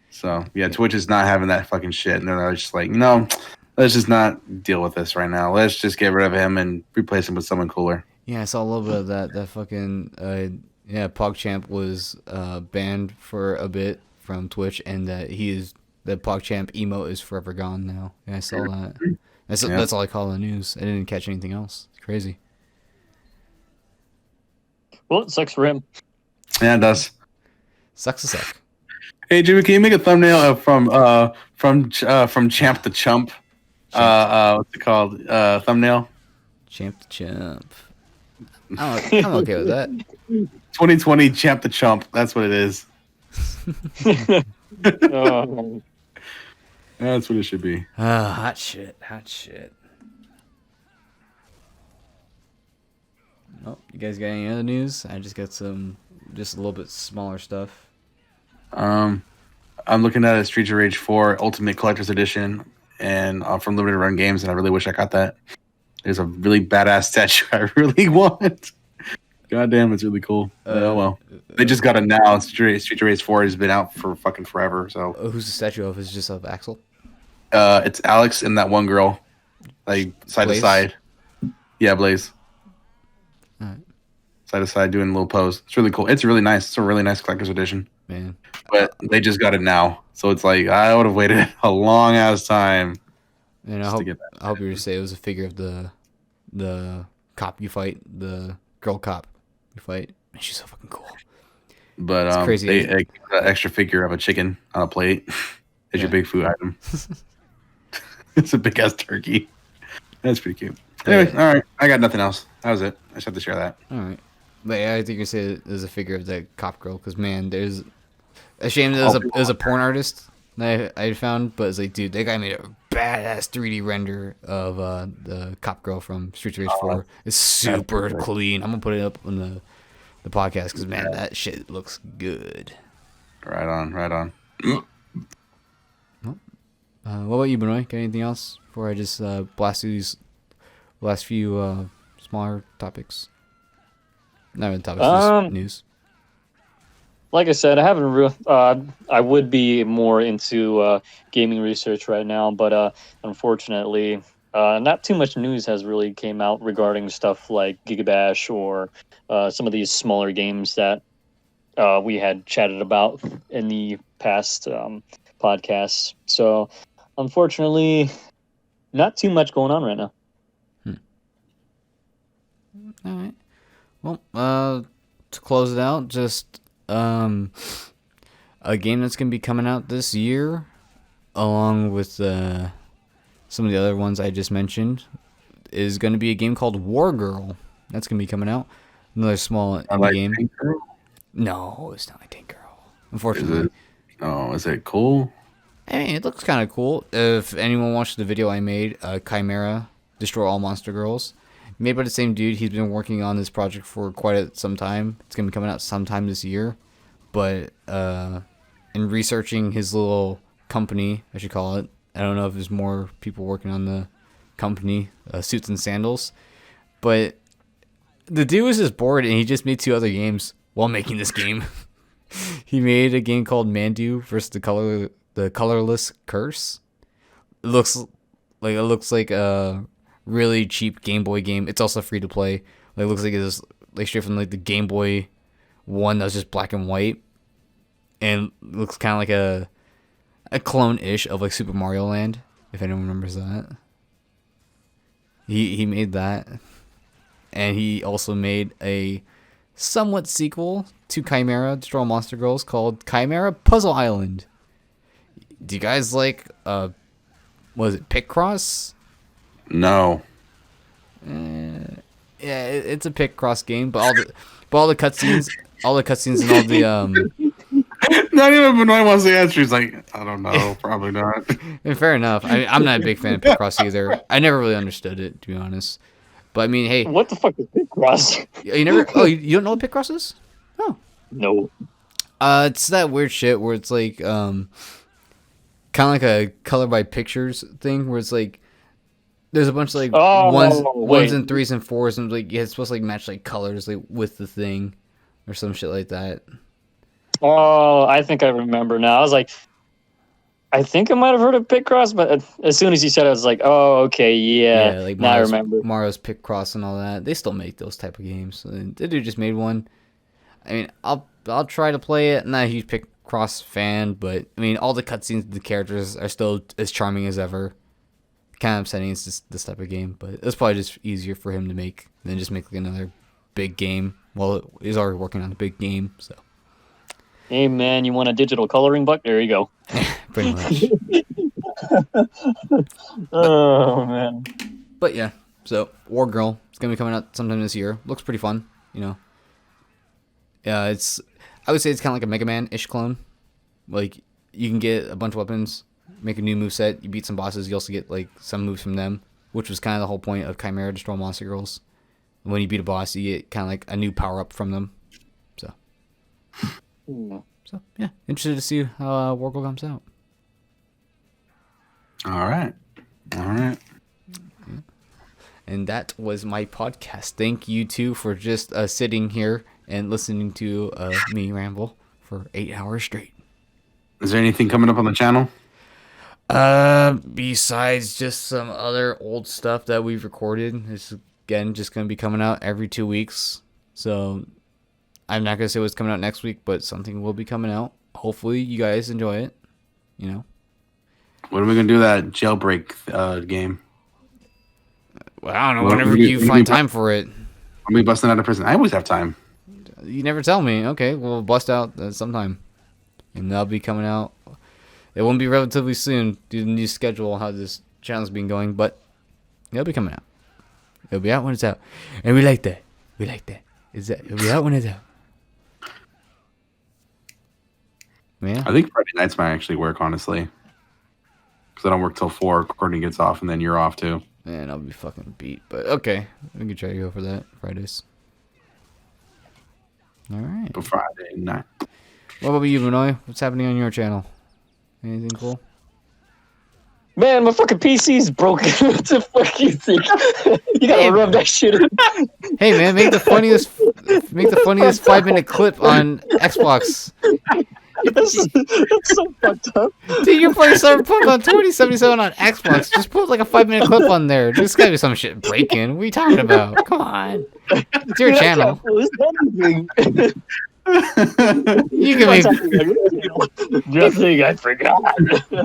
So yeah, Twitch is not having that fucking shit, and they're just like, no, let's just not deal with this right now. Let's just get rid of him and replace him with someone cooler. Yeah, I saw a little bit of that. That fucking PogChamp was banned for a bit from Twitch, and that PogChamp emote is forever gone now. Yeah, I saw that. That's all I call the news. I didn't catch anything else. It's crazy. Well, it sucks for him. Yeah, it does. Sucks to suck. Hey Jimmy, can you make a thumbnail from Champ to Chump? What's it called? Thumbnail. Champ to Champ. I'm okay with that. 2020 Champ to Chump. That's what it is. That's what it should be. Hot shit. Hot shit. Oh, you guys got any other news? I just got just a little bit smaller stuff. I'm looking at a Streets of Rage 4 Ultimate Collector's Edition and from Limited Run Games, and I really wish I got that. There's a really badass statue I really want. God damn, it's really cool. Oh well, they just got it now. Streets of Rage 4 has been out for fucking forever. So who's the statue of? Is it just of Axel? It's Alex and that one girl, like side Blaze? to side. Yeah, Blaze. All right. Side to side doing a little pose. It's really cool. It's really nice. It's a really nice collector's edition. Man. But they just got it now, so it's like I would have waited a long ass time. And I hope you were to say it was a figure of the cop you fight, the girl cop you fight. Man, she's so fucking cool. But It's crazy. they got an extra figure of a chicken on a plate as your big food item. It's a big ass turkey. That's pretty cute. Anyway, all right. I got nothing else. That was it. I just had to share that. All right. But yeah, I think you say there's a figure of that cop girl because man, there's a shame that there's a porn artist that I found, but it's like, dude, that guy made a badass 3D render of the cop girl from Street Race 4. It's super clean. I'm gonna put it up on the podcast because man, that shit looks good. Right on, right on. What about you, Benoit? Got anything else before I just blast through these last few smaller topics? Not even topics, just news. Like I said, I haven't. I would be more into gaming research right now, but unfortunately, not too much news has really came out regarding stuff like Gigabash or some of these smaller games that we had chatted about in the past podcasts. So, unfortunately, not too much going on right now. All right. Well, to close it out, just a game that's gonna be coming out this year, along with some of the other ones I just mentioned, is gonna be a game called War Girl. That's gonna be coming out. Another small indie game. Tank Girl? No, it's not like Tank Girl. Unfortunately. Is it cool? I mean, it looks kind of cool. If anyone watched the video I made, Chimera, Destroy All Monster Girls, made by the same dude. He's been working on this project for quite some time. It's going to be coming out sometime this year. But in researching his little company, I should call it, I don't know if there's more people working on the company, Suits and Sandals. But the dude was just bored, and he just made 2 other games while making this game. He made a game called Mandu versus the Colorless Curse. It looks like a really cheap Game Boy game. It's also free to play. Like, it looks like it's like straight from like the Game Boy one that's just black and white, and looks kind of like a clone-ish of like Super Mario Land, if anyone remembers that. He made that, and he also made a somewhat sequel to Chimera Destroy All Monster Girls called Chimera Puzzle Island. Do you guys like was it Picross? No. Yeah, it's a Picross game, but all the cutscenes and all the Not even Benoit wants to answer. He's like, I don't know, probably not. And fair enough. I'm not a big fan of Picross either. I never really understood it, to be honest. But I mean, hey, What the fuck is Picross? you never? Oh, you don't know what Picross is? Oh, No. it's that weird shit where it's like kind of like a color by pictures thing, where it's like there's a bunch of like ones and 3s and 4s, and like it's supposed to like match like colors like with the thing or some shit like that. Oh, I think I remember now. I was like, I think I might have heard of Picross, but as soon as you said it, I was like, oh, okay, yeah. Like now I remember. Mario's Picross and all that. They still make those type of games. So the dude just made one. I mean, I'll try to play it. I'm not a huge Picross fan, but I mean, all the cutscenes of the characters are still as charming as ever. Kind of upsetting it's just this type of game, but it's probably just easier for him to make than just make like another big game. Well, he's already working on a big game, so. Hey, man, you want a digital coloring book? There you go. Pretty much. Oh, man. But yeah, so War Girl, it's gonna be coming out sometime this year. Looks pretty fun, you know. Yeah, I would say it's kind of like a Mega Man-ish clone. Like, you can get a bunch of weapons, make a new moveset, you beat some bosses, you also get like some moves from them, which was kind of the whole point of Chimera Destroy Monster Girls. When you beat a boss, you get kind of like a new power-up from them. So yeah, interested to see how War Girl comes out. All right. And that was my podcast. Thank you two for just sitting here and listening to me ramble for 8 hours straight. Is there anything coming up on the channel? Besides just some other old stuff that we've recorded, it's again just gonna be coming out every 2 weeks. So I'm not gonna say what's coming out next week, but something will be coming out. Hopefully you guys enjoy it. You know. When are we gonna do that jailbreak game? Well, I don't know. Whenever you find time for it. I'll be busting out of prison. I always have time. You never tell me. Okay, we'll bust out sometime, and that'll be coming out. It won't be relatively soon due to the new schedule how this channel's been going, but it'll be coming out. It'll be out when it's out, and we like that. We like that. It'll be out when it's out. Yeah. I think Friday nights might actually work, honestly. Because I don't work till 4. Courtney gets off, and then you're off, too. Man, I'll be fucking beat. But okay, we can try to go for that. Fridays. All right. But Friday night. What about you, Benoit? What's happening on your channel? Anything cool? Man, my fucking PC's broken. What the fuck you think? You gotta rub that shit in. Hey man, make the funniest 5-minute clip on Xbox. That's so fucked up. Dude, you're playing Cyberpunk on 2077 on Xbox. Just put like a 5-minute clip on there. There's gotta be some shit breaking. What are you talking about? Come on. It's your channel. You can make. Just think I forgot.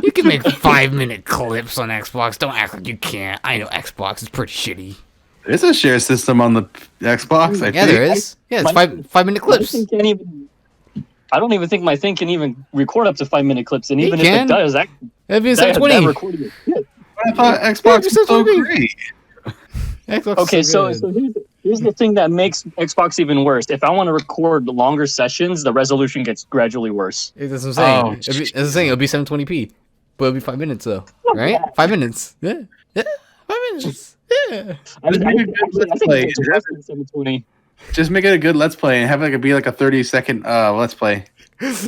You can make 5-minute clips on Xbox. Don't act like you can't. I know Xbox is pretty shitty. There's a share system on the Xbox. I think. There is. Yeah, it's 5-minute clips. I don't even think my thing can even record up to 5-minute clips, and even if it does, that'd be 720. I thought Xbox was so great. Xbox okay, so here's the thing that makes Xbox even worse. If I want to record longer sessions, the resolution gets gradually worse. That's what I'm saying. It'll be 720p, but it'll be 5 minutes though, right? 5 minutes. Yeah. 5 minutes. Yeah. I think it's worse than 720. Just make it a good Let's Play and have it be like a 30-second Let's Play.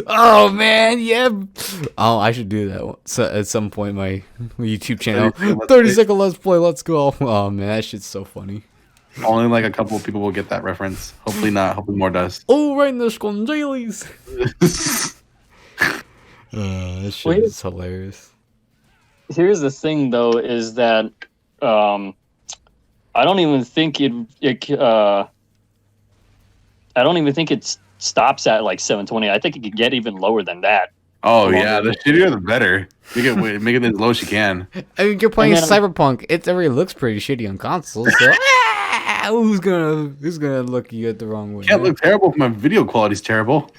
Oh man, yeah. Oh, I should do that at some point. My YouTube channel, 30-second Let's Play. Let's go. Oh man, that shit's so funny. Only like a couple of people will get that reference. Hopefully not. Hopefully more does. Oh, right in the sconjalies. That shit is hilarious. Here's the thing, though, is that I don't even think I don't even think it stops at like 720. I think it could get even lower than that. Oh yeah, the shittier the better. Make it as low as you can. I mean, you're playing Cyberpunk. It already looks pretty shitty on consoles. So who's gonna look you at the wrong way? It can't look terrible if my video quality's terrible.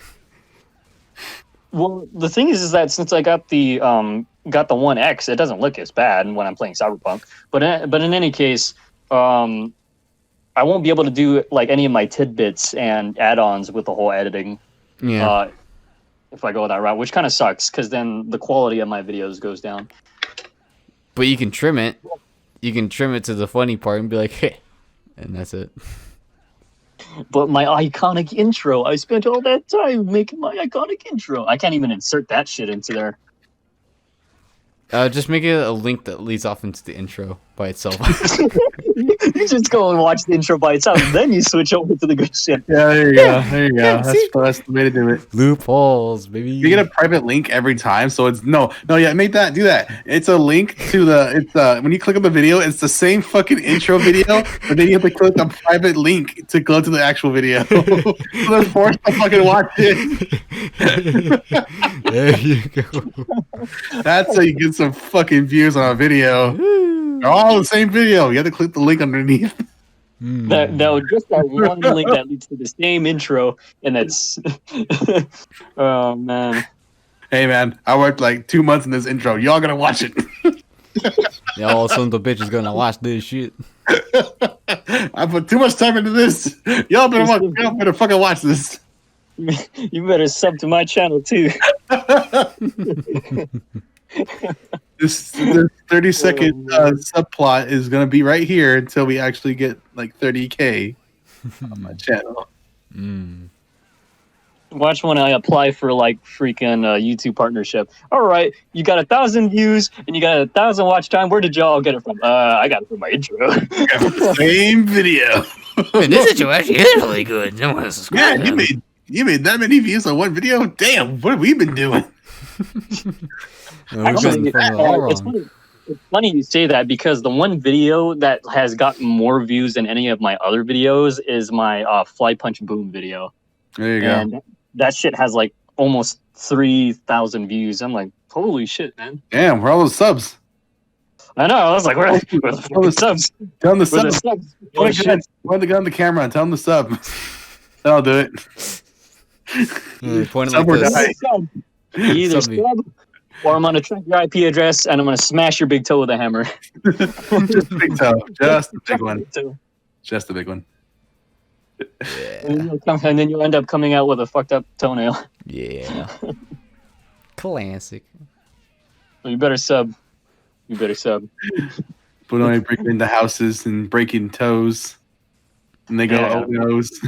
Well, the thing is that since I got the One X, it doesn't look as bad when I'm playing Cyberpunk. But in any case, I won't be able to do like any of my tidbits and add-ons with the whole editing. Yeah. If I go that route, which kind of sucks, because then the quality of my videos goes down. But you can trim it. You can trim it to the funny part and be like, hey, and that's it. But my iconic intro, I spent all that time making my iconic intro. I can't even insert that shit into there. Just make it a link that leads off into the intro by itself. You just go and watch the intro by itself, and then you switch over to the good shit. Yeah, there you go. There you go. That's the way to do it. Loopholes, baby. You get a private link every time, so it's do that. It's a link to when you click on the video, it's the same fucking intro video, but then you have to click a private link to go to the actual video. So they're forced to fucking watch it. There you go. That's how you get some fucking views on a video. They're all the same video. You have to click the link underneath. No, just that one link that leads to the same intro, and that's. Oh man. Hey man, I worked like 2 months in this intro. Y'all gonna watch it? Yeah, all son of a bitch is gonna watch this shit. I put too much time into this. Y'all better fucking watch this. You better sub to my channel too. This 30-second subplot is gonna be right here until we actually get like 30K on my channel. Watch when I apply for like freaking YouTube partnership. All right, you got 1,000 views and you got 1,000 watch time. Where did y'all get it from? I got it from my intro. Same video. Man, this intro actually is really good. No one has subscribed. Yeah, you made that many views on one video. Damn, what have we been doing? Actually, it's funny you say that, because the one video that has gotten more views than any of my other videos is my Fly Punch Boom video. There you go. And that shit has like almost 3,000 views. I'm like, holy shit, man. Damn, where are all those subs? I know. I was like, where are the subs? Tell them the subs. Subs? Point the gun on the camera and tell them the sub. I'll do it. Point it Sub like or this. die. You either Sub me. sub, or I'm gonna track your IP address and I'm gonna smash your big toe with a hammer. Just a big toe. Just a big one. Big toe. Just a big one. Yeah. And then you'll end up coming out with a fucked up toenail. Yeah. Classic. So you better sub. You better sub. But only breaking into houses and breaking toes. And they go, Yeah. oh noes.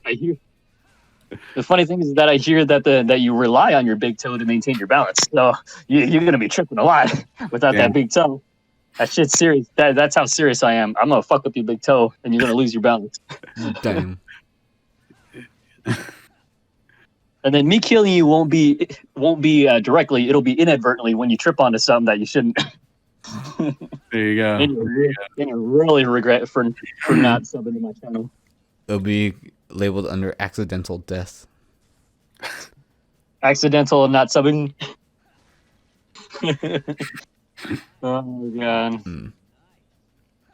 I hear. The funny thing is that I hear that you rely on your big toe to maintain your balance. So you're gonna be tripping a lot without Yeah. that big toe. That shit's serious. That's how serious I am. I'm gonna fuck up your big toe, and you're gonna lose your balance. Damn. And then me killing you won't be directly. It'll be inadvertently when you trip onto something that you shouldn't. There you go. Then you really regret for not subbing to my channel. It'll be labeled under accidental death. Accidental and not subbing. Oh my god. Mm.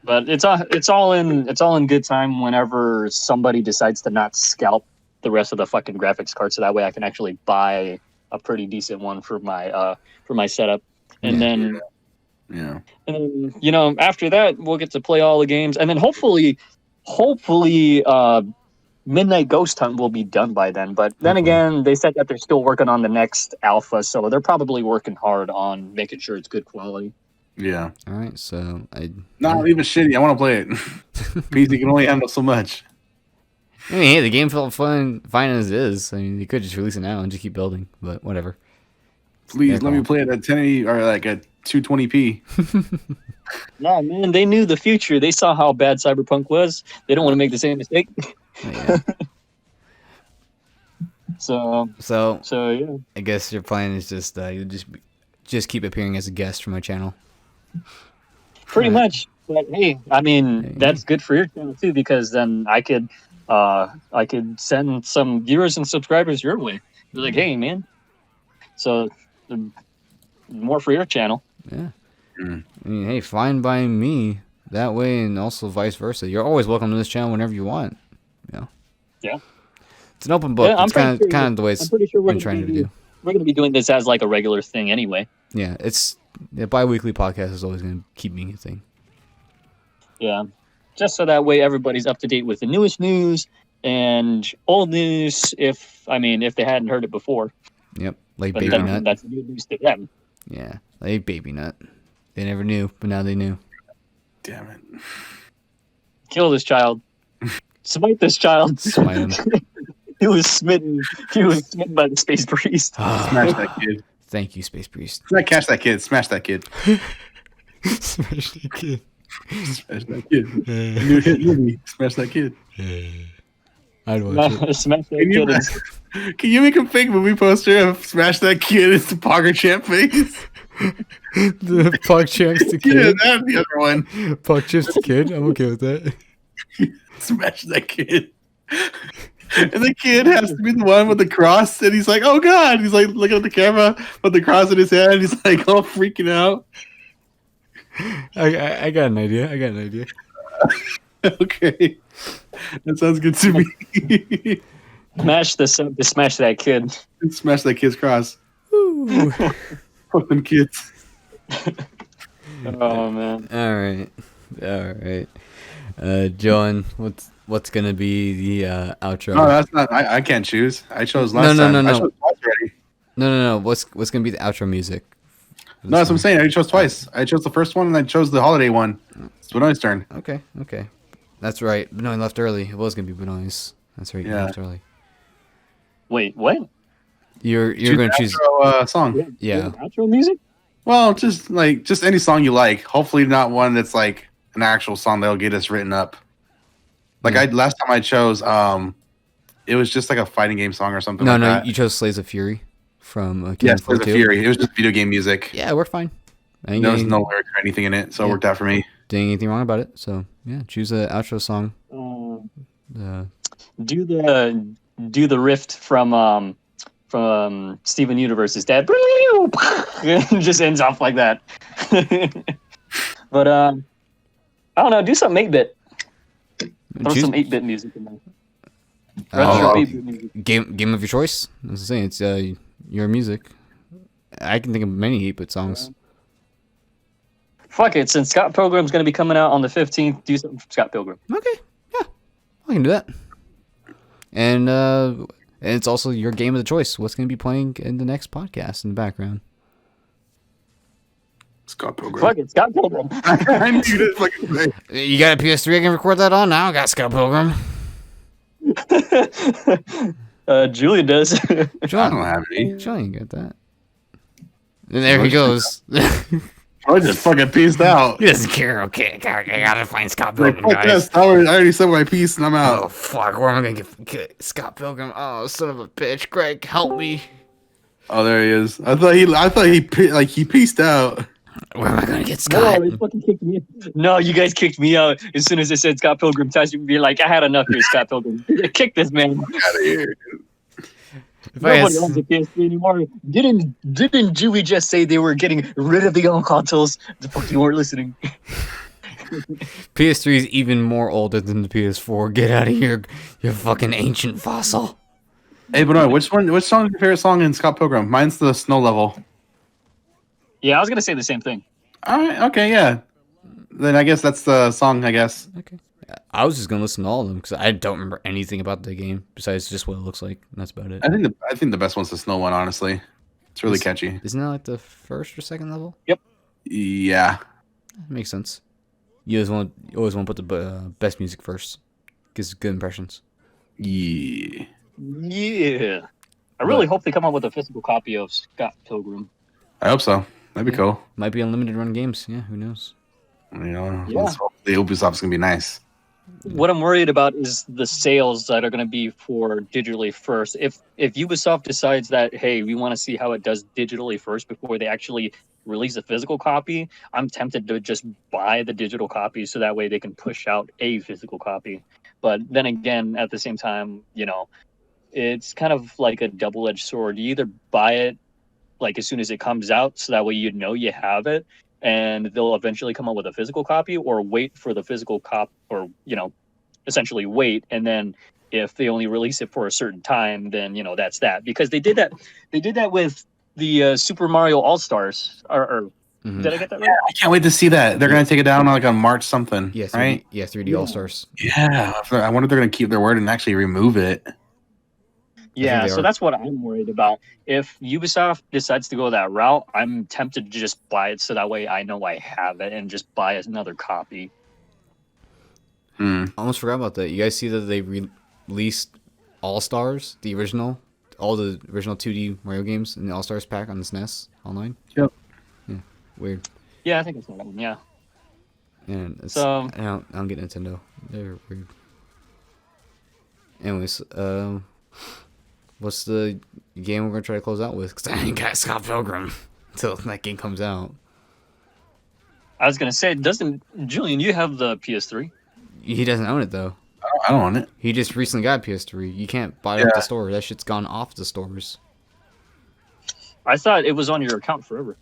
But it's all in good time whenever somebody decides to not scalp the rest of the fucking graphics card, so that way I can actually buy a pretty decent one for my setup. And Yeah. then Yeah. and then, after that we'll get to play all the games, and then hopefully Midnight Ghost Hunt will be done by then. But then again, they said that they're still working on the next alpha, so they're probably working hard on making sure it's good quality. Yeah. All right, so Not even shitty. I want to play it. PC can only handle so much. I mean, hey, the game felt fine as it is. I mean, you could just release it now and just keep building, but whatever. Please let me play it at 1080 or like at 220p. No, man, they knew the future. They saw how bad Cyberpunk was. They don't want to make the same mistake. Yeah. So yeah. I guess your plan is just you just keep appearing as a guest for my channel. Pretty Right. much. But hey, I mean, that's good for your channel too, because then I could send some viewers and subscribers your way. Be like, hey, man. So more for your channel. Yeah. Mm. I mean, hey, fine by me that way, and also vice versa. You're always welcome to this channel whenever you want. You know. Yeah. It's an open book. Yeah, I'm it's pretty sure kind of the way I'm it's pretty sure been trying to do. we're gonna be doing this as like a regular thing anyway. Yeah, it's the bi-weekly podcast is always going to keep being a thing. Yeah. Just so that way everybody's up to date with the newest news and old news if they hadn't heard it before. Yep, like But Baby then Nut. that's new news to them. Yeah, like Baby Nut. They never knew, but now they knew. Damn it. Kill this child. Smite this child. Smite him. He was smitten by the space priest. Smash that kid. Thank you, Space Priest. Catch that kid. Smash that kid. Smash the kid. Smash that kid. New hit movie. Smash that kid. I'd watch it. Smash that Can you, kid. can you make a fake movie poster of Smash That Kid as the Poker Champ face? The Puck Champs the Yeah, kid. that's the other one. Puck Champs the kid. I'm okay with that. Smash that kid. And the kid has to be the one with the cross, and he's like, "Oh God!" He's like looking at the camera with the cross in his hand. He's like all freaking out. I got an idea. Okay, that sounds good to me. Smash that kid. Smash that kid's cross. Ooh. Fuck them kids. Oh man. All right. John, what's gonna be the outro? No, that's not. I can't choose. I chose last No, time. no. I chose twice already. No. What's gonna be the outro music? No, that's what I'm saying. I already chose twice. I chose the first one and I chose the holiday one. It's Benoit's turn. Okay. That's right. Benoit left early. It was gonna be Benoit's. That's right. You Yeah. left early. Wait, what? You're gonna choose. Song. Yeah. Outro music? Well, just any song you like. Hopefully, not one that's like an actual song that'll get us written up. Like last time I chose, it was just like a fighting game song or something. No, that. you chose Slays of Fury from Yes, Kingdom Slays of 42. Fury. It was just video game music. Yeah, it worked fine. I There was no lyrics or anything in it, so it Yeah. worked out for me. Didn't anything wrong about it. So yeah, choose an outro song. Do the rift from Steven Universe's dad. It just ends off like that. But I don't know. Do some 8-bit. Throw Choose, some 8-bit music in there. Retro Oh. baby music. Game of your choice. I was saying it's your music. I can think of many 8-bit songs. Fuck it, since Scott Pilgrim's gonna be coming out on the 15th, do something for Scott Pilgrim. Okay, yeah, I can do that. And it's also your game of the choice. What's going to be playing in the next podcast in the background? Scott Pilgrim. Fuck it, Scott Pilgrim. I knew you didn't fucking say. You got a PS3 I can record that on? Now I got Scott Pilgrim. Julian does. I don't have any. Julian got that. And there he goes. I just fucking pieced out. He doesn't care. Okay, I gotta find Scott Like, Pilgrim, fuck guys. this. I already said my piece and I'm out. Oh fuck, where am I gonna get Scott Pilgrim? Oh son of a bitch, Greg, help me. Oh, there he is. I thought he pieced out. Where am I gonna get Scott? No, they fucking kicked me. No, you guys kicked me out as soon as I said Scott Pilgrim. Tess would be like, I had enough here, Scott Pilgrim. Kick this man. Out of here. If I Nobody had- owns a PS3 anymore. Didn't Julie just say they were getting rid of the old consoles? The fuck, you weren't listening. PS3 is even more older than the PS4. Get out of here, you fucking ancient fossil. Hey, but no, which song is your favorite song in Scott Pilgrim? Mine's the Snow Level. Yeah, I was gonna say the same thing. All right, okay, yeah. Then I guess that's the song, I guess. Okay. I was just gonna listen to all of them because I don't remember anything about the game besides just what it looks like. And that's about it. I think the best one's the Snow one, honestly. It's really catchy. Isn't that like the first or second level? Yeah. That makes sense. You always want to put the best music first. Gives good impressions. Yeah. Yeah. I really hope they come out with a physical copy of Scott Pilgrim. I hope so. That'd be cool. Might be unlimited run games. Yeah, who knows? You know, Yeah. the Ubisoft's gonna be nice. What I'm worried about is the sales that are going to be for digitally first. If Ubisoft decides that, hey, we want to see how it does digitally first before they actually release a physical copy, I'm tempted to just buy the digital copy so that way they can push out a physical copy. But then again, at the same time, you know, it's kind of like a double-edged sword. You either buy it like as soon as it comes out so that way you know you have it, and they'll eventually come out with a physical copy, or wait for the physical cop, or, you know, essentially wait. And then if they only release it for a certain time, then, you know, that's that. Because they did that with the Super Mario All-Stars. Or Mhm. did I get that right? I can't wait to see that. They're gonna take it down like on March something. Yeah, 3D, right? Yeah, 3D All Stars. Yeah. I wonder if they're gonna keep their word and actually remove it. Yeah, they so are. that's what I'm worried about. If Ubisoft decides to go that route, I'm tempted to just buy it so that way I know I have it and just buy another copy. Hmm. Almost forgot about that. You guys see that they released All Stars, all the original 2D Mario games in the All Stars pack on the SNES online? Yep. Yeah, weird. Yeah, I think it's that one. Yeah. And it's, So- I don't get Nintendo. They're weird. Anyways, what's the game we're gonna try to close out with? Because I ain't got Scott Pilgrim until that game comes out. I was gonna say, Julian? You have the PS3? He doesn't own it though. I don't want it. He just recently got a PS3. You can't buy it Yeah. off the store. That shit's gone off the stores. I thought it was on your account forever.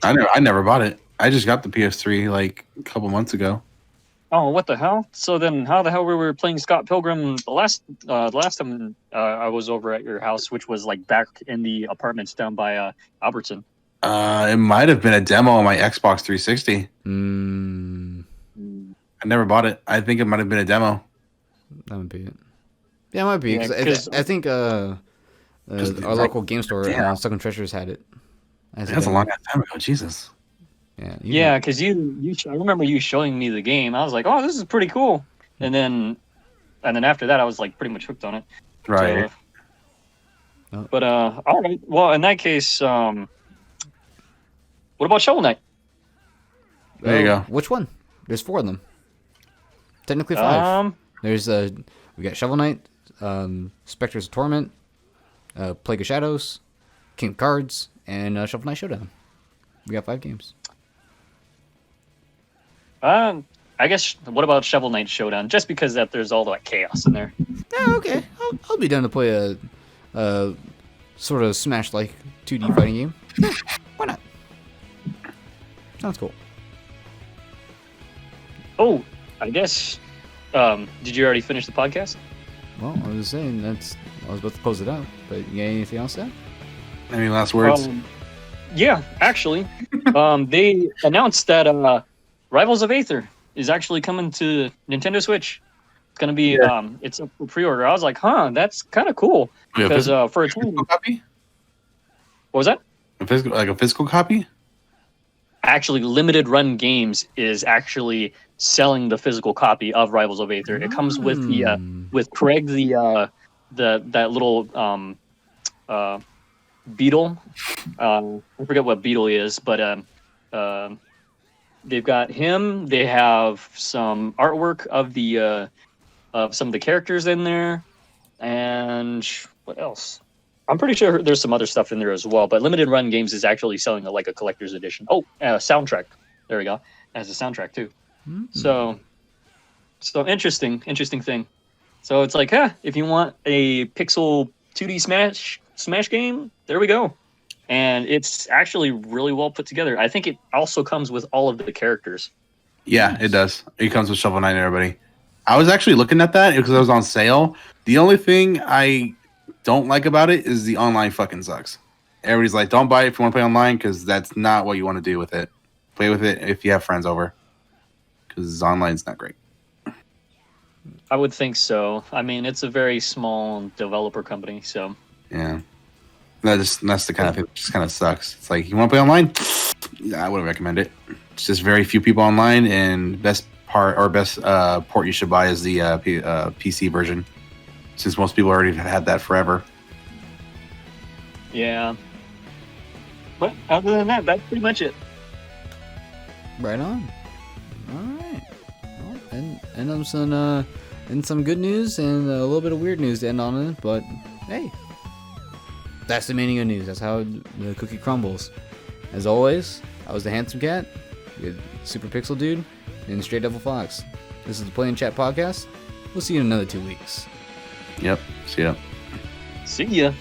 I never bought it. I just got the PS3 like a couple months ago. Oh, what the hell? So then, how the hell we were playing Scott Pilgrim the last time I was over at your house, which was like back in the apartments down by Albertson? It might have been a demo on my Xbox 360. I never bought it. I think it might have been a demo. That would be it. Yeah, it might be. Yeah, 'Cause 'cause- I think our local game store, Yeah. Stuck in Treasures, had it. As That's a demo. long time ago. Jesus. Yeah. Yeah, because I remember you showing me the game. I was like, oh, this is pretty cool. And then after that, I was like pretty much hooked on it. Right. So, Oh. but all right. Well, in that case, what about Shovel Knight? There you go. Which one? There's 4 of them. Technically 5. There's we got Shovel Knight, Spectres of Torment, Plague of Shadows, King of Cards, and Shovel Knight Showdown. We got 5 games. I guess. What about Shovel Knight Showdown? Just because that there's all that chaos in there. Yeah, okay. I'll be down to play a sort of Smash-like 2D fighting game. Yeah, why not? Sounds cool. Oh, I guess. Did you already finish the podcast? Well, I was saying I was about to close it out, but you got anything else to add? Any last words? Yeah, actually, they announced that Rivals of Aether is actually coming to Nintendo Switch. It's gonna be it's a pre-order. I was like, huh, that's kind of cool because for a physical copy. What was that? A physical copy? Actually, Limited Run Games is actually selling the physical copy of Rivals of Aether. It comes with the with Craig that little beetle. I forget what beetle he is, but they've got him. They have some artwork of the of some of the characters in there, and what else? I'm pretty sure there's some other stuff in there as well. But Limited Run Games is actually selling like a collector's edition. Oh, soundtrack. There we go. It has a soundtrack too. So interesting thing. So it's like, if you want a pixel 2D Smash game, there we go. And it's actually really well put together. I think it also comes with all of the characters. Yeah, it does. It comes with Shovel Knight and everybody. I was actually looking at that because it was on sale. The only thing I don't like about it is the online fucking sucks. Everybody's like, don't buy it if you want to play online because that's not what you want to do with it. Play with it if you have friends over because online's not great. I would think so. I mean, it's a very small developer company, so yeah, that's the kind of thing that just kind of sucks. It's like, you want to play online? Yeah, I wouldn't recommend it. It's just very few people online, and best port you should buy is the PC version, since most people already have had that forever. Yeah. But other than that, that's pretty much it. Right on. All right. Well, and some good news and a little bit of weird news to end on it, but hey, that's the meaning of news. That's how the cookie crumbles. As always, I was the Handsome Cat, the Super Pixel Dude, and the Straight Devil Fox. This is the Play and Chat Podcast. We'll see you in another 2 weeks. Yep. See ya. See ya.